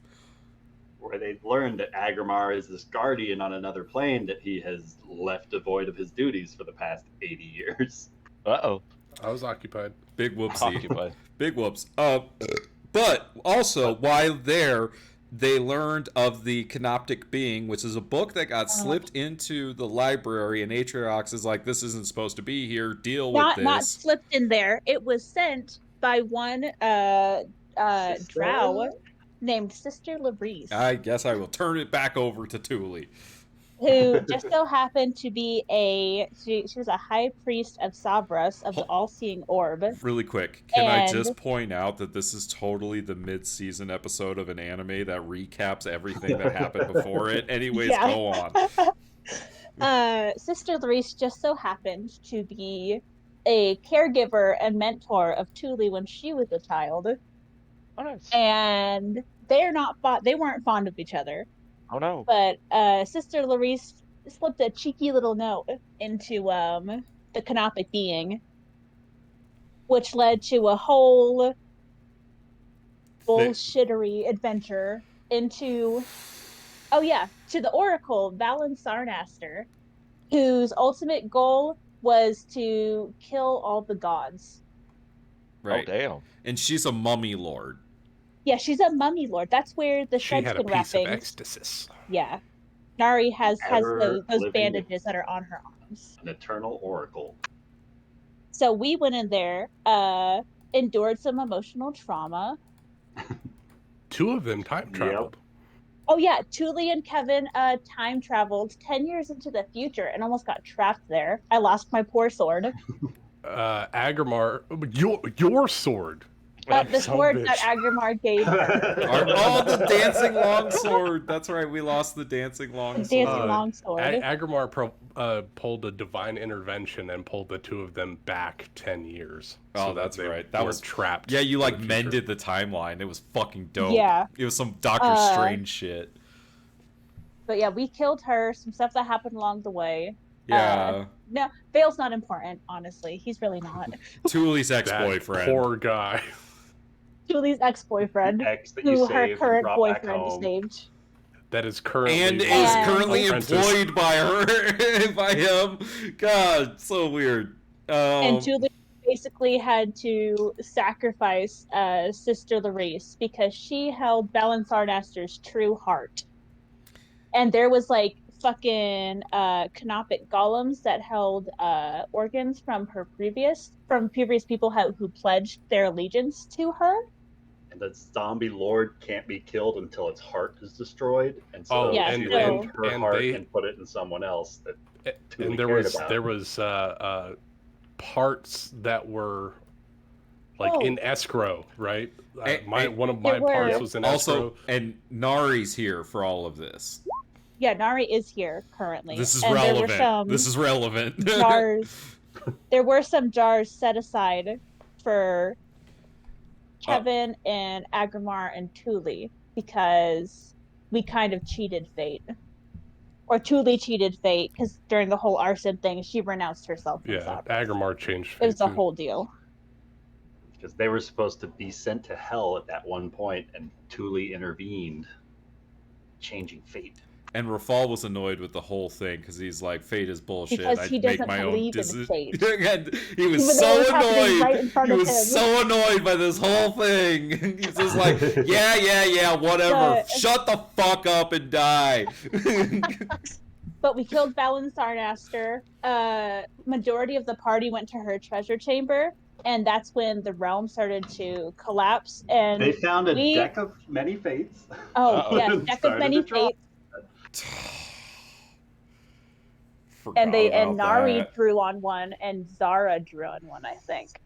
Where they learned that Agramar is this guardian on another plane that he has left devoid of his duties for the past 80 years. Uh-oh. I was occupied. Big whoopsie. Occupied. Big whoops. But also, while there, they learned of the Canoptic Being, which is a book that got slipped into the library, and Atriox is like, this isn't supposed to be here, deal with this. Not slipped in there. It was sent by one drow named Sister Labrice, I guess I will turn it back over to Thule. who just so happened to be she was a high priest of Savras of the all-seeing orb. Really quick, can I And- just point out that this is totally the mid-season episode of an anime that recaps everything that happened before it? Anyways, Yeah. go on. Sister Labrice just so happened to be a caregiver and mentor of Thule when she was a child, Oh, nice. and they weren't fond of each other. Oh no. But Sister Labrice slipped a cheeky little note into the Canoptic Being, which led to a whole bullshittery adventure into, to the Oracle, Valen Sarnaster, whose ultimate goal was to kill all the gods. Right. Oh damn. And she's a mummy lord. Yeah, she's a mummy lord. That's where the She had a shreds-skin piece of wrappings. ecstasy. Yeah, Nari has those Ever-living- bandages that are on her arms. An eternal oracle. So we went in there. endured some emotional trauma. 2 of them time traveled. Oh yeah, Thule and Kevin time traveled 10 years into the future and almost got trapped there. I lost my poor sword. Agrimar, your sword. The Son sword of a that bitch. Agrimar gave her. Oh, the dancing longsword. That's right. We lost the dancing longsword. Dancing longsword. Agrimar pulled a divine intervention and pulled the 2 of them back 10 years. Oh, so that's they right. That was trapped. Yeah, you in like the future. mended the timeline. It was fucking dope. Yeah. It was some Doctor Strange shit. But yeah, we killed her. Some stuff that happened along the way. Yeah. No, Vale's not important, honestly. He's really not. Thule's That ex-boyfriend. poor guy. Julie's ex-boyfriend, Ex that who you her saved and current brought back boyfriend home. saved. That is currently And is And- currently apprentice. employed by her, by him. God, so weird. And Julie basically had to sacrifice Sister Larice because she held Balansarnaster's true heart. And there was like fucking canopic golems that held organs from previous people who pledged their allegiance to her. And the zombie lord can't be killed until its heart is destroyed, and so Yeah, she so- lived her and heart they- and put it in someone else that Thule And cared about. there was parts that were like Oh. in escrow, right? One of There my were- parts was in also, escrow. and Nari's here for all of this. Yeah, Nari is here currently. This is and relevant. There were some This is relevant. jars. There were some jars set aside for Kevin and Agrimar and Thule because we kind of cheated fate. Or Thule cheated fate because during the whole arson thing, she renounced herself from Yeah, Sabbath. Agrimar changed. It was fate, a too. whole deal. Because they were supposed to be sent to hell at that one point, and Thule intervened, changing fate. And Rafal was annoyed with the whole thing because he's like, fate is bullshit. Because I he make doesn't my own believe in decision. fate. He was Even so though it was happening annoyed. right in front He of was him. so annoyed by this whole thing. He's just like, yeah, whatever. But- Shut the fuck up and die. But we killed Balansarnaster. Majority of the party went to her treasure chamber, and that's when the realm started to collapse. And They found a we- deck of many fates. yeah, deck of Started many to drop. fates. Forgot And about Nari that. drew on one, and Zara drew on one, I think.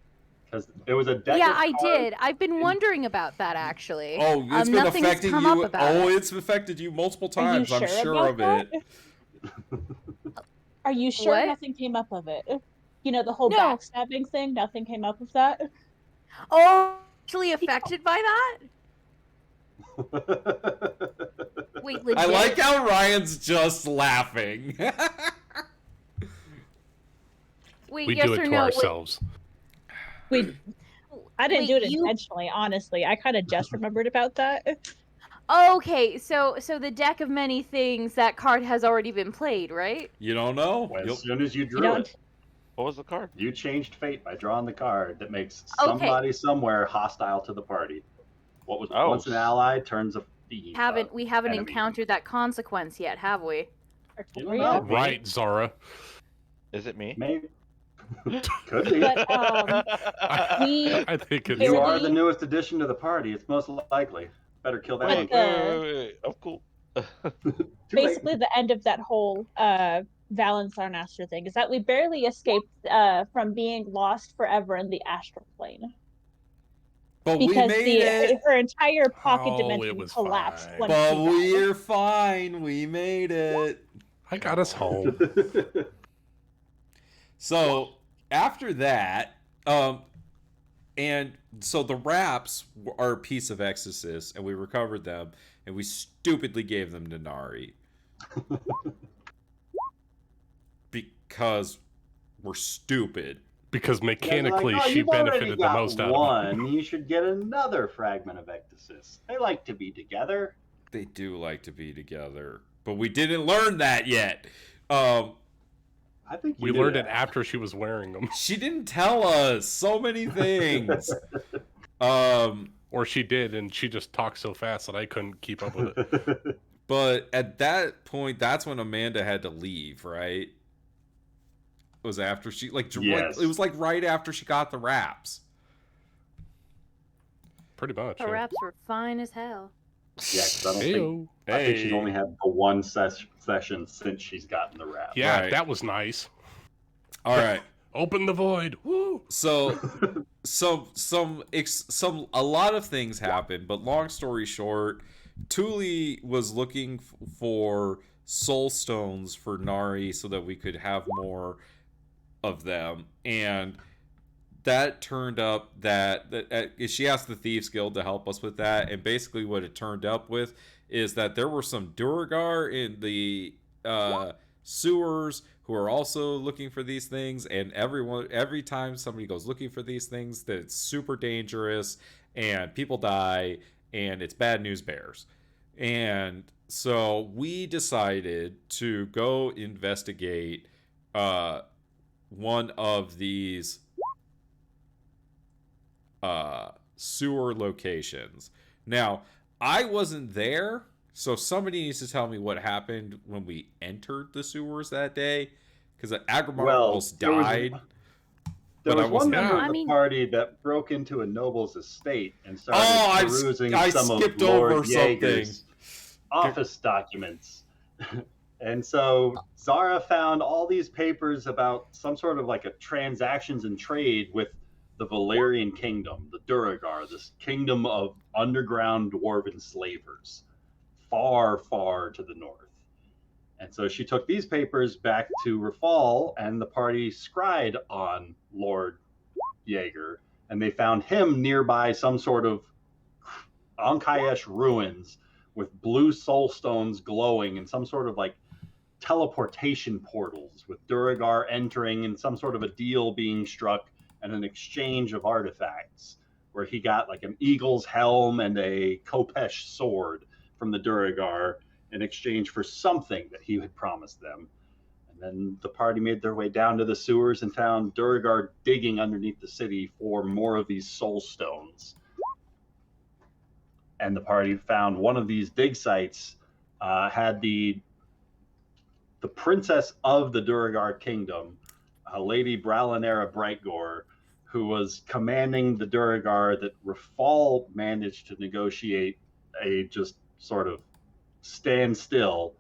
Because it was a deck Yeah, of I cards. did. I've been wondering about that actually. Oh, it's been nothing's affecting come you. up about Oh, it. it's affected you multiple Are you times. I'm sure sure of about it. Are you sure What? nothing came up of it? You know, the whole No. backstabbing thing, nothing came up of that? Oh, actually affected by that? Wait, legit? I like how Ryan's just laughing. Wait, We yes do it or to no? ourselves. I didn't Wait, do it you- intentionally, honestly. I kind of just remembered about that. Okay, so the deck of many things, that card has already been played, right? You don't know. As You'll- soon as you drew don't- it, What was the card? you changed fate by drawing the card that makes Okay. somebody somewhere hostile to the party. What was Oh. once an ally turns a fiend. We haven't enemy. encountered that consequence yet, have we? You don't know. Right, Zara. Is it me? Maybe. Could be. But we I think it's You Really? are the newest addition to the party. It's most likely. Better kill that But one. Wait. I'm cool. Too late. basically the end of that whole Valansarnaster thing is that we barely escaped from being lost forever in the astral plane But we because made it. her entire pocket Oh, dimension it was collapsed. fine. When But she died. we're fine. We made it. I got us home. So after that, and so the wraps are a piece of Exorcist, and we recovered them, and we stupidly gave them to Nari because we're stupid. Because Yeah, they're mechanically like, "Oh, she you've already benefited the got most out of it. one. You should get another fragment of Ecdysis. They like to be together. They do like to be together, but we didn't learn that yet. I think you We knew learned it that. after she was wearing them. She didn't tell us so many things. Or she did, and she just talked so fast that I couldn't keep up with it. But at that point, that's when Amanda had to leave, right? It was after she Yes. it was like right after she got the wraps. Pretty much. Her Yeah. raps were fine as hell. Yeah, because I don't think Heyo. I think she's Hey. only had the one session since she's gotten the rap. Yeah, Right. that was nice. All right. Open the void. Woo! So a lot of things happened, but long story short, Thule was looking for soul stones for Nari so that we could have more of them, and that turned up that she asked the Thieves Guild to help us with that, and basically what it turned up with is that there were some Duragar in the sewers who are also looking for these things, and every time somebody goes looking for these things, that it's super dangerous and people die and it's bad news bears. And so we decided to go investigate one of these sewer locations. Now, I wasn't there, so somebody needs to tell me what happened when we entered the sewers that day, because Agramar almost died. There was one member Yeah. of the party that broke into a noble's estate and started perusing I some skipped of Lord over Jaeger's office documents. And so Zara found all these papers about some sort of like a transactions and trade with the Valerian kingdom, the Duragar, this kingdom of underground dwarven slavers, far, far to the north. And so she took these papers back to Rafal, and the party scryed on Lord Jaeger, and they found him nearby some sort of Ankayesh ruins with blue soul stones glowing and some sort of like teleportation portals with Duragar entering and some sort of a deal being struck and an exchange of artifacts where he got like an eagle's helm and a Kopesh sword from the Duragar in exchange for something that he had promised them. And then the party made their way down to the sewers and found Duragar digging underneath the city for more of these soul stones. And the party found one of these dig sites had the princess of the Duragar kingdom, Lady Bralinera Brightgore, who was commanding the Duragar that Rafal managed to negotiate a just sort of standstill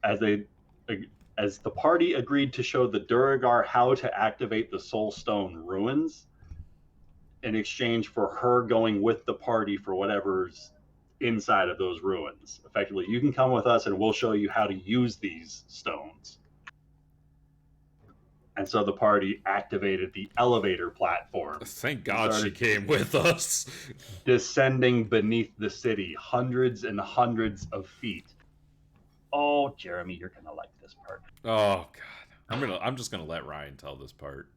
as the party agreed to show the Duragar how to activate the Soul Stone ruins in exchange for her going with the party for whatever's inside of those ruins. Effectively, you can come with us and we'll show you how to use these stones. And so the party activated the elevator platform. Thank God she came with us. Descending beneath the city, hundreds and hundreds of feet. Oh, Jeremy, you're gonna like this part. Oh God, I'm just gonna let Ryan tell this part.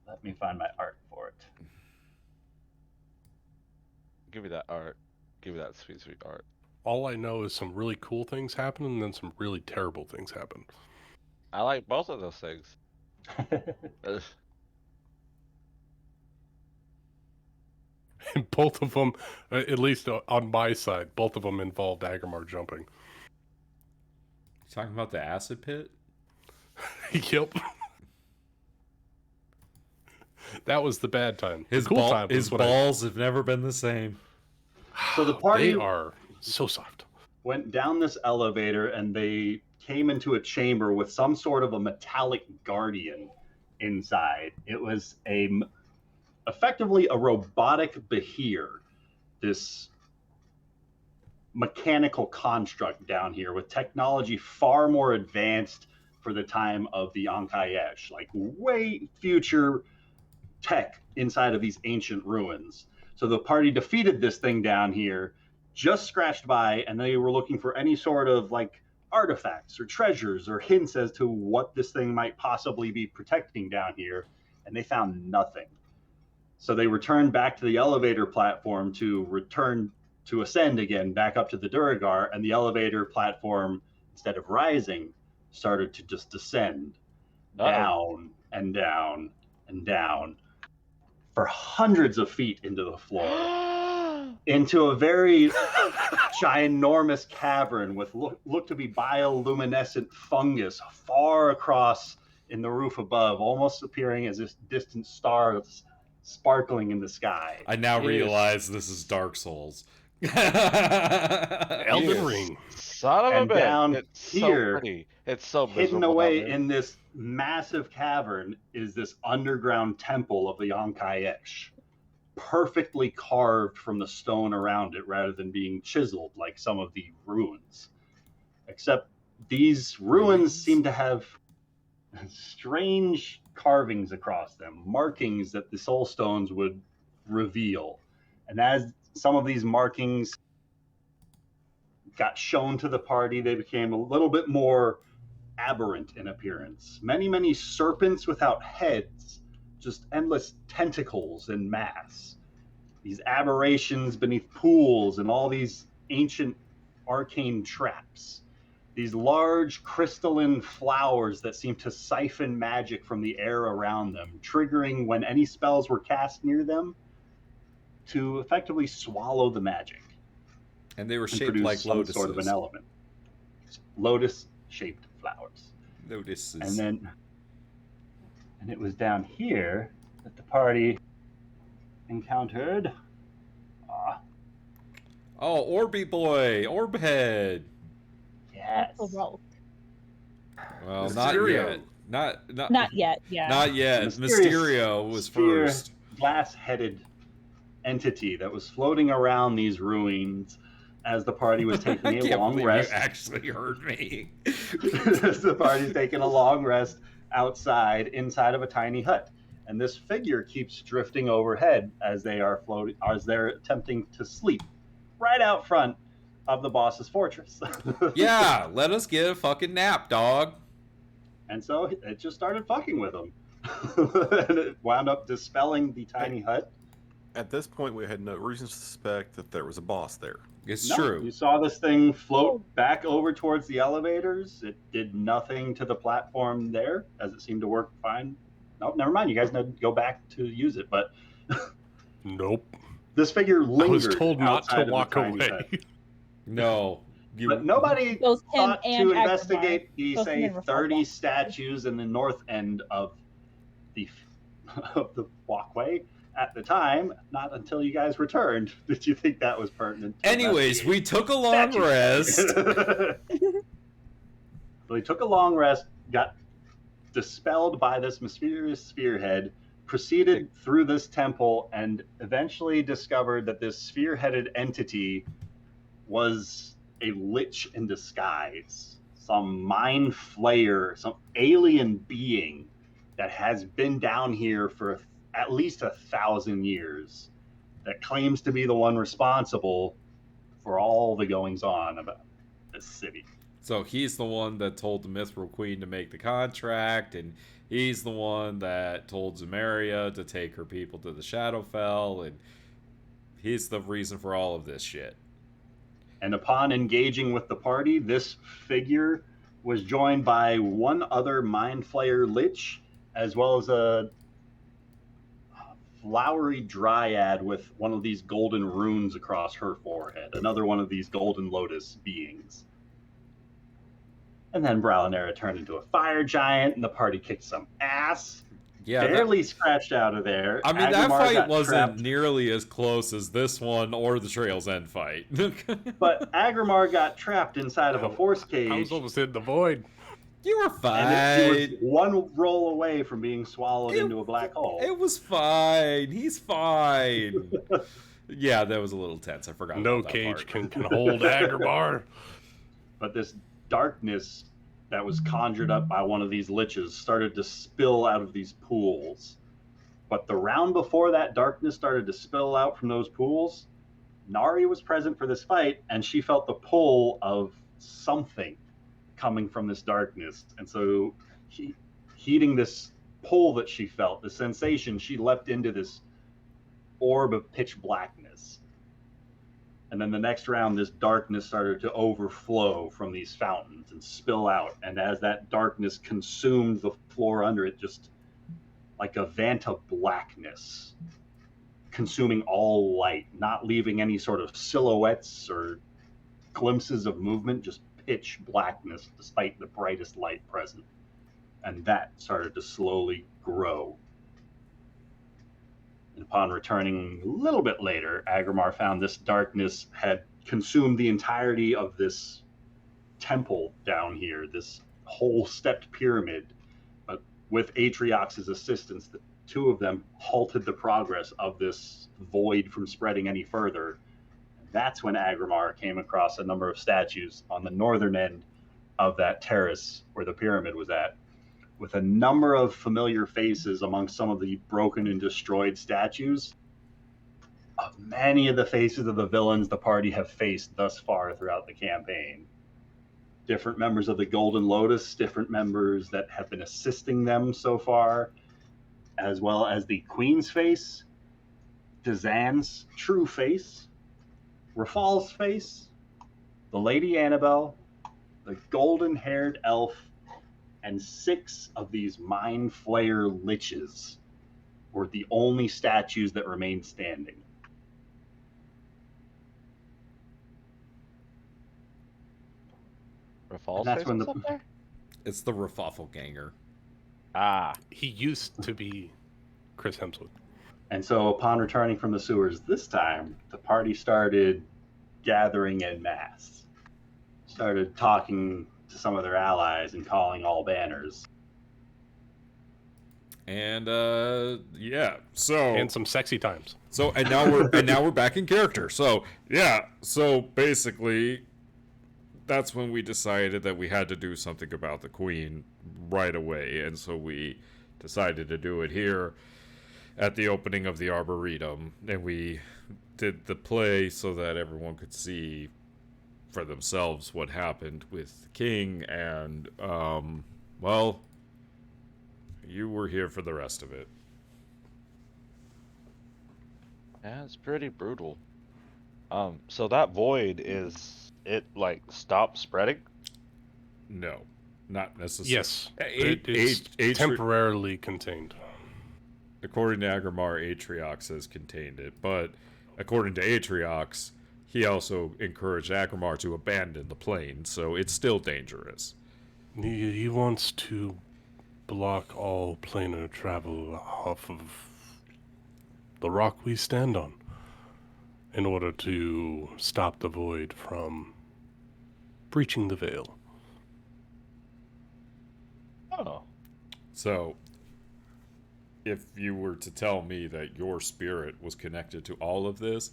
Let me find my art for it. Give me that art. Give me that sweet, sweet art. All I know is some really cool things happen and then some really terrible things happen. I like both of those things. And both of them, at least on my side, both of them involved Agramar jumping. You talking about the acid pit? Yep. That was the bad time. His, the cool time was his when balls have never been the same. So the party They are so soft. went down this elevator and they came into a chamber with some sort of a metallic guardian inside. It was effectively a robotic Behir, this mechanical construct down here with technology far more advanced for the time of the Ankayesh, like way future tech inside of these ancient ruins. So the party defeated this thing down here, just scratched by, and they were looking for any sort of like artifacts or treasures or hints as to what this thing might possibly be protecting down here, and they found nothing. So they returned back to the elevator platform to ascend again back up to the Duragar, and the elevator platform, instead of rising, started to just descend down and down and down for hundreds of feet into the floor, into a very ginormous cavern with look to be bioluminescent fungus far across in the roof above, almost appearing as if distant stars sparkling in the sky. I now Yes. realize this is Dark Souls. Elden Yes. Ring. Son of a And bitch. down It's here, so pretty. It's so Hidden miserable away down there. in this massive cavern is this underground temple of the Yonkai-Esh, perfectly carved from the stone around it rather than being chiseled like some of the ruins. Except these ruins seem to have strange carvings across them, markings that the soul stones would reveal. And as some of these markings got shown to the party, they became a little bit more aberrant in appearance. Many, many serpents without heads, just endless tentacles in mass. These aberrations beneath pools and all these ancient arcane traps. These large crystalline flowers that seem to siphon magic from the air around them, triggering when any spells were cast near them to effectively swallow the magic. And they were And shaped produce like some lotuses. sort of an element. Lotus-shaped flowers. Lotuses. And it was down here that the party encountered. Oh, Orby boy, Orb head. Yes. Well, Well, Mysterio. not yet. not yet. Yeah. Not yet. Mysterious Mysterio was sphere, first. glass-headed entity that was floating around these ruins as the party was I taking a can't long believe rest. you actually heard me. As the party's taking a long rest outside inside of a tiny hut. And this figure keeps drifting overhead as they are floating, as they're attempting to sleep right out front of the boss's fortress. Yeah, let us get a fucking nap, dog. And so it just started fucking with them. And it wound up dispelling the tiny hut. At this point, we had no reason to suspect that there was a boss there. It's No, true. You saw this thing float back over towards the elevators. It did nothing to the platform there, as it seemed to work fine. Nope, never mind. You guys know to go back to use it, but Nope. this figure I lingered was told not outside to of the walk tiny away. hut. No. But nobody Both him thought and to Agrabah. investigate the, Both say, men were 30 fine. statues in the north end of the walkway at the time. Not until you guys returned did you think that was pertinent. to Anyways, investigate. we took a long Statue. rest. So he took a long rest, got dispelled by this mysterious spearhead, proceeded through this temple, and eventually discovered that this spear-headed entity was a lich in disguise, some mind flayer, some alien being that has been down here for at least 1,000 years, that claims to be the one responsible for all the goings-on about this city. So he's the one that told the Mithril Queen to make the contract, and he's the one that told Zamaria to take her people to the Shadowfell, and he's the reason for all of this shit. And upon engaging with the party, this figure was joined by one other Mind Flayer Lich, as well as a flowery dryad with one of these golden runes across her forehead, another one of these golden lotus beings. And then Bralinera turned into a fire giant, and the party kicked some ass. Yeah, Barely scratched out of there. I mean, that Agrabah fight got wasn't trapped. nearly as close as this one or the Trail's End fight. But Agrabah got trapped inside of a force cage. I was almost in the void. You were And fine. he was one roll away from being swallowed into a black hole. It was fine. He's fine. Yeah, that was a little tense. I forgot. No about that cage part. can hold Agrabah. But this darkness that was conjured up by one of these liches started to spill out of these pools. But the round before that darkness started to spill out from those pools, Nari was present for this fight, and she felt the pull of something coming from this darkness. And so, heeding this pull that she felt, the sensation, she leapt into this orb of pitch blackness. And then the next round, this darkness started to overflow from these fountains and spill out. And as that darkness consumed the floor under it, just like a vanta blackness, consuming all light, not leaving any sort of silhouettes or glimpses of movement, just pitch blackness despite the brightest light present. And that started to slowly grow. Upon returning a little bit later, Agrimar found this darkness had consumed the entirety of this temple down here, this whole stepped pyramid. But with Atriox's assistance, the two of them halted the progress of this void from spreading any further. And that's when Agrimar came across a number of statues on the northern end of that terrace where the pyramid was at, with a number of familiar faces among some of the broken and destroyed statues of many of the faces of the villains the party have faced thus far throughout the campaign. Different members of the Golden Lotus, different members that have been assisting them so far, as well as the Queen's face, Dazan's true face, Rafal's face, the Lady Annabelle, the golden-haired elf, and 6 of these Mind Flayer liches were the only statues that remained standing. Rafal's that's face when was the- up there? It's the Raffaffelganger. Ah, He used to be Chris Hemsworth. And so upon returning from the sewers this time, the party started gathering en masse. Started talking to some of their allies and calling all banners. And yeah, so And some sexy times. and now we're back in character. So yeah, so basically, that's when we decided that we had to do something about the Queen right away, and so we decided to do it here at the opening of the Arboretum, and we did the play so that everyone could see for themselves what happened with the king, and well, you were here for the rest of it. yeah, it's pretty brutal. So that void it like stopped spreading? No, not necessarily. Yes. It's It's temporarily contained. According to Agrimar, Atriox has contained it, but according to Atriox, he also encouraged Agrimar to abandon the plane, so it's still dangerous. He wants to block all planar travel off of the rock we stand on in order to stop the void from breaching the veil. Oh. So, if you were to tell me that your spirit was connected to all of this,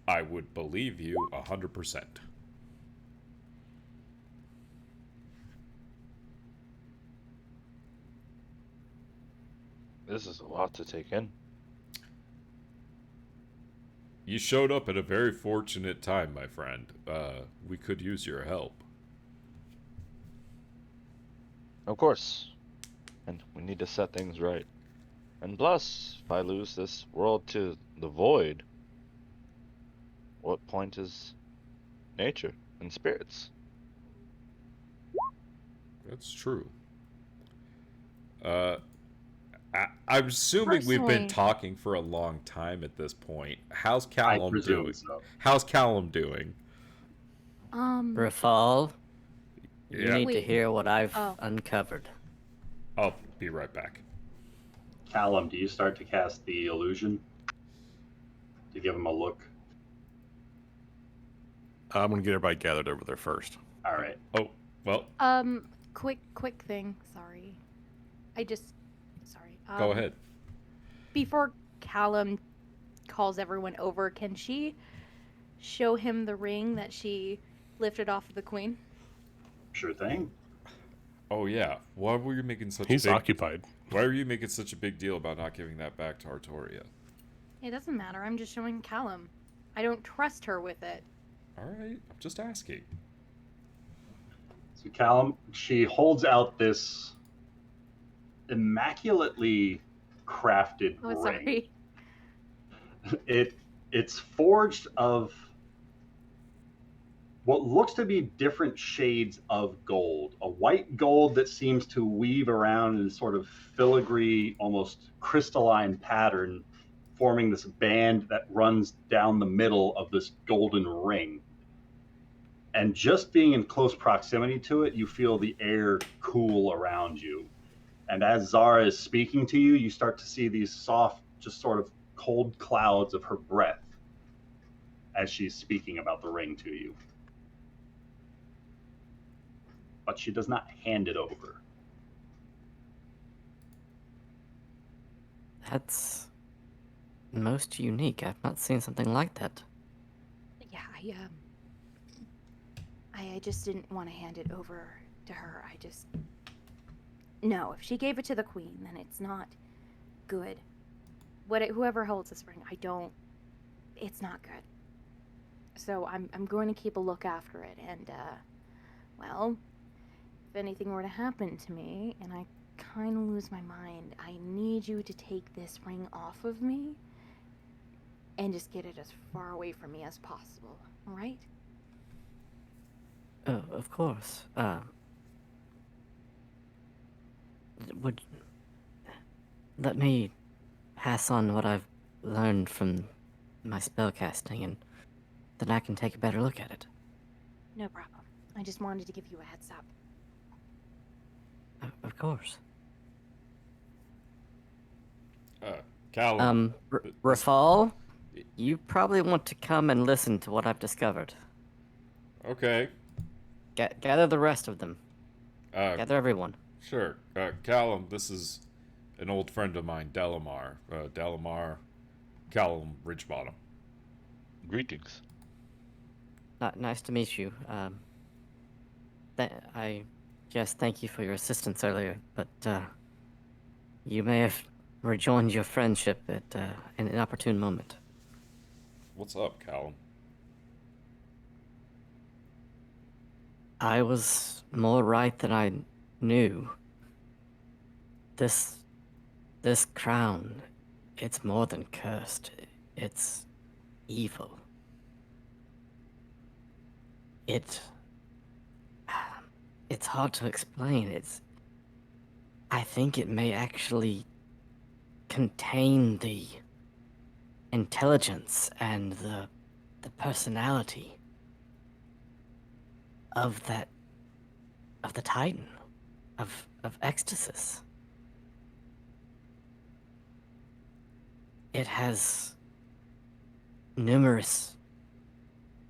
I would believe you 100%. This is a lot to take in. You showed up at a very fortunate time, my friend. We could use your help. Of course. And we need to set things right. And plus, if I lose this world to the void, what point is nature and spirits? That's true. I'm assuming we've been Personally- talking for a long time at this point. How's I Callum presume doing? so. How's Callum doing? Rafal, you Yeah, need to Wait. hear what I've Oh. uncovered. I'll be right back. Callum, do you start to cast the illusion to give him a look? I'm going to get everybody gathered over there first. All right. Oh, well, Quick thing. Sorry. Sorry. go ahead. Before Callum calls everyone over, can she show him the ring that she lifted off of the queen? Sure thing. Oh yeah, why were you making such He's a big... occupied. Why are you making such a big deal about not giving that back to Artoria? It doesn't matter. I'm just showing Callum. I don't trust her with it. All right, I'm just asking. So Callum, she holds out this immaculately crafted Oh, ring. sorry. It's forged of what looks to be different shades of gold. A white gold that seems to weave around in a sort of filigree, almost crystalline pattern, forming this band that runs down the middle of this golden ring. And just being in close proximity to it, you feel the air cool around you. And as Zara is speaking to you, you start to see these soft, just sort of cold clouds of her breath as she's speaking about the ring to you. But she does not hand it over. That's most unique. I've not seen something like that. Yeah, I just didn't want to hand it over to her. No, if she gave it to the queen, then it's not good. Whoever holds this ring, it's not good. So I'm going to keep a look after it, and, well, if anything were to happen to me, and I kind of lose my mind, I need you to take this ring off of me, and just get it as far away from me as possible, alright? Oh, of course. Let me pass on what I've learned from my spellcasting, and then I can take a better look at it. No problem. I just wanted to give you a heads up. Of course. Callum. Rafal, you probably want to come and listen to what I've discovered. Okay. Gather the rest of them. Gather everyone. Sure. Callum, this is an old friend of mine, Delemar. Delemar, Callum Ridgebottom. Greetings. Nice to meet you. I guess thank you for your assistance earlier, but you may have rejoined your friendship at an inopportune moment. What's up, Callum? I was more right than I knew. This crown, it's more than cursed. It's evil. It's hard to explain. I think it may actually contain the intelligence and the personality of the Titan, of Ecstasis. It has numerous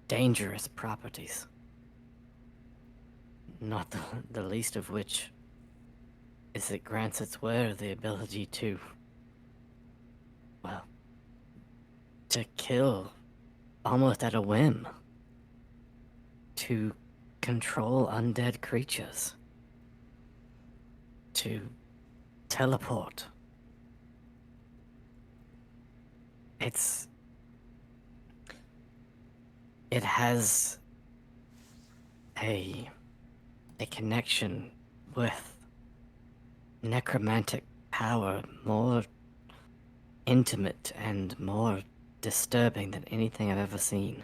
dangerous properties, not the least of which is it grants its wearer the ability to, well, to kill almost at a whim, to control undead creatures, to teleport. It has a connection with necromantic power more intimate and more disturbing than anything I've ever seen.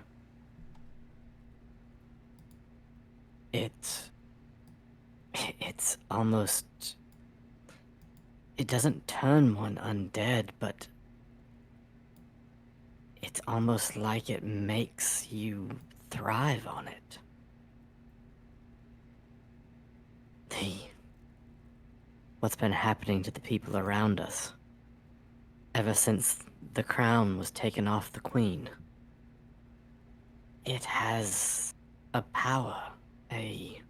It's almost... It doesn't turn one undead, but it's almost like it makes you thrive on it. What's been happening to the people around us ever since the crown was taken off the queen. It has a power, it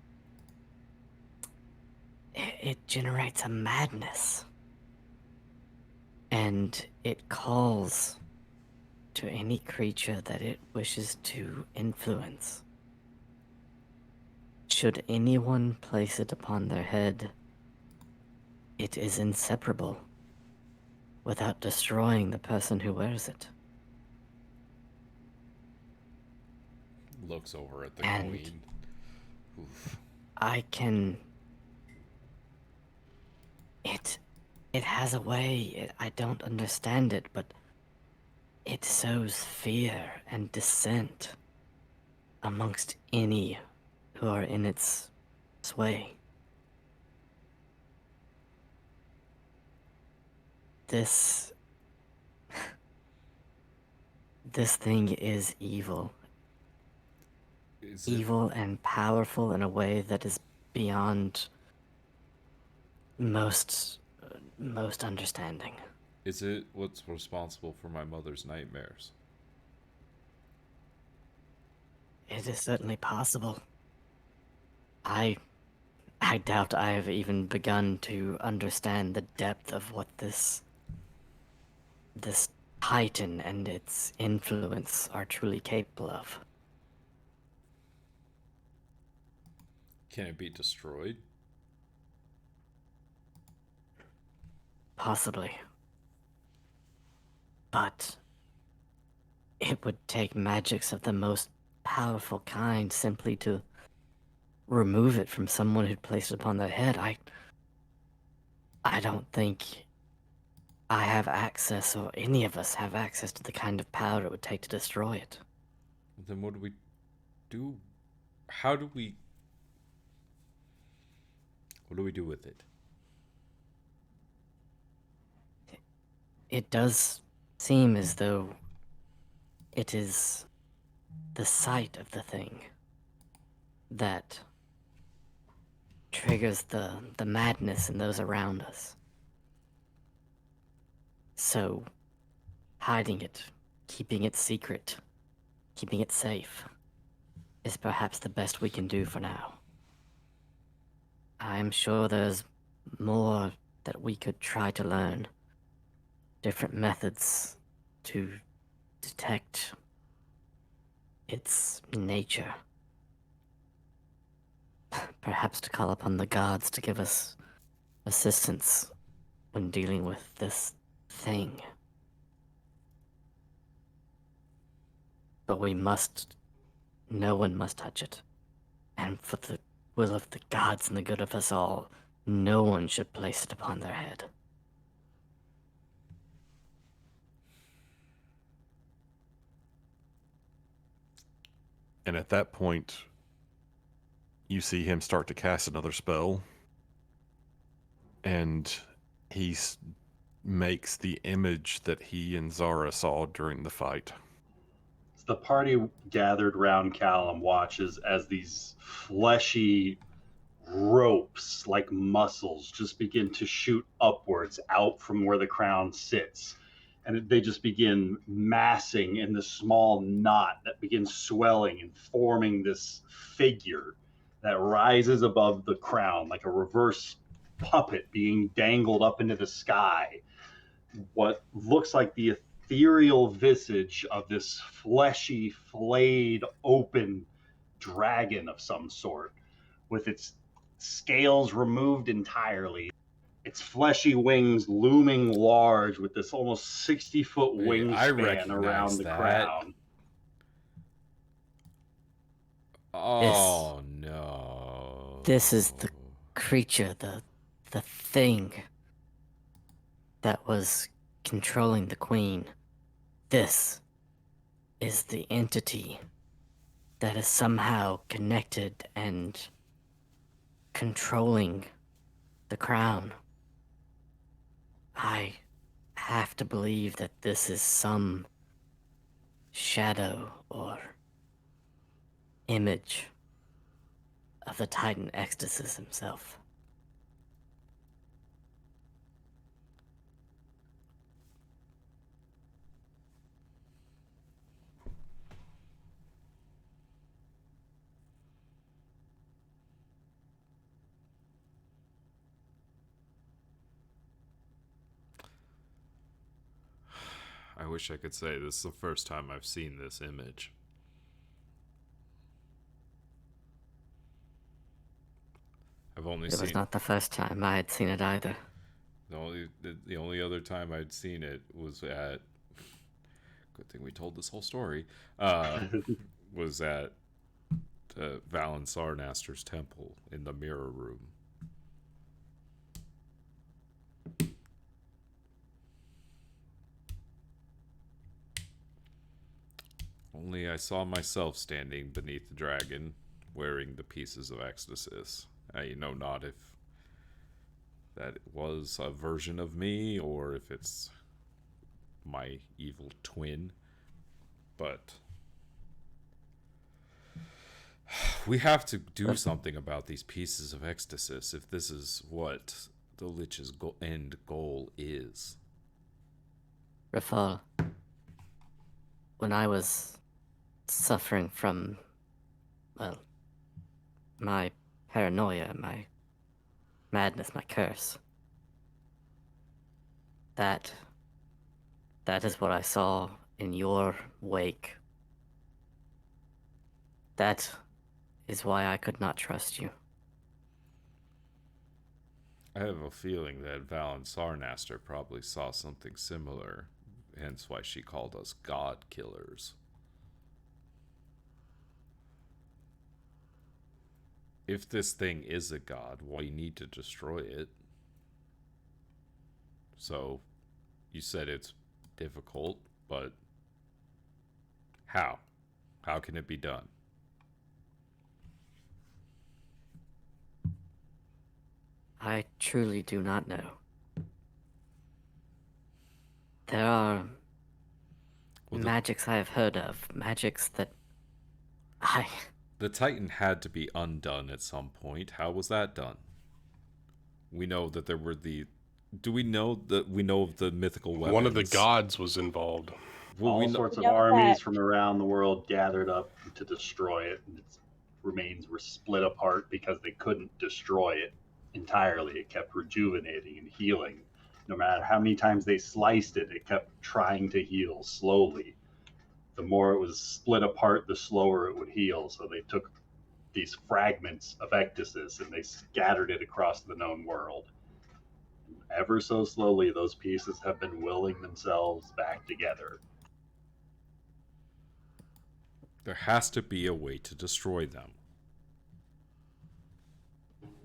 generates a madness. And it calls to any creature that it wishes to influence. Should anyone place it upon their head, it is inseparable without destroying the person who wears it. Looks over at the And queen. Oof. It has a way, I don't understand it, but it sows fear and dissent amongst any who are in its sway. This thing is evil. Evil and powerful in a way that is beyond most understanding. Is it what's responsible for my mother's nightmares? It is certainly possible. I doubt I have even begun to understand the depth of what this titan and its influence are truly capable of. Can it be destroyed? Possibly. But it would take magics of the most powerful kind simply to remove it from someone who'd placed it upon their head. I don't think I have access, or any of us have access to the kind of power it would take to destroy it. Then what do we do? How do we... What do we do with it? It does seem as though it is the sight of the thing that triggers the madness in those around us. So, hiding it, keeping it secret, keeping it safe, is perhaps the best we can do for now. I'm sure there's more that we could try to learn. Different methods to detect its nature. Perhaps to call upon the gods to give us assistance when dealing with this thing. But no one must touch it. And for the will of the gods and the good of us all, no one should place it upon their head. And at that point, you see him start to cast another spell. And he makes the image that he and Zara saw during the fight. The party gathered round Callum watches as these fleshy ropes, like muscles, just begin to shoot upwards out from where the crown sits. And they just begin massing in this small knot that begins swelling and forming this figure that rises above the crown like a reverse puppet being dangled up into the sky. What looks like the ethereal visage of this fleshy, flayed, open dragon of some sort, with its scales removed entirely, its fleshy wings looming large with this almost 60-foot wingspan around the crown. Oh no. This is the creature, the thing that was controlling the queen. This is the entity that is somehow connected and controlling the crown. I have to believe that this is some shadow or image of the Titan Ecstasis himself. I wish I could say this is the first time I've seen this image. I've only seen... It was not the first time I had seen it either. The only other time I'd seen it was at... Good thing we told this whole story. Was at Valen Sarnaster's temple in the mirror room. Only I saw myself standing beneath the dragon, wearing the pieces of ecstasis. I know not if that was a version of me or if it's my evil twin, but we have to do something about these pieces of ecstasis if this is what the Lich's end goal is. Rafal, when I was suffering from, well, my paranoia, my madness, my curse, that is what I saw in your wake. That is why I could not trust you. I have a feeling that Val and Sarnaster probably saw something similar, hence why she called us god killers. If this thing is a god, we need to destroy it. So, you said it's difficult, but how? How can it be done? I truly do not know. There are magics I have heard of, magics that The Titan had to be undone at some point. How was that done? We know that there were the... Do we know that we know of the mythical weapons? One of the gods was involved. Well, All sorts of armies from around the world gathered up to destroy it, and its remains were split apart because they couldn't destroy it entirely. It kept rejuvenating and healing. No matter how many times they sliced it, it kept trying to heal slowly. The more it was split apart, the slower it would heal. So they took these fragments of ecdysis and they scattered it across the known world. And ever so slowly, those pieces have been willing themselves back together. There has to be a way to destroy them.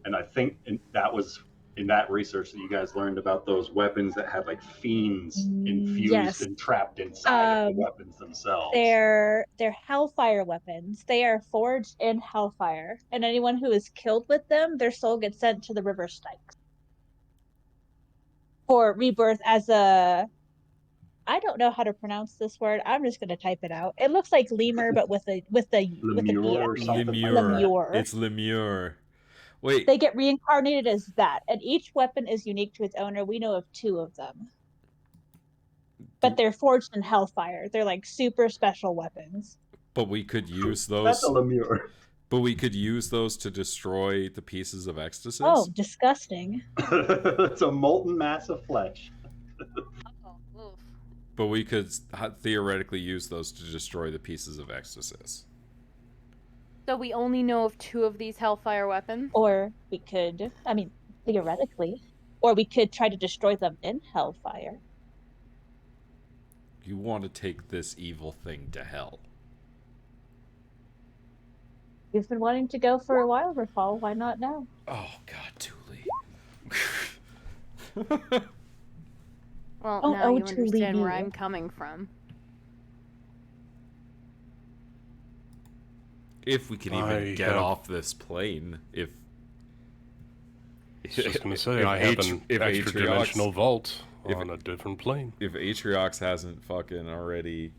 And I think that was in that research that you guys learned about those weapons that had like fiends infused and trapped inside of the weapons themselves. They're hellfire weapons. They are forged in hellfire, and anyone who is killed with them, their soul gets sent to the river Styx for rebirth as a... I don't know how to pronounce this word. I'm just going to type it out. It looks like lemur, but with a Lemure or something. Lemure. It's Lemure. Wait. They get reincarnated as that, and each weapon is unique to its owner. We know of 2 of them. But they're forged in hellfire. They're like super special weapons. But we could use those. That's a Lemure. But we could use those to destroy the pieces of ecstasis. Oh, disgusting. It's a molten mass of flesh. But we could theoretically use those to destroy the pieces of ecstasis. So we only know of 2 of these hellfire weapons? Or we could, I mean, theoretically, or we could try to destroy them in hellfire. You want to take this evil thing to hell. You've been wanting to go for a while, Rafal. Why not now? Oh, God, Tuli. Well, Oh, now you Tuli. understand where I'm coming from. If we can even get off this plane, if... I was just going to say, I have an extra-dimensional vault on a different plane. If Atriox hasn't fucking already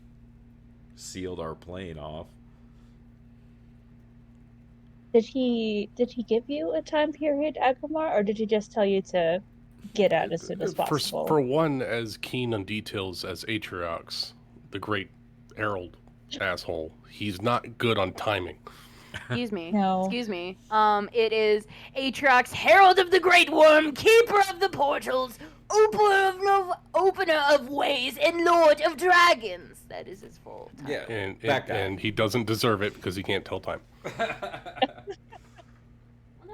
sealed our plane off. Did he give you a time period, Agramar, or did he just tell you to get out as soon as possible? For one as keen on details as Atriox, the great herald asshole, he's not good on timing. Excuse me. No. Excuse me. It is Atriox, Herald of the Great Worm, Keeper of the Portals, Opener of Ways, and Lord of Dragons. That is his full title. Yeah, and he doesn't deserve it because he can't tell time.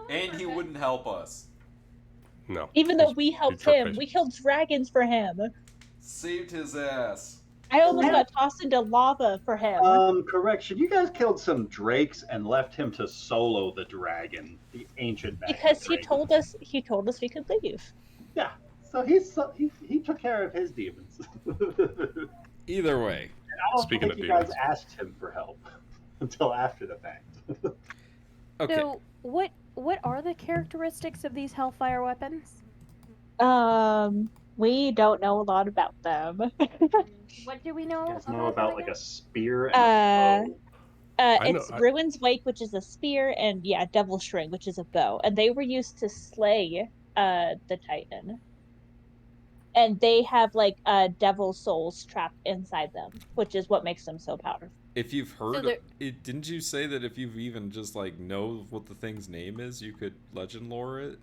And he wouldn't help us. No. Even though we helped him, we killed dragons for him. Saved his ass. I almost got tossed into lava for him. Correction. You guys killed some drakes and left him to solo the dragon, the ancient dragon. Because he told us we could leave. Yeah. So he took care of his demons. Either way. And I don't Speaking think of you guys demons. asked him for help until after the fact. Okay. So, what are the characteristics of these hellfire weapons? We don't know a lot about them. What do we know? You guys know about like a spear and a bow? It's Ruin's Wake, which is a spear, and Devil's String, which is a bow, and they were used to slay the Titan. and they have like devil souls trapped inside them, which is what makes them so powerful. If you've heard there- it, didn't you say that if you've even just like know what the thing's name is, you could legend lore it?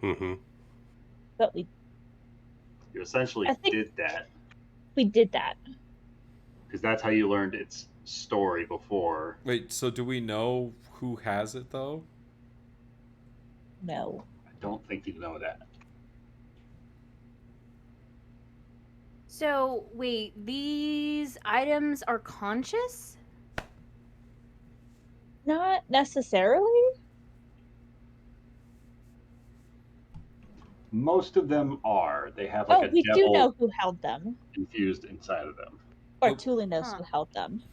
Mm-hmm. But we You essentially I think- did that did that. because that's how you learned its story before. Wait, so do we know who has it though? No. I don't think you know that. So, wait, these items are conscious? Not necessarily. Most of them are. They have like a We do devil know who held them. infused inside of them. Or Oh. Tuli knows Huh. who held them.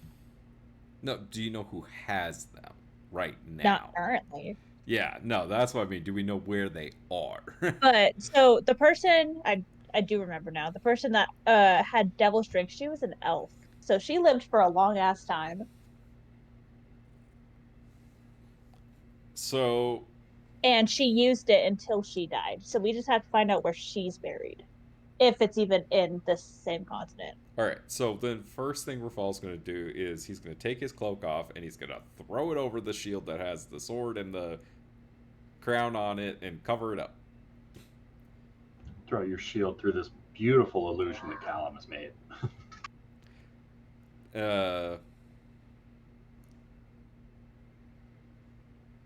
No, do you know who has them right now? Not currently. Yeah, no, that's what I mean. Do we know where they are? But so the person I do remember now, the person that had devil's drink, she was an elf. So she lived for a long ass time. So, And she used it until she died. So we just have to find out where she's buried. If it's even in the same continent. all right. So then, first thing Rafal's going to do is he's going to take his cloak off and he's going to throw it over the shield that has the sword and the crown on it and cover it up. Throw your shield through this beautiful illusion that Callum has made.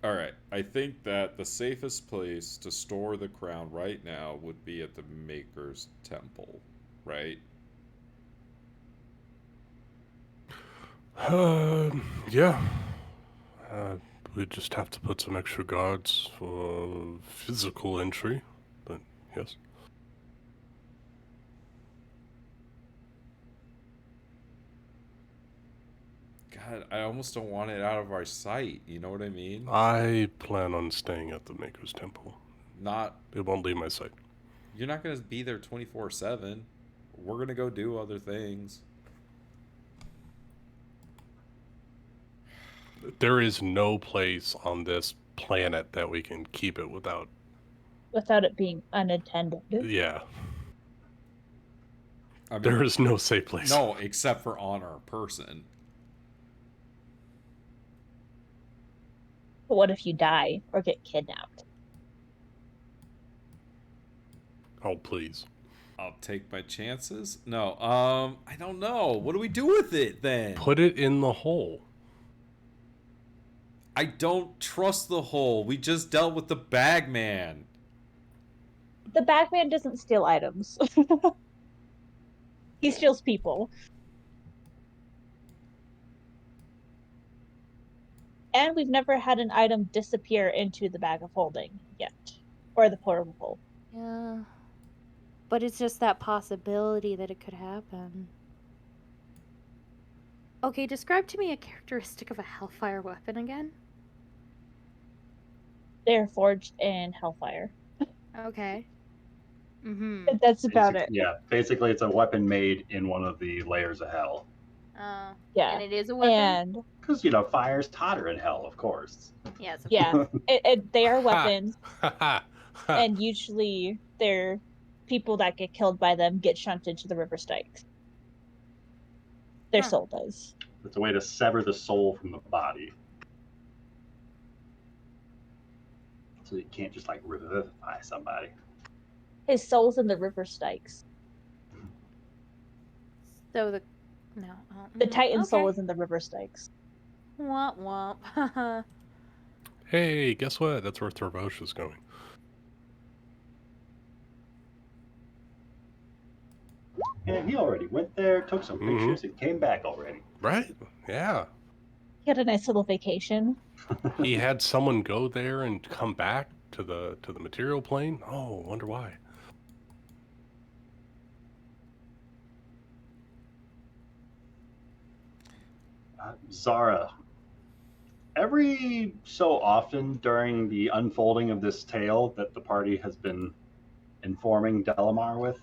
All right. I think that the safest place to store the crown right now would be at the Maker's Temple, right? Yeah. We just have to put some extra guards for physical entry, but yes. God, I almost don't want it out of our sight. You know what I mean? I plan on staying at the Maker's Temple. Not It won't leave my sight. You're not going to be there 24/7. We're going to go do other things. There is no place on this planet that we can keep it without. Without it being unattended. Yeah, I mean, there is no safe place. no, except for on our person. But what if you die or get kidnapped? Oh, please. I'll take my chances. No, I don't know. What do we do with it then? Put it in the hole. I don't trust the hole. We just dealt with the bagman. The Bagman doesn't steal items. He steals people. And we've never had an item disappear into the bag of holding yet. Or the portable hole. Yeah. But it's just that possibility that it could happen. Okay, describe to me a characteristic of a Hellfire weapon again. They're forged in Hellfire. Okay. Mm-hmm. That's about it. Yeah, basically it's a weapon made in one of the layers of hell. Yeah. And it is a weapon? And Because, fire's hotter in hell, of course. Yes. yeah, they are Ha. weapons, and usually they're people that get killed by them get shunted to the river Styx. Their Huh. soul does. It's a way to sever the soul from the body. So you can't just, revivify somebody. His soul's in the river Styx. So the... No. The Titan soul okay. is in the river Styx. Womp womp. Hey, guess what? That's where Thorbosh is going. And he already went there, took some Mhm. pictures, and came back already. Right? Yeah. He had a nice little vacation. He had someone go there and come back to the material plane. Oh, wonder why. Zara, every so often during the unfolding of this tale that the party has been informing Delemar with,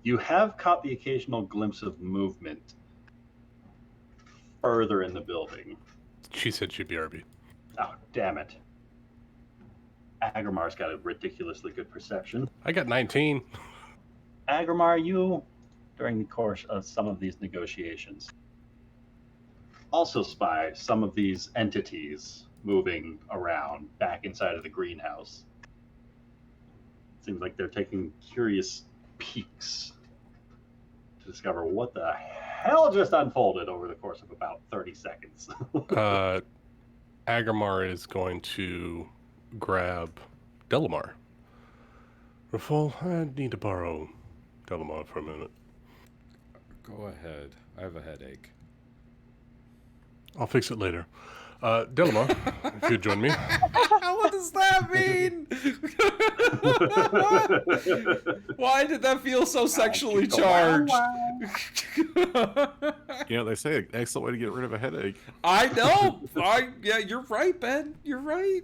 you have caught the occasional glimpse of movement further in the building. She said she'd be RB. Oh, damn it. Agramar's got a ridiculously good perception. I got 19. Agramar, you, during the course of some of these negotiations, also spy some of these entities moving around back inside of the greenhouse. Seems like they're taking curious peeks to discover what the hell just unfolded over the course of about 30 seconds. Agramar is going to grab Delemar. Rafal, I need to borrow Delemar for a minute. Go ahead. I have a headache. I'll fix it later. Delemar, if you'd join me. What does that mean? Why did that feel so sexually charged? You know, they say an excellent way to get rid of a headache. I know. Yeah, you're right, Ben. You're right.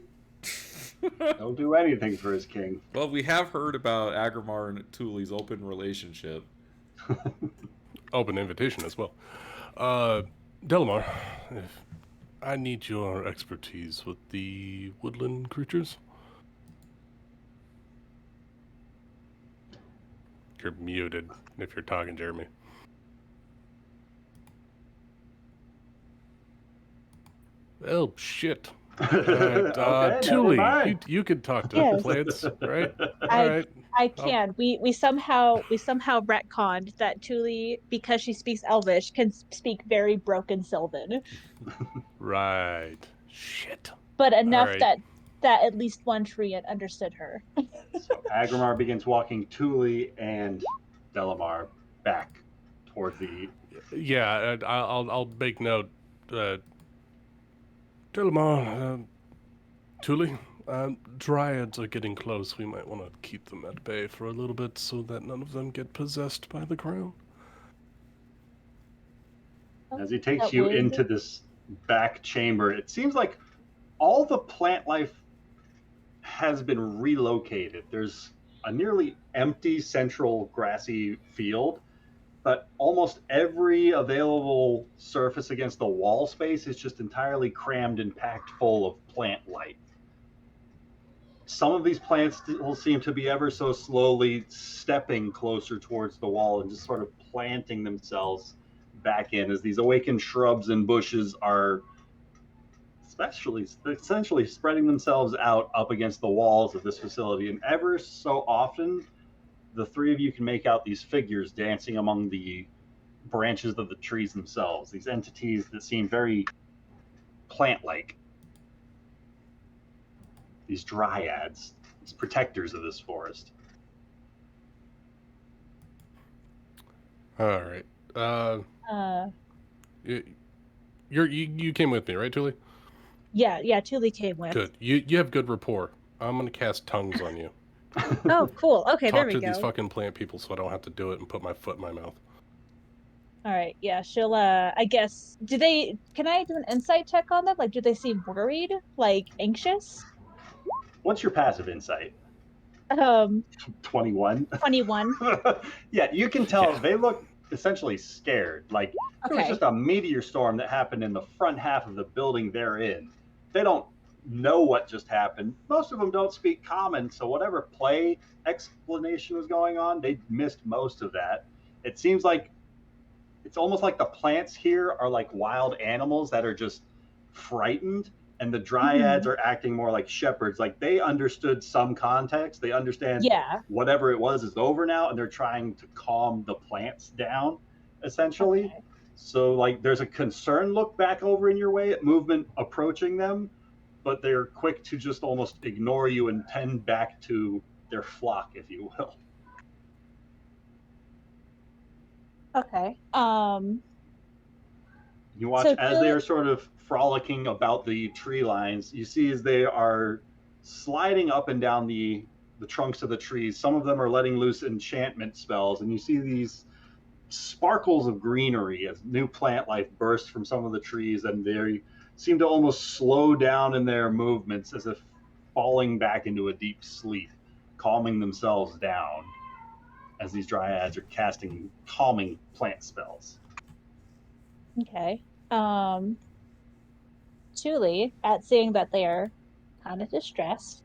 Don't do anything for his king. Well, we have heard about Agramar and Thule's open relationship. Open invitation as well. Delemar, I need your expertise with the woodland creatures. You're muted if you're talking, Jeremy. Oh, shit. Okay, Thule, never mind. you could talk to Yes. plants, right? I- All right. I can. We somehow retconned that Thule, because she speaks Elvish, can speak very broken Sylvan, Right. Shit. but enough Alright. that at least one tree understood her. So Agramar begins walking Thule and Delemar back toward the. Yeah, I'll make note. Delemar, Thule, dryads are getting close. We might want to keep them at bay for a little bit so that none of them get possessed by the crown. As he takes That you would- into this back chamber, it seems like all the plant life has been relocated. There's a nearly empty central grassy field, but almost every available surface against the wall space is just entirely crammed and packed full of plant life. Some of these plants will seem to be ever so slowly stepping closer towards the wall and just sort of planting themselves back in, as these awakened shrubs and bushes are essentially spreading themselves out up against the walls of this facility. And ever so often, the three of you can make out these figures dancing among the branches of the trees themselves, these entities that seem very plant-like. These dryads, these protectors of this forest. All right. You came with me, right, Thule? Yeah, Thule came with. Good. You have good rapport. I'm gonna cast tongues on you. Oh, cool. Okay, there Talk we to go. these fucking plant people so I don't have to do it and put my foot in my mouth. All right, yeah, she'll. I guess. Can I do an insight check on them? Like, do they seem worried? Like anxious? What's your passive insight? 21. 21. Yeah, you can tell Yeah. they look essentially scared. Like it was Okay. just a meteor storm that happened in the front half of the building they're in. They don't know what just happened. Most of them don't speak common, so whatever play explanation was going on, they missed most of that. It seems like it's almost like the plants here are like wild animals that are just frightened, and the dryads are acting more like shepherds. Like they understood some context. They understand Yeah. whatever it was is over now, and they're trying to calm the plants down, essentially. Okay. So like there's a concerned look back over in your way at movement approaching them, but they're quick to just almost ignore you and tend back to their flock, if you will. Okay. You watch So as they are sort of frolicking about the tree lines. You see as they are sliding up and down the trunks of the trees. Some of them are letting loose enchantment spells, and you see these sparkles of greenery as new plant life bursts from some of the trees, and they seem to almost slow down in their movements as if falling back into a deep sleep, calming themselves down as these dryads are casting calming plant spells. Okay. Thule, at seeing that they are kind of distressed,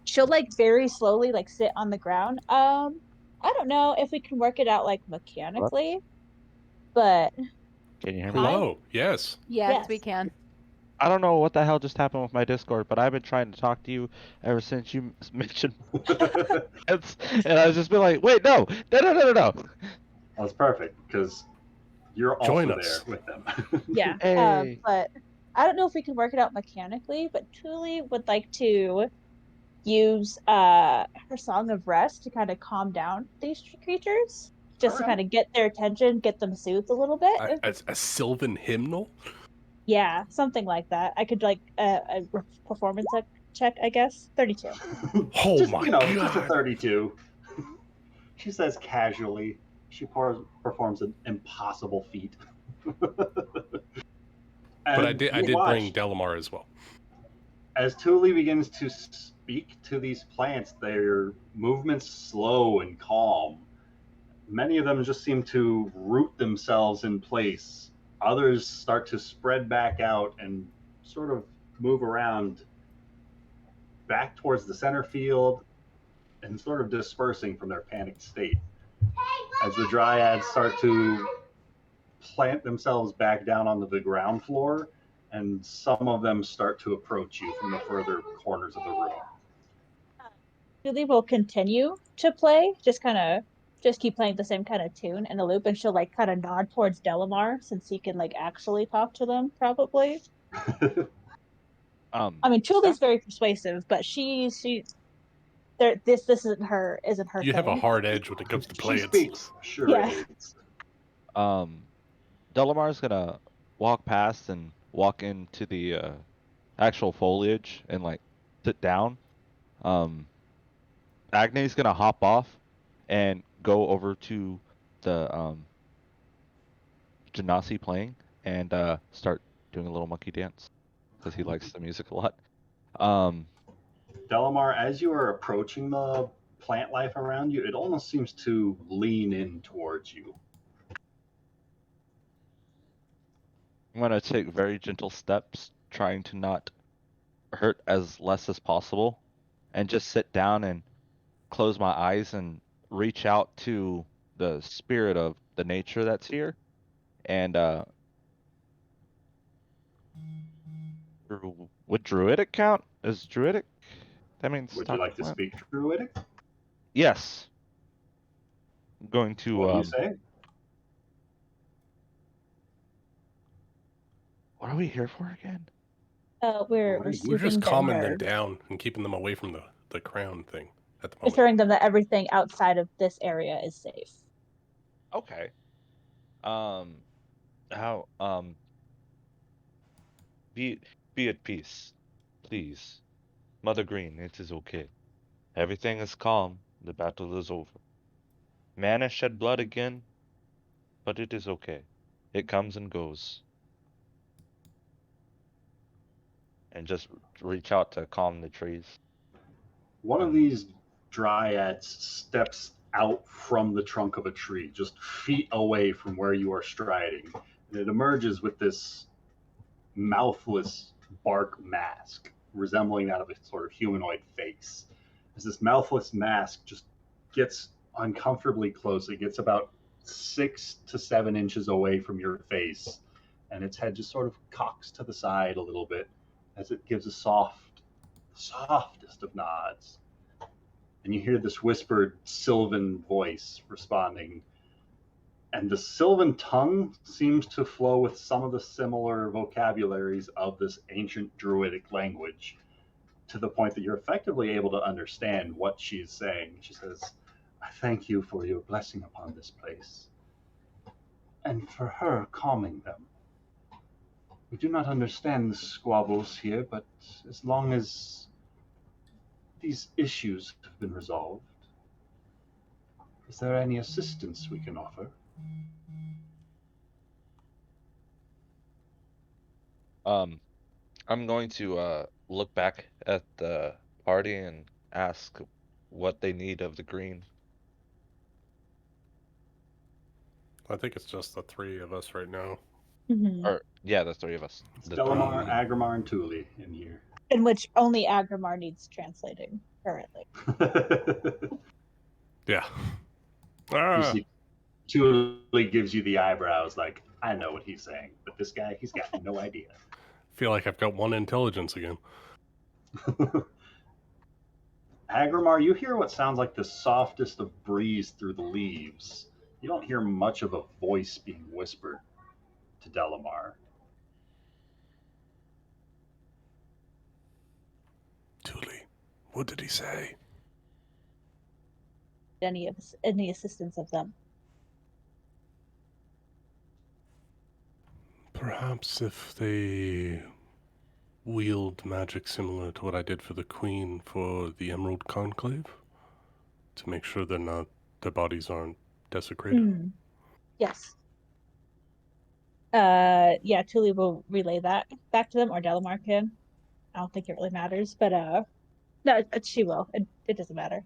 she'll like very slowly like sit on the ground. I don't know if we can work it out like mechanically, but Can you hear me? Hello. Yes. Yes, we Yes. can. I don't know what the hell just happened with my Discord, but I've been trying to talk to you ever since you mentioned plants, and I've just been like, wait, no. Well, it's perfect because you're also Join there us. with them. Yeah. Hey. But I don't know if we can work it out mechanically, but Tuli would like to use her Song of Rest to kind of calm down these creatures, just to Alright. kind of get their attention, get them soothed a little bit. A Sylvan hymnal? Yeah, something like that. I could like performance check, I guess. 32. Oh just, my just a God. 32. She says casually. She performs an impossible feat. But And I did you bring watch Delemar as well. as Thule begins to speak to these plants, their movements slow and calm. Many of them just seem to root themselves in place. Others start to spread back out and sort of move around back towards the center field and sort of dispersing from their panicked state. As the dryads start to plant themselves back down onto the ground floor, and some of them start to approach you from the further corners of the room. Tuli will continue to play, just keep playing the same kind of tune in a loop, and she'll like kind of nod towards Delamar since he can like actually talk to them, probably. I mean, Tuli's very persuasive, but this isn't her You have a thing. hard edge when it comes to She plants. speaks charades. Delamar's gonna walk past and walk into the actual foliage and like sit down. Agne's gonna hop off and go over to the Genasi playing and start doing a little monkey dance because he likes the music a lot. Delamar, as you are approaching the plant life around you, it almost seems to lean in towards you. I'm gonna take very gentle steps, trying to not hurt as less as possible, and just sit down and close my eyes and reach out to the spirit of the nature that's here, and would druidic count? Is druidic? That means Would talk you like to plant? speak Druidic? Yes. I'm going to What do you say? what are we here for again? We're We're We're soothing just their calming them nerves, down and keeping them away from the crown thing at the moment. assuring them that everything outside of this area is safe. Okay. How be at peace, please. Mother Green, it is okay. Everything is calm. The battle is over. Man has shed blood again, but it is okay. It comes and goes. And just reach out to calm the trees. One of these dryads steps out from the trunk of a tree, just feet away from where you are striding, and it emerges with this mouthless bark mask, resembling that of a sort of humanoid face. As this mouthless mask just gets uncomfortably close, it gets about 6 to 7 inches away from your face, and its head just sort of cocks to the side a little bit as it gives a softest of nods. And you hear this whispered Sylvan voice responding. And the Sylvan tongue seems to flow with some of the similar vocabularies of this ancient Druidic language, to the point that you're effectively able to understand what she's saying. She says, I thank you for your blessing upon this place, and for her calming them. We do not understand the squabbles here, but as long as these issues have been resolved, is there any assistance we can offer? I'm going to look back at the party and ask what they need of the green. I think it's just the three of us right now. Mm-hmm. Or yeah, the three of us. It's Delamar, Agramar, and Thule in here. in which only Agrimar needs translating currently. Yeah. You Ah. see, Julie gives you the eyebrows, like, I know what he's saying, but this guy, he's got no idea. Feel like I've got one intelligence again. Agrimar, you hear what sounds like the softest of breeze through the leaves. You don't hear much of a voice being whispered to Delemar. Julie, what did he say? Any assistance of them. Perhaps if they wield magic similar to what I did for the Queen for the Emerald Conclave, to make sure their bodies aren't desecrated. Yes. Tuli will relay that back to them, or Delamar can. I don't think it really matters, but no, she will. It doesn't matter.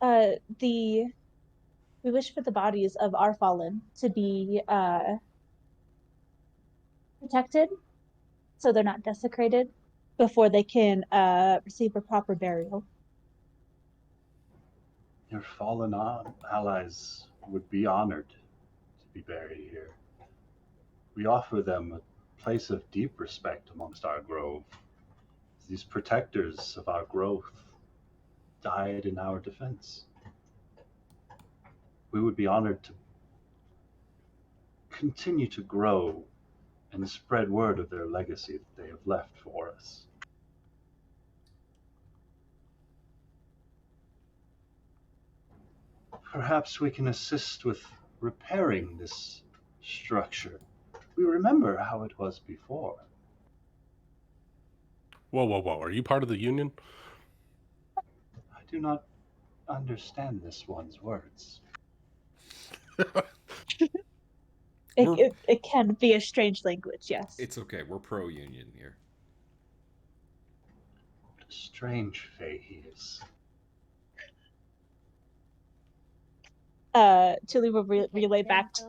We wish for the bodies of our fallen to be protected, so they're not desecrated before they can receive a proper burial. Your fallen allies would be honored to be buried here. We offer them a place of deep respect amongst our grove. These protectors of our growth died in our defense. We would be honored to continue to grow and spread word of their legacy that they have left for us. Perhaps we can assist with repairing this structure. We remember how it was before. Whoa. Are you part of the Union? I do not understand this one's words. It can be a strange language, yes. It's okay. We're pro-union here. What a strange Fae he is. Tuli will relay back to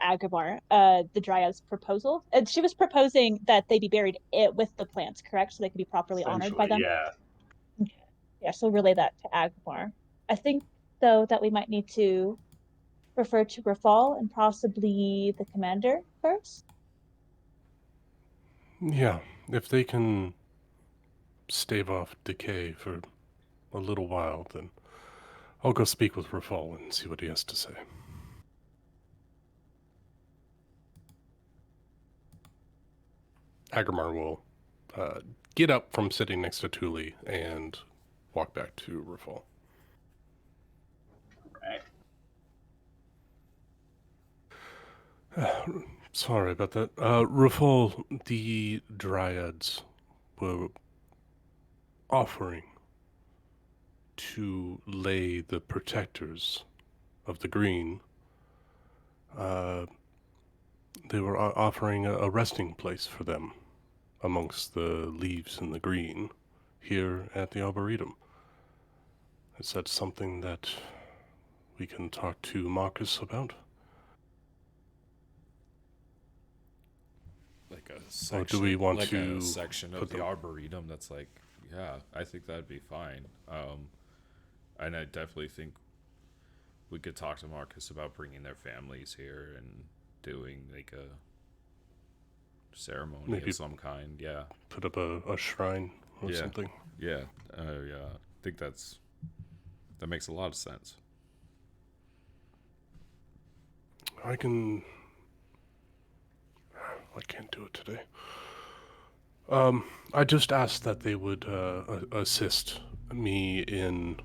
Agrimar the Dryad's proposal. And she was proposing that they be buried with the plants, correct? So they could be properly honored by them? Yeah. Yeah, so relay that to Agrimar. I think, though, that we might need to refer to Rafal and possibly the commander first. Yeah, if they can stave off decay for a little while, then I'll go speak with Rafal and see what he has to say. Agrimar will get up from sitting next to Tuli and walk back to Rafal. Right. Sorry about that. Rafal, the Dryads were offering to lay the protectors of the green. They were offering a resting place for them amongst the leaves in the green here at the Arboretum. Is that something that we can talk to Marcus about? Like a section, or do we want like to a section of put the them... Arboretum that's like, yeah, I think that'd be fine. And I definitely think we could talk to Marcus about bringing their families here and doing like a ceremony Maybe of some kind. Yeah, put up a shrine or something. Yeah, yeah. I think that makes a lot of sense. I can't do it today. I just asked that they would assist me in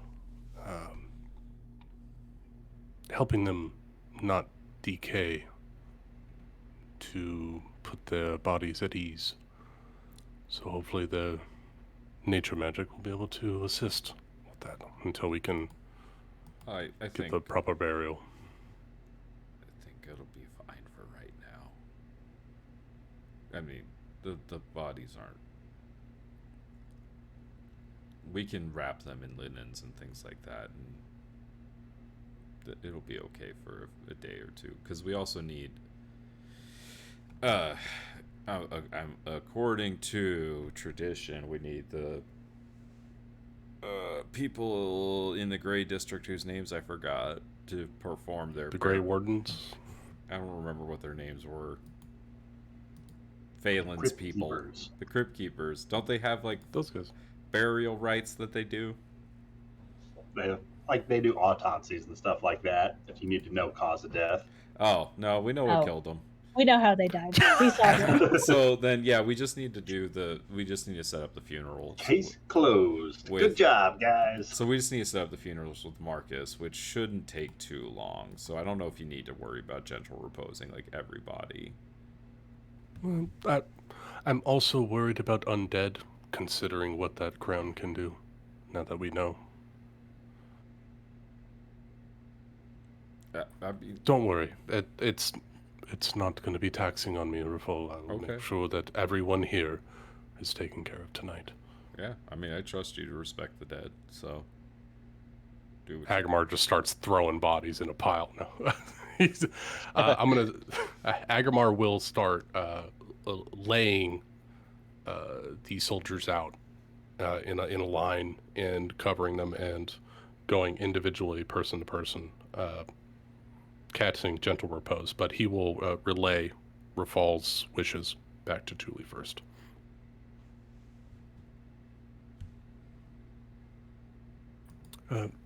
helping them not decay, to put their bodies at ease. So hopefully the nature magic will be able to assist with that until we can I get think the proper burial. I think it'll be fine for right now. I mean, the bodies aren't. We can wrap them in linens and things like that, and it'll be okay for a day or two. Because we also need. According to tradition, we need the people in the Grey District whose names I forgot to perform their... The Grey Wardens? I don't remember what their names were. Phelan's people. Keepers. The Crypt Keepers. Don't they have, like, Those guys. burial rites that they do? They do autopsies and stuff like that if you need to know cause of death. Oh, no, we know what killed them. We know how they died. We saw them. So then, yeah, we just need to set up the funeral. Case closed. Good job, guys. So we just need to set up the funerals with Marcus, which shouldn't take too long. So I don't know if you need to worry about gentle reposing like everybody. Well, I'm also worried about undead, considering what that crown can do, now that we know. Don't worry. It's not going to be taxing on me, Rafal. I'll make sure that everyone here is taken care of tonight. Yeah, I mean, I trust you to respect the dead, so... Agamar just starts throwing bodies in a pile now. Agamar will start laying these soldiers out in a line and covering them and going individually, person to person, casting gentle repose, but he will relay Rafal's wishes back to Thule first.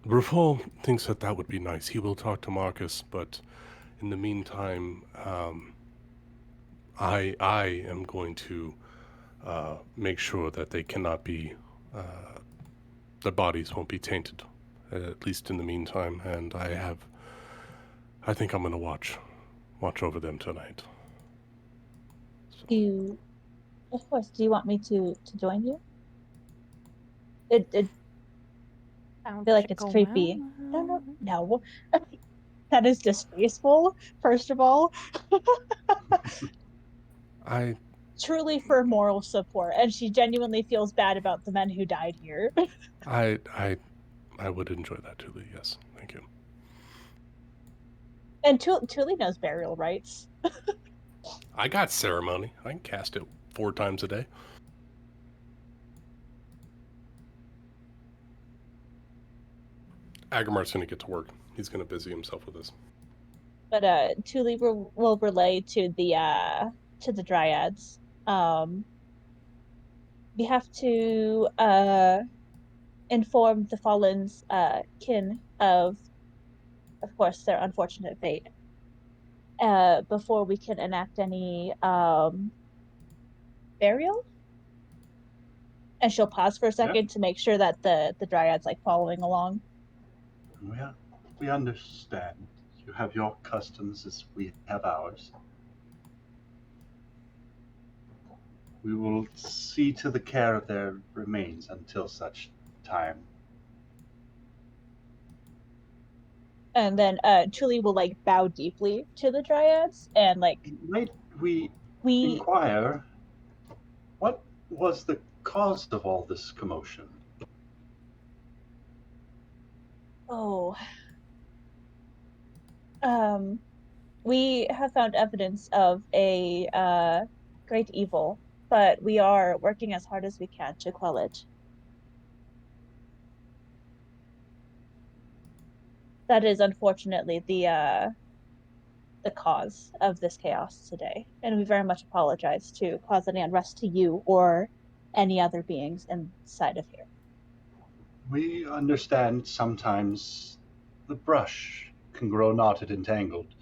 Rafal thinks that would be nice. He will talk to Marcus, but in the meantime, I am going to make sure that they cannot be, the bodies won't be tainted, at least in the meantime, and I think I'm going to watch over them tonight. So. Of course, do you want me to join you? I feel like it's creepy. No. That is disgraceful, first of all. Truly for moral support, and she genuinely feels bad about the men who died here. I would enjoy that, Thule, yes. Thank you. And Thule knows burial rites. I got ceremony. I can cast it 4 times a day. Agamar's going to get to work. He's going to busy himself with this. But Thule will relay to the dryads. We have to inform the fallen's kin of course, their unfortunate fate before we can enact any burial. And she'll pause for a second to make sure that the dryad's like following along. We understand. You have your customs as we have ours. We will see to the care of their remains until such time. And then Thule will like bow deeply to the dryads and like. Might we inquire what was the cause of all this commotion? Oh. We have found evidence of a great evil, but we are working as hard as we can to quell it. That is unfortunately the cause of this chaos today, and we very much apologize to cause any unrest to you or any other beings inside of here. We understand sometimes the brush can grow knotted and tangled,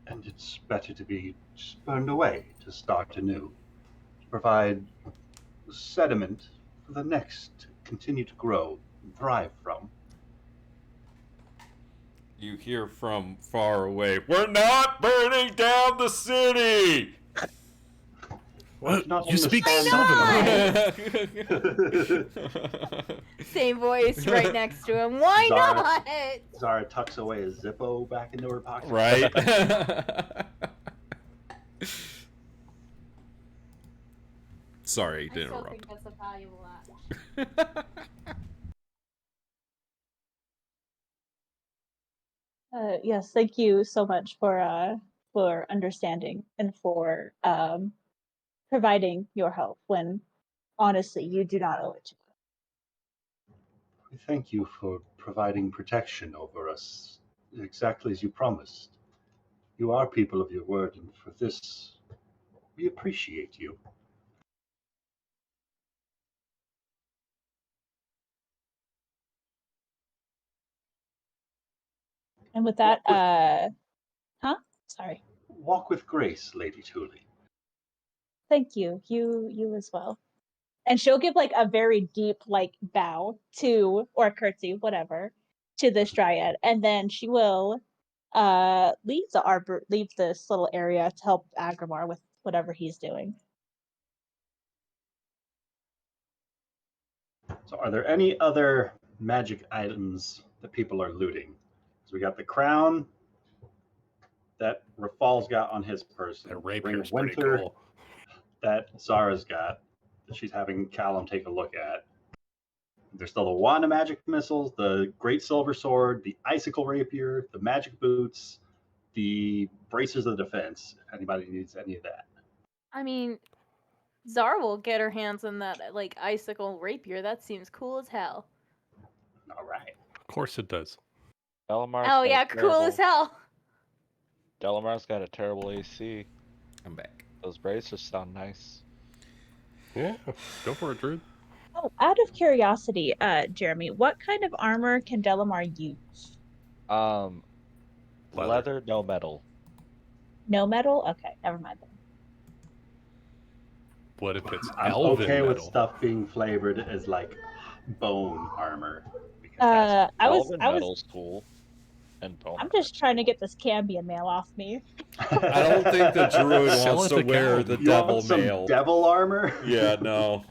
and it's better to be just burned away to start anew, to provide sediment for the next to continue to grow and thrive from. You hear from far away, "We're not burning down the city!" What? You speak Sylvan? Same voice right next to him. Why not? Zara tucks away a Zippo back into her pocket. Right. Sorry to interrupt. I still think that's a valuable action. Yes, thank you so much for for understanding and for providing your help when honestly you do not owe it to me. We thank you for providing protection over us, exactly as you promised. You are people of your word, and for this, we appreciate you. And with that, sorry. Walk with grace, Lady Tully. Thank you. You as well. And she'll give like a very deep like bow to or a curtsy, whatever, to this dryad, and then she will leave this little area to help Agramar with whatever he's doing. So, are there any other magic items that people are looting? So we got the crown that Rafal's got on his person. That Ring rapier's of pretty Winter cool. that Zara's got, that she's having Callum take a look at. There's still the wand of magic missiles, the great silver sword, the icicle rapier, the magic boots, the braces of defense. If anybody needs any of that. I mean, Zara will get her hands on that like icicle rapier. That seems cool as hell. All right. Of course it does. Delamar's Oh got a yeah, cool as hell. Delamar's got a terrible AC. I'm back. Those bracers sound nice. Yeah, go for it, Druid. Oh, out of curiosity, Jeremy, what kind of armor can Delemar use? Leather, no metal. No metal? Okay, never mind then. What if it's I'm elven okay with metal? stuff being flavored as like bone armor. Because I was metal's cool. And bone. I'm just trying to get this Cambion mail off me. I don't think the druid Sell wants it to to wear Callum. the you devil want some mail. devil armor? Yeah, no.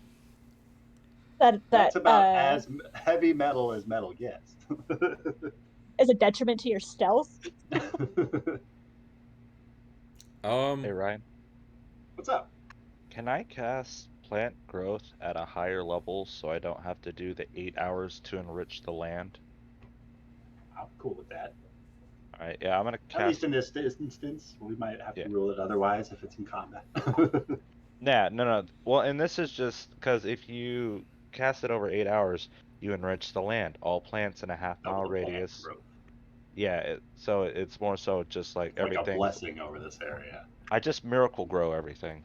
That's about as heavy metal as metal gets. Is a detriment to your stealth. Hey Ryan, What's up? can I cast plant growth at a higher level so I don't have to do the 8 hours to enrich the land? I'm cool with that. Alright, yeah, I'm gonna At least cast. in this instance, we might have Yeah. to rule it otherwise if it's in combat. Nah, no. Well, and this is just because if you cast it over 8 hours, you enrich the land. All plants in a half-mile Double the plant radius. growth. Yeah, so it's more so just like Like a everything. blessing over this area. I just miracle grow everything.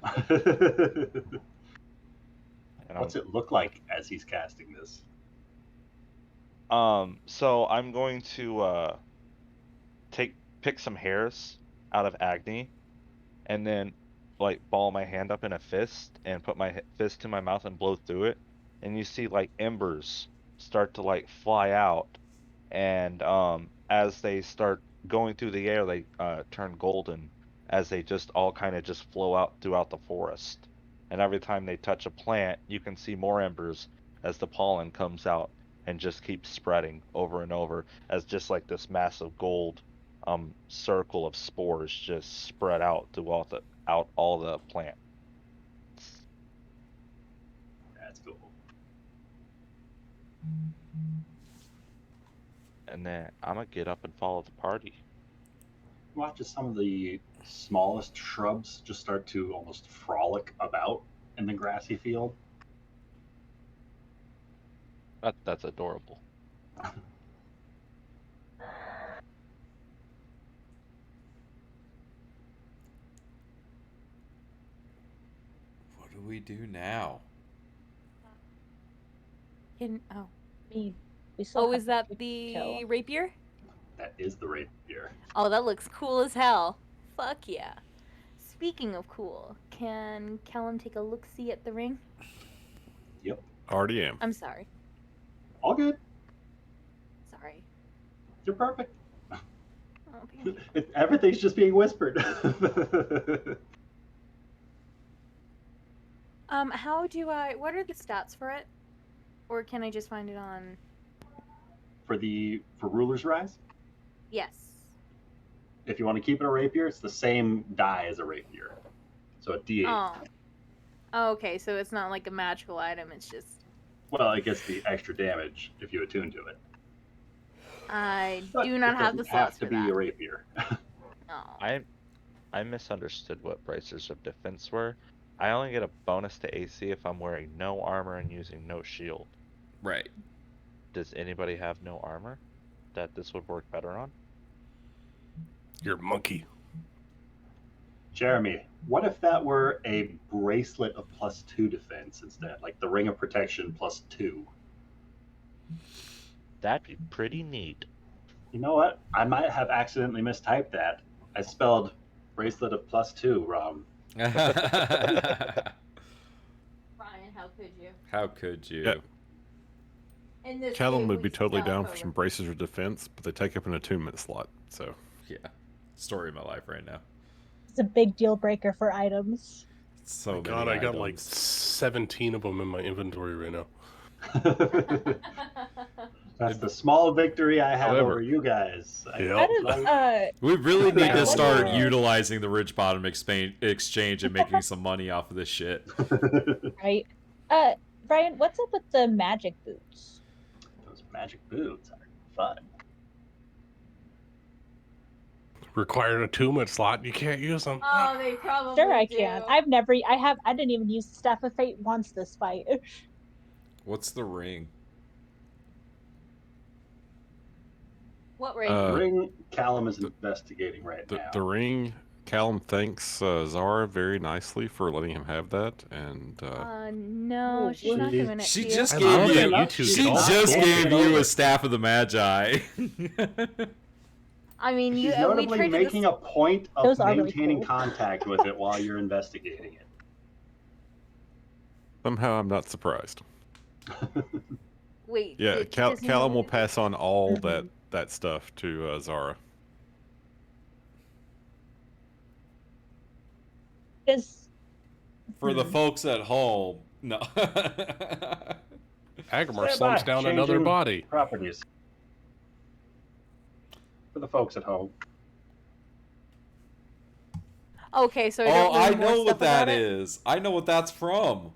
And What's it look like as he's casting this? So I'm going to pick some hairs out of Agni, and then like ball my hand up in a fist and put my fist to my mouth and blow through it, and you see like embers start to like fly out, and as they start going through the air, they turn golden as they just all kind of just flow out throughout the forest. And every time they touch a plant, you can see more embers as the pollen comes out and just keeps spreading over and over as just like this massive gold circle of spores just spread out throughout all the plant. That's cool. And then I'm gonna get up and follow the party. Watch as some of the smallest shrubs just start to almost frolic about in the grassy field. That's adorable. What do we do now? We still Oh, have is that to the kill. rapier? That is the rapier. Oh, that looks cool as hell. Fuck yeah. Speaking of cool, can Callum take a look-see at the ring? Yep. Already am. I'm sorry. All good. Sorry. You're perfect. Oh, thank you. Everything's just being whispered. What are the stats for it? Or can I just find it on... For Ruler's Rise, Yes. if you want to keep it a rapier, it's the same die as a rapier. So a D8. Oh, okay, so it's not like a magical item, it's just... Well, it gets the extra damage if you attune to it. I But do not it have the doesn't slots have to for be that. a rapier. Oh. I misunderstood what bracers of defense were. I only get a bonus to AC if I'm wearing no armor and using no shield. Right. Does anybody have no armor that this would work better on? You're a monkey. Jeremy, what if that were a bracelet of +2 defense instead, like the Ring of Protection +2? That'd be pretty neat. You know what? I might have accidentally mistyped that. I spelled bracelet of +2 wrong. Brian, how could you? How could you? Yeah. In this Callum game, would we be totally spell down it for some over. braces of defense, but they take up an attunement slot. So Yeah. Story of my life right now. It's a big deal breaker for items. So Oh many God, I got like items. 17 of them in my inventory right now. That's the small victory I have However- over you guys. Yep. How does, We really need to Brian, start what's- utilizing the Rich Bottom exchange and making some money off of this shit. right? Brian, what's up with the magic boots? Those magic boots are fun. Required attunement slot. You can't use them. Oh, they probably Sure, I do. can. I didn't even use the Staff of Fate once this fight. What's the ring? What ring? Ring Callum is investigating right now. the ring, Callum thanks Zara very nicely for letting him have that, and No, she's not giving it She to you. just I gave love you. that you two She get all just cool. gave you a staff of the Magi. I mean, She's we notably traded making this... a point of Those are really maintaining cool. contact with it while you're investigating it. somehow I'm not surprised. Wait. Yeah, does he Callum know will that- pass on all Mhm. that stuff to Zara. Just For the folks at home, no. Agamar Stand slumps by, down another changing body. Properties. For the folks at home. Okay, so I Oh, don't I learn more know stuff what that about it? is. I know what that's from.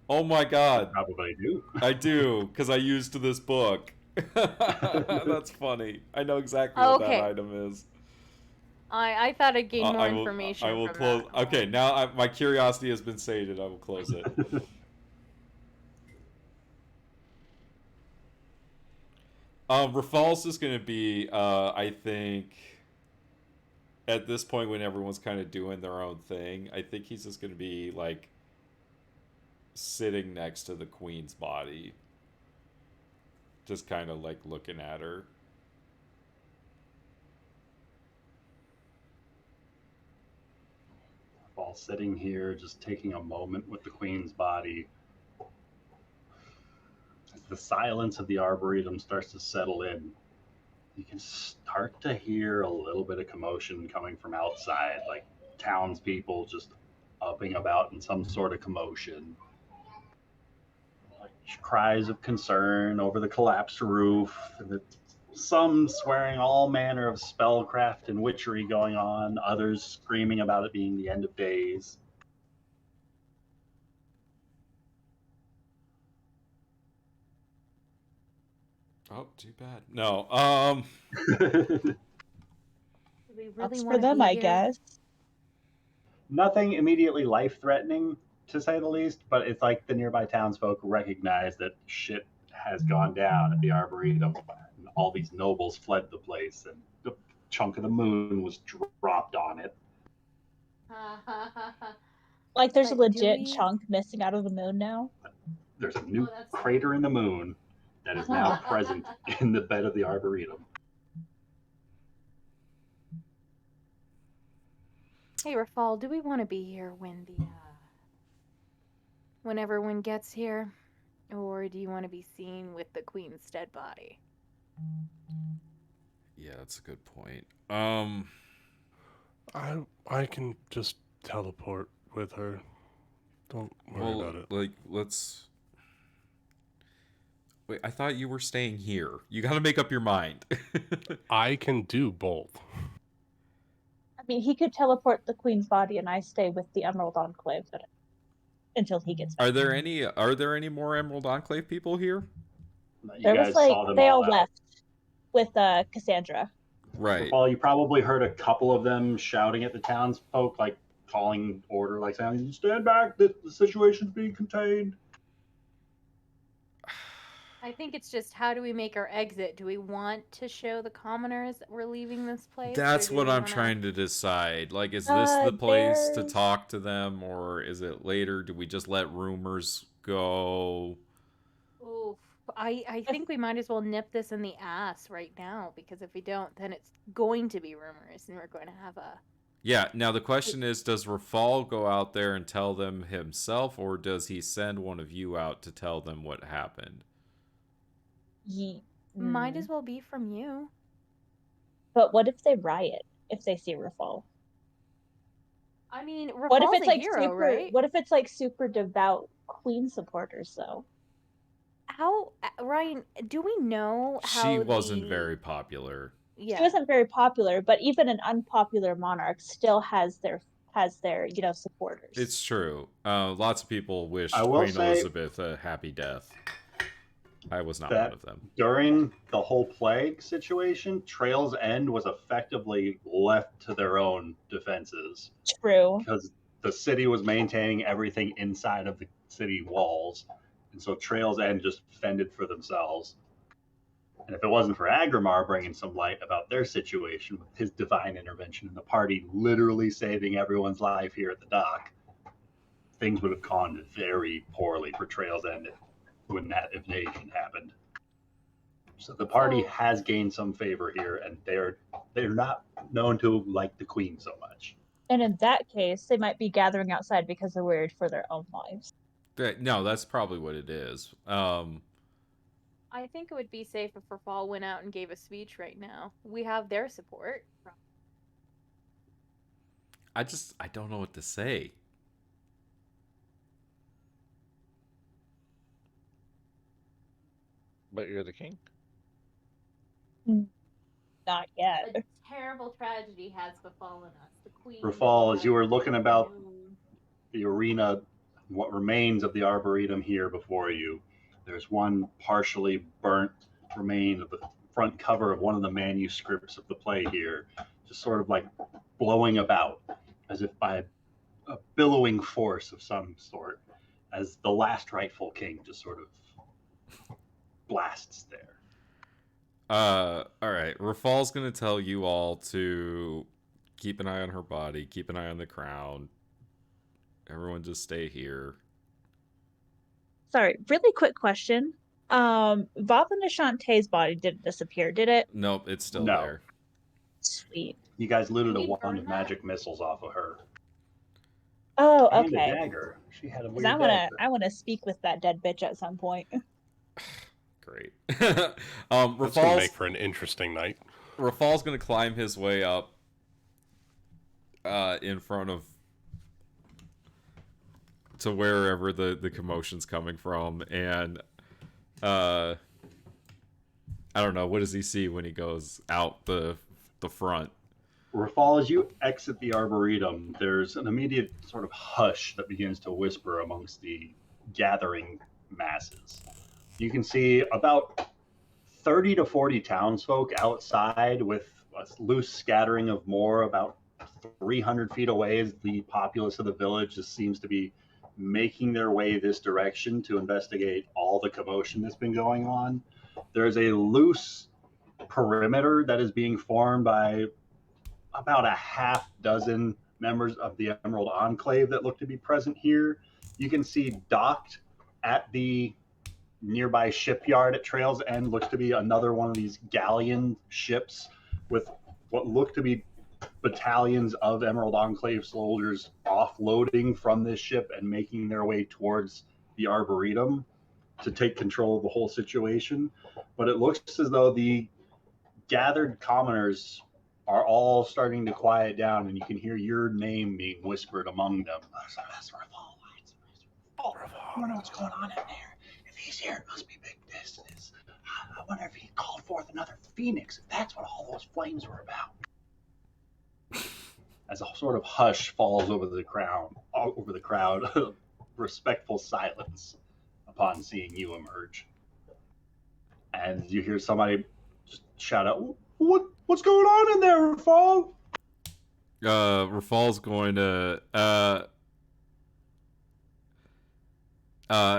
Oh my god. Probably do. I do, because I used this book. That's funny. I know exactly what Okay. that item is. I thought I'd gain more I will, information. I will from close. that. Okay, now my curiosity has been sated. I will close it. Rafal's is going to be, I think, at this point when everyone's kind of doing their own thing, I think he's just going to be, like, sitting next to the queen's body. Just kind of, like, looking at her. While sitting here, just taking a moment with the queen's body. As the silence of the arboretum starts to settle in, you can start to hear a little bit of commotion coming from outside, like townspeople just upping about in some sort of commotion. Like cries of concern over the collapsed roof, and some swearing all manner of spellcraft and witchery going on, others screaming about it being the end of days. Oh, too bad. No, Do we really Sucks for wanna them, be I here? guess. Nothing immediately life-threatening, to say the least, but it's like the nearby townsfolk recognize that shit has gone down at the Arboretum, and all these nobles fled the place, and a chunk of the moon was dropped on it. Like, there's a But do legit we- chunk missing out of the moon now. There's a new Oh, that's- crater in the moon that is now present in the bed of the Arboretum. Hey, Rafal, do we want to be here when when everyone gets here, or do you want to be seen with the queen's dead body? yeah, that's a good point. I can just teleport with her. Don't worry about it. Like, let's. Wait, I thought you were staying here. You got to make up your mind. I can do both. I mean, he could teleport the queen's body, and I stay with the Emerald Enclave until he gets back. Are there any more Emerald Enclave people here? You There guys was like saw them they all out. left with Cassandra. Right. Well, you probably heard a couple of them shouting at the townsfolk, like calling order, like saying, "Stand back! The situation's being contained." I think it's just how do we make our exit? Do we want to show the commoners that we're leaving this place? That's or do what we I'm wanna... trying to decide. Like, is this the place to There's talk to them, or is it later? Do we just let rumors go? Oof. I think we might as well nip this in the ass right now, because if we don't, then it's going to be rumors, and we're going to have a... Yeah, now the question is, does Rafal go out there and tell them himself, or does he send one of you out to tell them what happened? Might as well be from you. But what if they riot if they see Rafal? I mean, What if Rafal's it's a like hero, super? right? What if it's like super devout Queen supporters though? How, Ryan, do we know how She wasn't the... very popular. Yeah. She wasn't very popular, but even an unpopular monarch still has their supporters. It's true. Lots of people wished I will Queen say Elizabeth a happy death. I was not that one of them. during the whole plague situation, Trail's End was effectively left to their own defenses True. because the city was maintaining everything inside of the city walls, and so Trail's End just fended for themselves. And if it wasn't for Agrimar bringing some light about their situation with his divine intervention in the party literally saving everyone's life here at the dock, things would have gone very poorly for Trail's End when that invasion happened. So the party has gained some favor here, and they're not known to like the queen so much. And in that case, they might be gathering outside because they're worried for their own lives. No, that's probably what it is. I think it would be safe if Rafal went out and gave a speech right now. We have their support. I don't know what to say. But you're the king. Not yet. A terrible tragedy has befallen us. The queen... Rafal, as you were looking about the arena, what remains of the Arboretum here before you, there's one partially burnt remain of the front cover of one of the manuscripts of the play here, just sort of like blowing about as if by a billowing force of some sort, as the last rightful king just sort of blasts there. All right. Rafal's gonna tell you all to keep an eye on her body, keep an eye on the crown. Everyone just stay here. Sorry, really quick question. Vava Nishante's body didn't disappear, did it? Nope, it's still No. there. Sweet. You guys looted Can a we wand burn of that? magic missiles off of her. Oh, And okay. a dagger. She had a Because weird dagger. I wanna speak with that dead bitch at some point. Great. That's gonna make Rafal's for an interesting night. Rafal's gonna climb his way up in front of to wherever the commotion's coming from, and I don't know, what does he see when he goes out the front? Rafal, as you exit the Arboretum, there's an immediate sort of hush that begins to whisper amongst the gathering masses. You can see about 30 to 40 townsfolk outside, with a loose scattering of more about 300 feet away as the populace of the village just seems to be making their way this direction to investigate all the commotion that's been going on. There's a loose perimeter that is being formed by about a half dozen members of the Emerald Enclave that look to be present here. You can see docked at the nearby shipyard at Trail's End looks to be another one of these galleon ships with what look to be battalions of Emerald Enclave soldiers offloading from this ship and making their way towards the Arboretum to take control of the whole situation. But it looks as though the gathered commoners are all starting to quiet down, and you can hear your name being whispered among them. That's Rafal. I don't know what's going on in there. If he's here, it must be big business. I wonder if he called forth another phoenix, if that's what all those flames were about. As a sort of hush falls over the crowd, respectful silence upon seeing you emerge. And you hear somebody just shout out, What What's going on in there, Rafal? Rafal's going to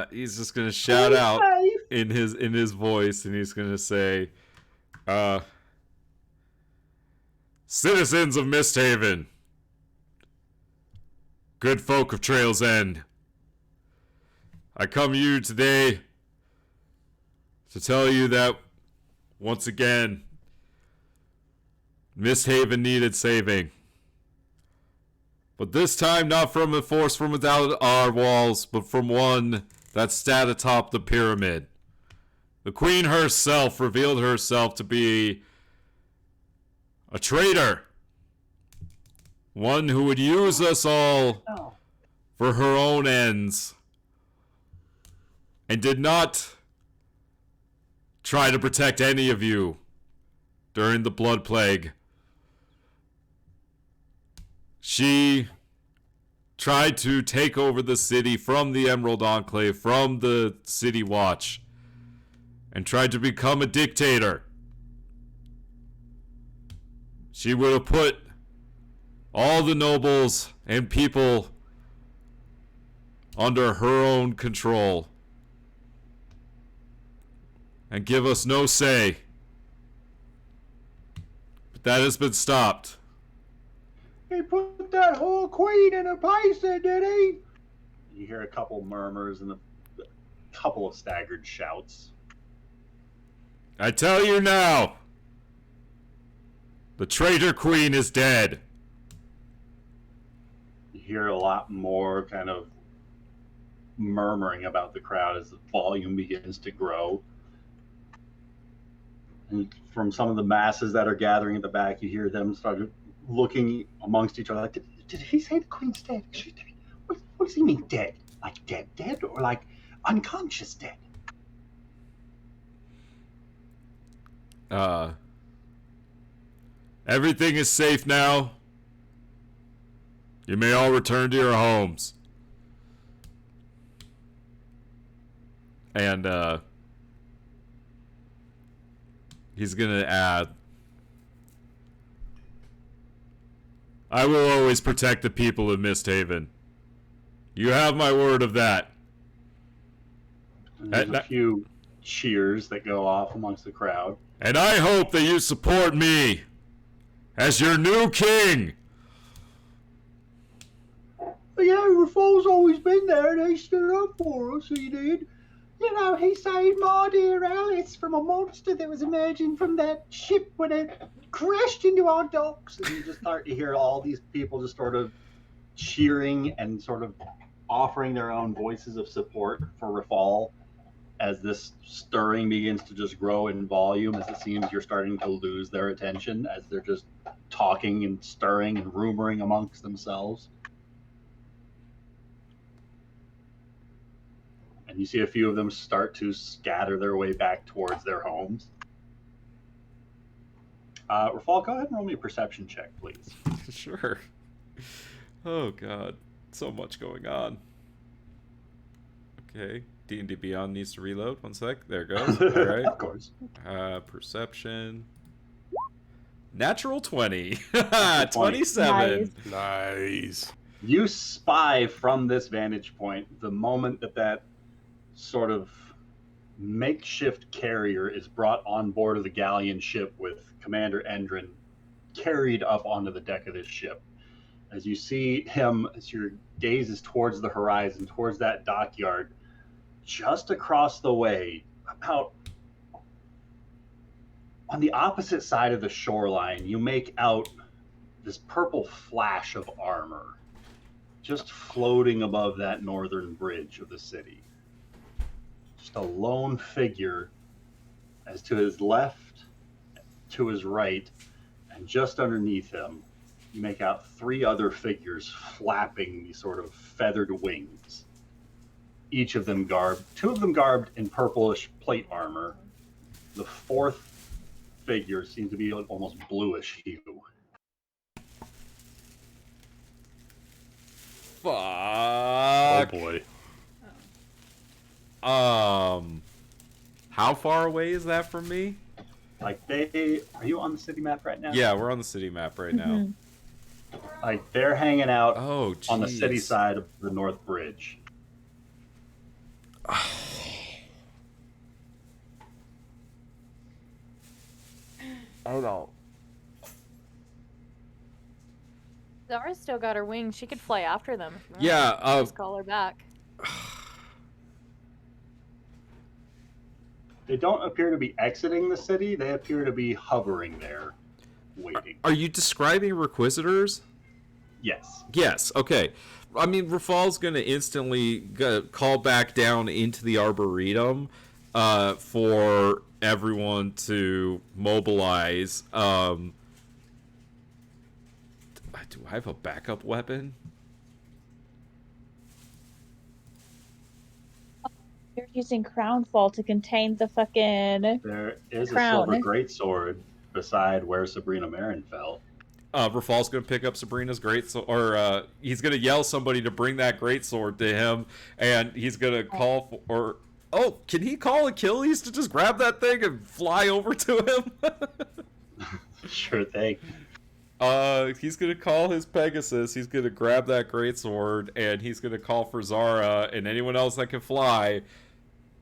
he's just gonna shout out in his voice, and he's gonna say, citizens of Misthaven, good folk of Trail's End, I come to you today to tell you that once again Misthaven needed saving. But this time not from a force from without our walls, but from one that sat atop the pyramid. The queen herself revealed herself to be a traitor. One who would use us all for her own ends. And did not try to protect any of you during the Blood Plague. She tried to take over the city from the Emerald Enclave, from the City Watch, and tried to become a dictator. She would have put all the nobles and people under her own control and give us no say. But that has been stopped. He put that whole queen in a place, did he? You hear a couple murmurs and a couple of staggered shouts. I tell you now, the traitor queen is dead. You hear a lot more kind of murmuring about the crowd as the volume begins to grow. And from some of the masses that are gathering at the back, you hear them start looking amongst each other like, did he say the queen's dead? What does he mean dead? Like dead? Or like unconscious dead? Everything is safe now. You may all return to your homes. And, he's gonna add, I will always protect the people of Misthaven. You have my word of that. There's a few cheers that go off amongst the crowd. And I hope that you support me as your new king. Yeah, Rafal's always been there and he stood up for us, he did. You know, he saved my dear Alice from a monster that was emerging from that ship when it crashed into our docks. And you just start to hear all these people just sort of cheering and sort of offering their own voices of support for Rafal as this stirring begins to just grow in volume, as it seems you're starting to lose their attention as they're just talking and stirring and rumoring amongst themselves. And you see a few of them start to scatter their way back towards their homes. Rafal, go ahead and roll me a perception check, please. Sure. Oh god, so much going on. Okay, D&D Beyond needs to reload. 1 sec. There it goes. All right. Of course. Perception. Natural 20. 27. Nice. You spy from this vantage point the moment that sort of makeshift carrier is brought on board of the galleon ship with Commander Endrin carried up onto the deck of this ship. As you see him, as your gaze is towards the horizon, towards that dockyard, just across the way, about on the opposite side of the shoreline, you make out this purple flash of armor just floating above that northern bridge of the city. Just a lone figure, as to his left, to his right, and just underneath him, you make out 3 other figures flapping these sort of feathered wings. Each of them garbed, 2 of them garbed in purplish plate armor. The 4th figure seems to be almost bluish hue. Fuck. Oh boy. How far away is that from me? Like are you on the city map right now? Yeah, we're on the city map right now. Like they're hanging out Oh, on the city jeez. side of the North Bridge. Hold on. Zara's still got her wings. She could fly after them. If you want. Yeah, Just call her back. They don't appear to be exiting the city. They appear to be hovering there, waiting. Are you describing Requisitors? Yes. Yes, okay. I mean, Rafal's going to instantly call back down into the Arboretum for everyone to mobilize. Do I have a backup weapon? You're using Crownfall to contain the fucking. There is Crown. a silver greatsword beside where Sabrina Marin fell. Rafal's going to pick up Sabrina's greatsword, or he's going to yell somebody to bring that greatsword to him, and he's going to call for. Oh, can he call Achilles to just grab that thing and fly over to him? Sure thing. He's gonna call his Pegasus. He's gonna grab that greatsword, and he's gonna call for Zara and anyone else that can fly.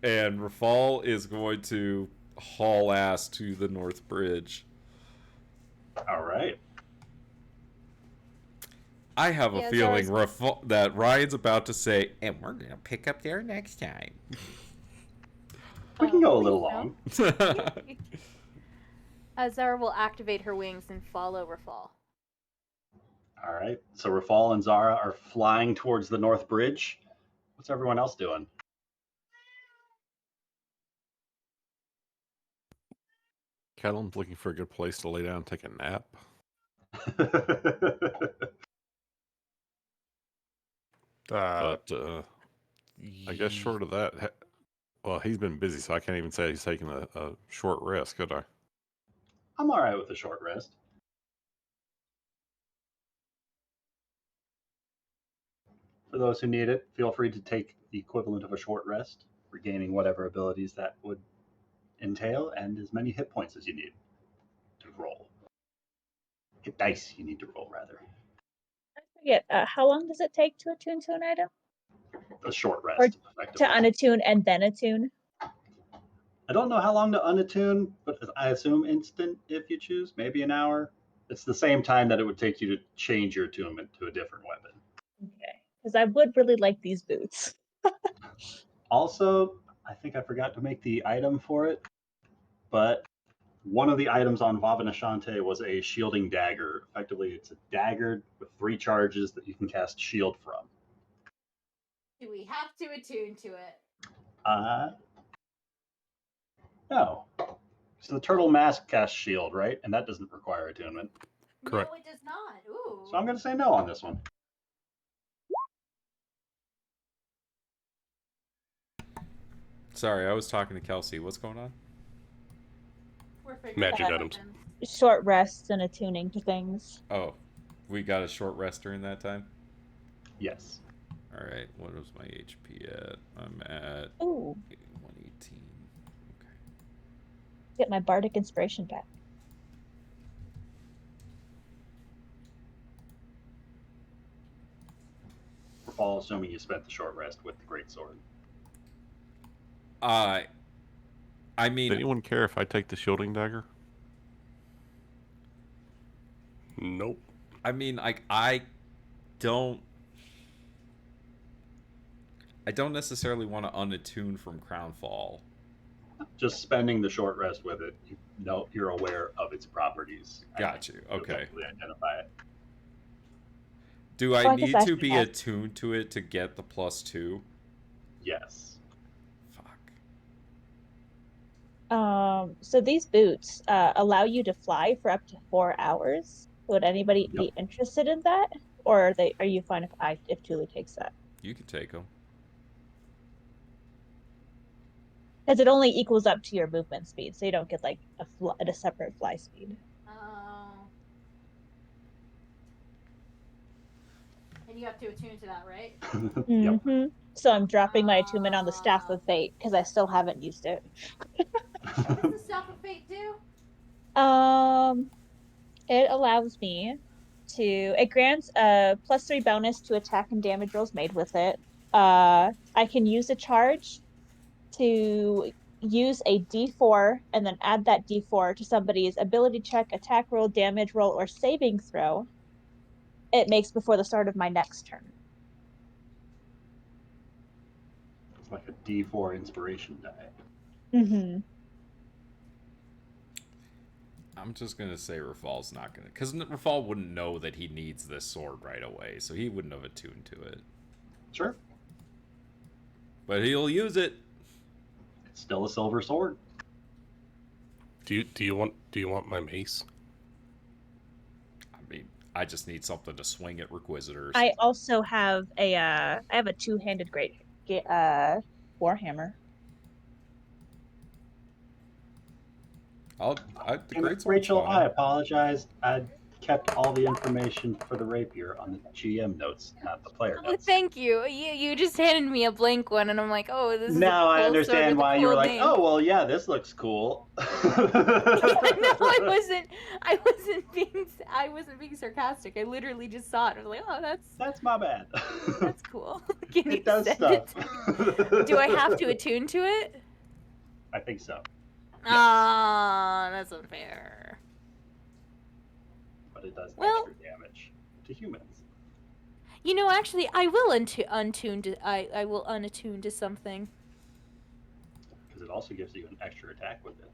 And Rafal is going to haul ass to the North Bridge. All right. I have a Yeah, feeling Zara's- that Ryan's about to say, "And we're gonna pick up there next time." We can go a please little don't. long. Zara will activate her wings and follow Rafal. All right. So Rafal and Zara are flying towards the North Bridge. What's everyone else doing? Callum's looking for a good place to lay down and take a nap. But I guess short of that, well, he's been busy, so I can't even say he's taking a short rest, could I? I'm all right with a short rest. For those who need it, feel free to take the equivalent of a short rest, regaining whatever abilities that would entail, and as many hit points as you need to roll. Hit dice you need to roll, rather. I forget. How long does it take to attune to an item? A short rest, Or effectively. To unattune and then attune? I don't know how long to unattune, but I assume instant if you choose, maybe an hour. It's the same time that it would take you to change your attunement to a different weapon. Okay. Because I would really like these boots. Also, I think I forgot to make the item for it, but one of the items on Vavanashante was a shielding dagger. Effectively, it's a dagger with 3 charges that you can cast shield from. Do we have to attune to it? No. So the turtle mask casts shield, right? And that doesn't require attunement. Correct. No, it does not. Ooh. So I'm going to say no on this one. Sorry, I was talking to Kelsey. What's going on? We're figuring Magic out items. weapons. Short rests and attuning to things. Oh, we got a short rest during that time? Yes. All right, what was my HP at? I'm at Ooh. 118. Okay. Get my bardic inspiration back. Fall, assuming you spent the short rest with the greatsword. I Does mean, anyone care if I take the shielding dagger? Nope. I don't necessarily want to unattune from Crownfall. Just spending the short rest with it, you're aware of its properties. Got you. You'll Okay. definitely identify it. Do I Well, I guess need I to should be ask. attuned to it to get the +2? Yes. Fuck. So these boots allow you to fly for up to 4 hours. Would anybody be interested in that, or are you fine if Tulu takes that? You can take them. Because it only equals up to your movement speed, so you don't get like a separate fly speed. Oh. And you have to attune to that, right? Yep. Mm-hmm. So I'm dropping my attunement on the Staff of Fate because I still haven't used it. What does the Staff of Fate do? It allows me to. It grants a +3 bonus to attack and damage rolls made with it. I can use a charge to use a D4 and then add that D4 to somebody's ability check, attack roll, damage roll, or saving throw it makes before the start of my next turn. It's like a D4 inspiration die. Mm-hmm. I'm just gonna say Rafal's not gonna, because Rafal wouldn't know that he needs this sword right away, so he wouldn't have attuned to it. Sure. But he'll use it. It's still a silver sword. Do you want my mace? I mean, I just need something to swing at Requisitors. I also have a two-handed great warhammer. The great sword's Rachel, fine. I apologize. I kept all the information for the rapier on the GM notes, not the player Oh, notes. thank you. You just handed me a blank one, and I'm like, oh, this is Now a cool I understand sword with a why cool you were like, name. oh, well, yeah, this looks cool. No, I wasn't being sarcastic. I literally just saw it. I was like, oh, That's my bad. that's cool. Can you It does send stuff. it? Do I have to attune to it? I think so. Ah, that's unfair. But it does Well- extra damage to humans. You know, actually, I will I will unattune to something. Because it also gives you an extra attack with it.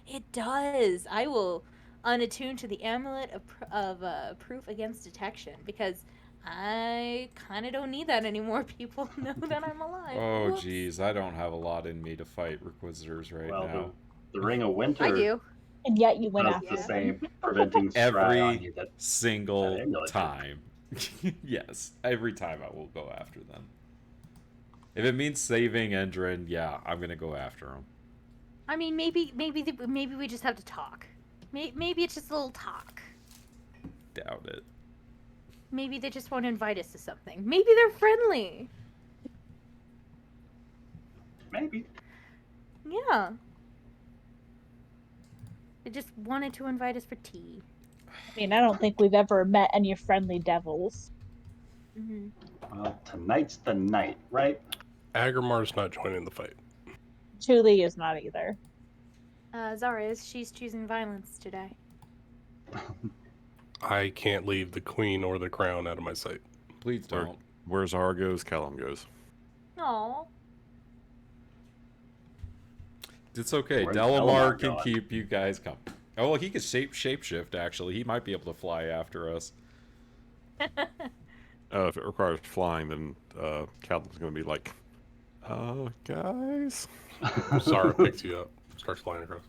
It does. I will unattune to the amulet of proof against detection because I kind of don't need that anymore. People know that I'm alive. Oh, Whoops. geez, I don't have a lot in me to fight Requisitors right Well, now. the Ring of Winter I do. And yet you went does after the them. same, preventing scry on Every you. That single amulet did. time. Yes, every time I will go after them. If it means saving Endrin, yeah, I'm gonna go after him. I mean, maybe we just have to talk. Maybe it's just a little talk. Doubt it. Maybe they just want to invite us to something. Maybe they're friendly. Maybe. Yeah. They just wanted to invite us for tea. I mean, I don't think we've ever met any friendly devils. Mm-hmm. Well, tonight's the night, right? Agramar's not joining the fight. Julie is not either. Zara is. She's choosing violence today. I can't leave the queen or the crown out of my sight. Please Where- don't. Where Zara goes, Callum goes. Aw. It's okay. Where's Delemar Delemar can going? keep you guys company. Oh, well, he could shapeshift, actually. He might be able to fly after us. If it requires flying, then Callum's going to be like, guys? Zara picks you up, starts flying across.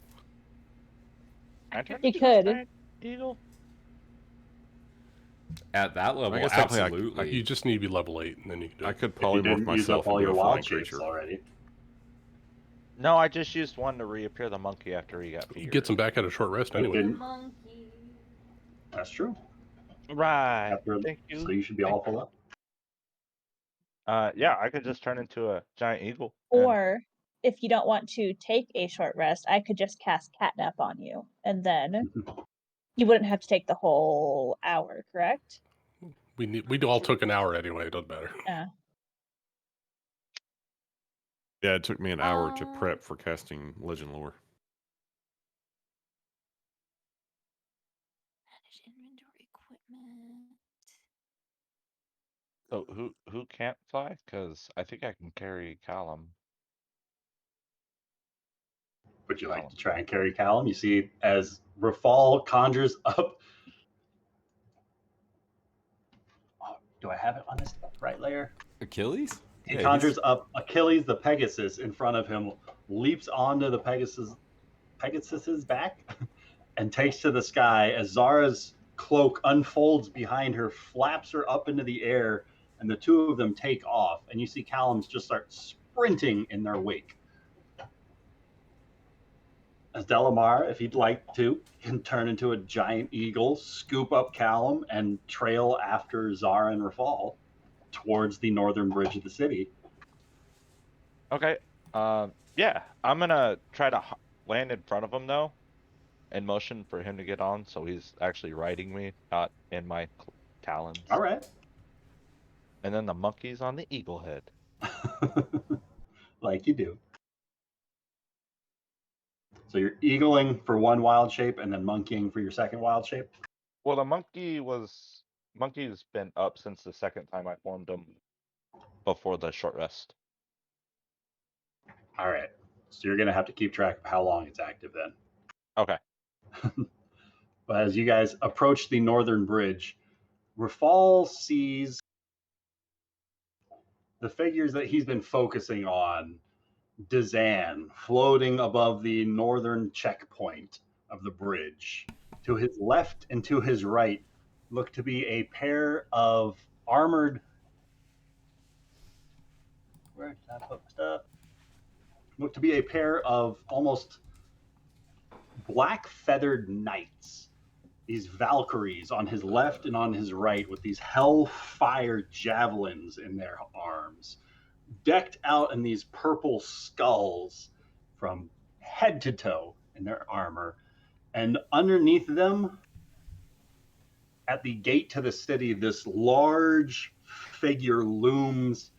He could. Eagle. At that level, I guess technically absolutely. You just need to be level 8, and then you can do it. I could If you polymorph didn't use myself up all into your a flying wild shapes creature. already. No, I just used one to reappear the monkey after he got He feared. gets him back at a short rest anyway. didn't. Monkey. That's true. Right. After, Thank you. So you should be all full up. Yeah, I could just turn into a giant eagle. and- Or if you don't want to take a short rest, I could just cast catnap on you, and then you wouldn't have to take the whole hour, correct? We all took an hour anyway. It doesn't matter. Yeah. Yeah, it took me an hour to Uh, prep for casting Legend Lore. Manage inventory equipment. So who can't fly? Because I think I can carry Callum. Would you like to try and carry Callum? You see, as Rafal conjures up. Oh, do I have it on this right layer? Achilles? He Yeah, conjures up Achilles the Pegasus in front of him, leaps onto the Pegasus's back, and takes to the sky as Zara's cloak unfolds behind her, flaps her up into the air, and the two of them take off. And you see Callum's just start sprinting in their wake. As Delemar, if he'd like to, can turn into a giant eagle, scoop up Callum, and trail after Zara and Rafal towards the northern bridge of the city. Okay. Yeah, I'm gonna try to land in front of him though, in motion for him to get on, so he's actually riding me, not in my talons. All right. And then the monkey's on the eagle head. Like you do. So you're eagling for one wild shape and then monkeying for your second wild shape? Well, the monkey's been up since the second time I formed him before the short rest. All right. So you're going to have to keep track of how long it's active then. Okay. But as you guys approach the northern bridge, Rafal sees the figures that he's been focusing on, Dazan, floating above the northern checkpoint of the bridge. To his left and to his right look to be a pair of armored... Where did I put my stuff? Look to be a pair of almost black feathered knights. These Valkyries on his left and on his right with these hellfire javelins in their arms, decked out in these purple skulls from head to toe in their armor. And underneath them, at the gate to the city, this large figure looms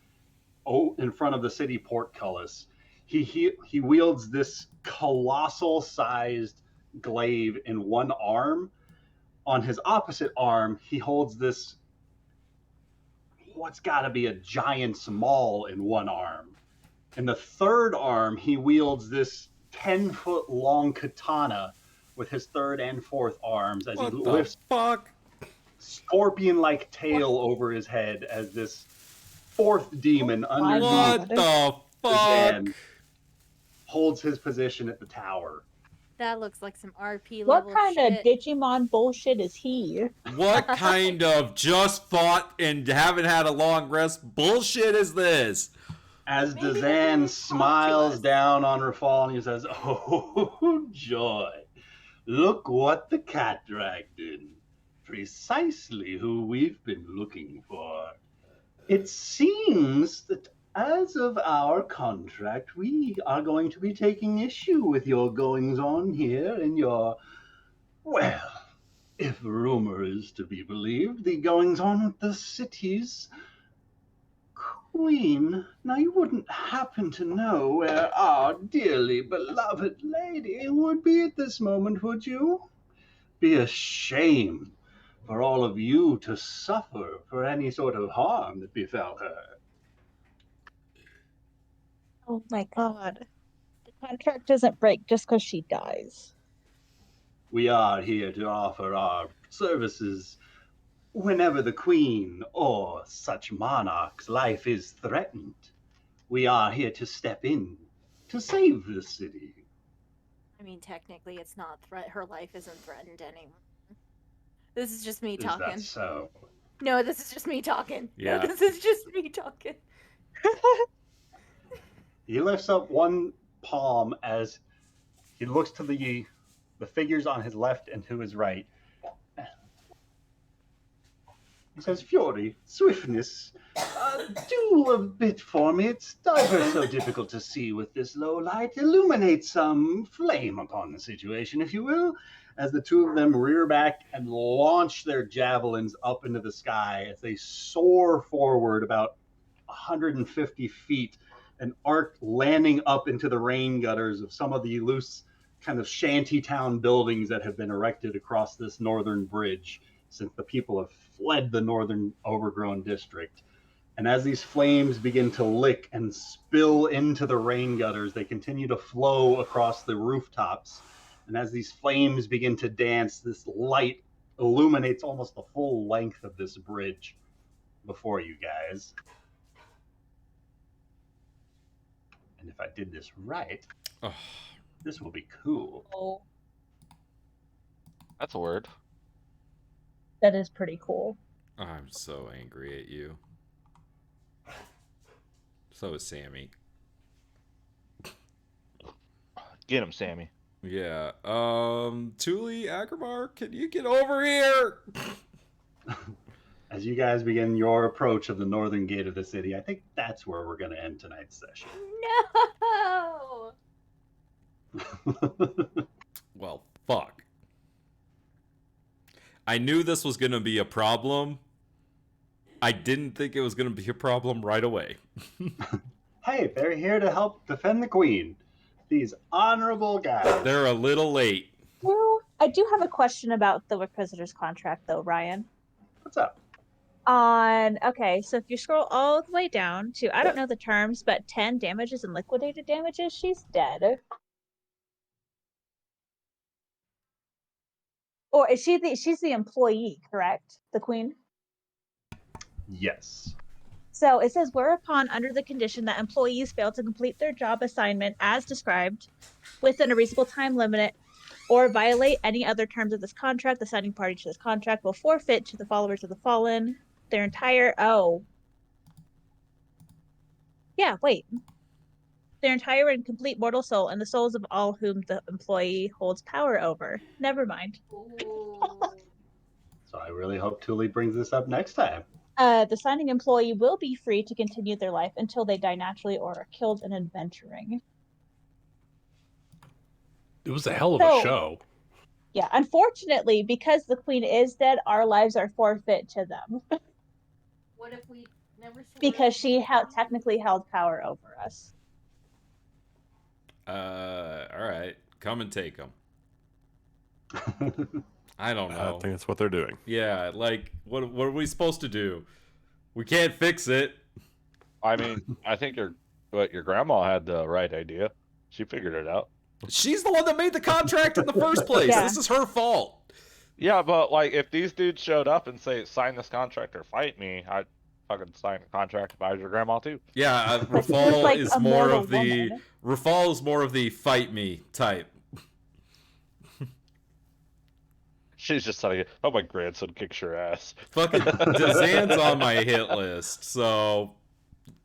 in front of the city portcullis. He wields this colossal sized glaive in one arm. On his opposite arm, he holds this, what's got to be a giant's maul in one arm. In the third arm, he wields this 10-foot long katana with his third and fourth arms as What he the lifts fuck? scorpion-like tail over his head as this fourth demon underneath What the fuck? Zan holds his position at the tower. That looks like some RP What level kind shit. of Digimon bullshit is he? What kind of just fought and haven't had a long rest bullshit is this? As Maybe they Dazan didn't talk to smiles us. down on Rafal and he says, "Oh, joy. Look what the cat dragged in. Precisely who we've been looking for. It seems that as of our contract, we are going to be taking issue with your goings-on here and your, well, if rumor is to be believed, the goings-on with the city's queen. Now, you wouldn't happen to know where our dearly beloved lady would be at this moment, would you? Be a shame for all of you to suffer for any sort of harm that befell her." Oh my god. The contract doesn't break just because she dies. We are here to offer our services whenever the queen or such monarch's life is threatened. We are here to step in to save the city. I mean, technically, it's not her life isn't threatened anymore. This is just me Is talking. that so? No, this is just me talking. Yeah. No, this is just me talking. He lifts up one palm as he looks to the figures on his left and to his right. He says, "Fury, swiftness, do a bit for me. It's ever so difficult to see with this low light. Illuminate some flame upon the situation, if you will." As the two of them rear back and launch their javelins up into the sky as they soar forward about 150 feet, an arc landing up into the rain gutters of some of the loose kind of shantytown buildings that have been erected across this northern bridge since the people have fled the northern overgrown district. And as these flames begin to lick and spill into the rain gutters, they continue to flow across the rooftops. And as these flames begin to dance, this light illuminates almost the full length of this bridge before you guys. And if I did this right, Ugh. this will be cool. Oh, That's a word. that is pretty cool. I'm so angry at you. So is Sammy. Get him, Sammy. Yeah. Tuli, Agramar, can you get over here? As you guys begin your approach of the northern gate of the city, I think that's where we're going to end tonight's session. No! Well, fuck. I knew this was going to be a problem. I didn't think it was going to be a problem right away. Hey, they're here to help defend the queen. These honorable guys. They're a little late. I do have a question about the Inquisitor's contract, though, Ryan. What's up? Okay, so if you scroll all the way down to, I don't know the terms, but 10 damages and liquidated damages, she's dead. Or is she's the employee, correct? The queen? Yes. So it says, whereupon, under the condition that employees fail to complete their job assignment as described within a reasonable time limit or violate any other terms of this contract, the signing party to this contract will forfeit to the followers of the fallen their entire their entire and complete mortal soul and the souls of all whom the employee holds power over. Never mind. So I really hope Thule brings this up next time. The signing employee will be free to continue their life until they die naturally or are killed in adventuring. It was a hell of a show. Yeah, unfortunately, because the queen is dead, our lives are forfeit to them. What if we never see because she technically held power over us. All right. Come and take them. I don't know. I think that's what they're doing. Yeah, like, what are we supposed to do? We can't fix it. I mean, I think your grandma had the right idea. She figured it out. She's the one that made the contract in the first place. Yeah. This is her fault. Yeah, but like, if these dudes showed up and say, sign this contract or fight me, I'd fucking sign a contract if I was your grandma too. Yeah, But she was Rafal like is a more mortal of the woman. Rafal is more of the fight me type. She's just telling you, oh, my grandson kicks your ass. Fucking Dazan's on my hit list, so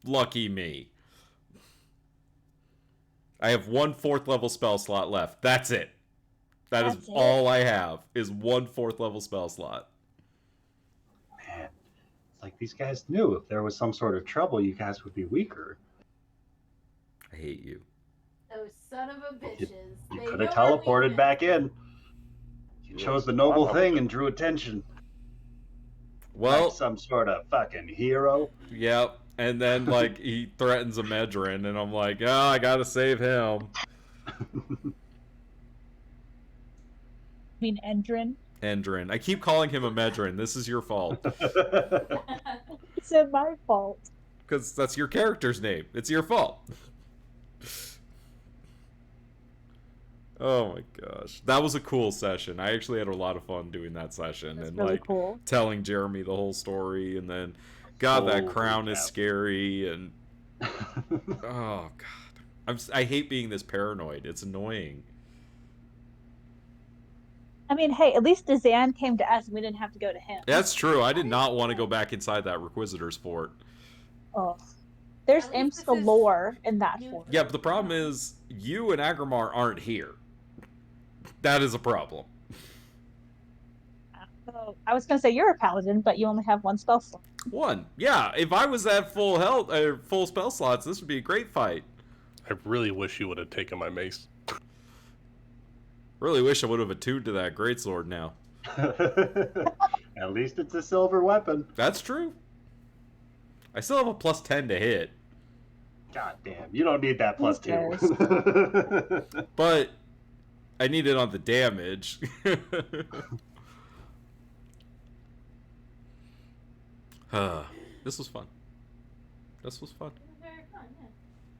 lucky me. I have 1 4th level spell slot left. That's it. That's That's it. all I have is 1 4th level spell slot. Man, it's like these guys knew if there was some sort of trouble, you guys would be weaker. I hate you. Those son of a bitches. You They could know have our teleported weakness. back in. You chose the noble thing and drew attention. Well, Like some sort of fucking hero. yep. And then, like, he threatens a Medrin, and I'm like, oh, I gotta save him. I mean, Endrin. Endrin. I keep calling him a Medrin. This is your fault. It's my fault. Because that's your character's name. It's your fault. Oh my gosh. That was a cool session. I actually had a lot of fun doing that session. That's and really like cool. telling Jeremy the whole story, and then God, that Holy crown is crap. scary, and oh god. I hate being this paranoid. It's annoying. I mean, hey, at least Dazan came to us and we didn't have to go to him. That's true. I did not want to go back inside that Requisitor's fort. Oh. There's At least imps this is galore in that new- fort. Yeah, but the problem is you and Agramar aren't here. That is a problem. Oh, I was gonna say you're a paladin, but you only have 1 spell slot. 1. Yeah, if I was at full health or full spell slots, this would be a great fight. I really wish you would have taken my mace. Really wish I would have attuned to that greatsword now. At least it's a silver weapon. That's true. I still have a +10 to hit, God damn, you don't need that plus Who 2. but I need it on the damage. This was fun. This was fun. Very fun, yeah.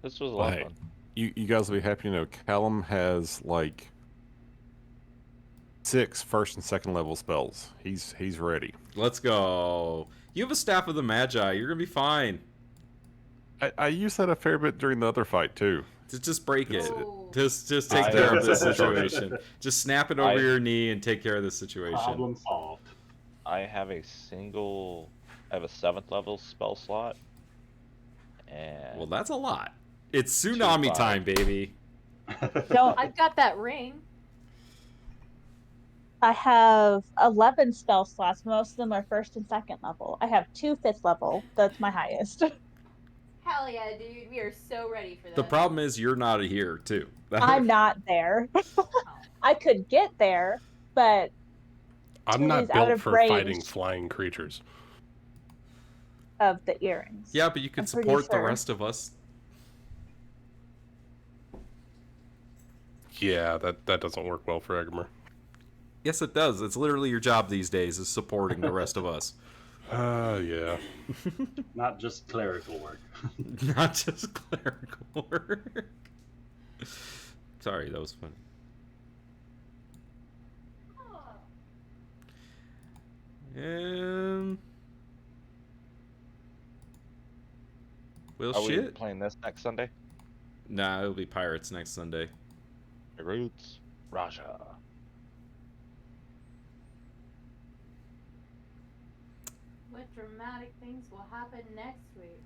This was a lot of Hey, fun. you guys will be happy to know Callum has like 6 first and second level spells. He's ready. Let's go. You have a Staff of the Magi. You're gonna be fine. I used that a fair bit during the other fight too. Just break it. Oh. Just take I- care of this situation. Just snap it over I- your knee and take care of this situation. Problem solved. I have a 7th level spell slot. And Well, that's a lot. It's tsunami 2-5. time, baby. Don't. I've got that ring. I have 11 spell slots. Most of them are 1st and 2nd level. I have 2 5th level. That's my highest. Hell yeah, dude. We are so ready for that. The problem is you're not here too. I'm not there. I could get there, but I'm not Tilly's out built of for range. fighting flying creatures. Of the earrings. Yeah, but you could I'm pretty support the sure. rest of us. Yeah, that doesn't work well for Egmer. Yes, it does. It's literally your job these days, is supporting the rest of us. Yeah. Not just clerical work. Not just clerical work. Sorry, that was funny. Well, Are we shit. playing this next Sunday? Nah, it'll be Pirates next Sunday. Roots, Raja. What dramatic things will happen next week?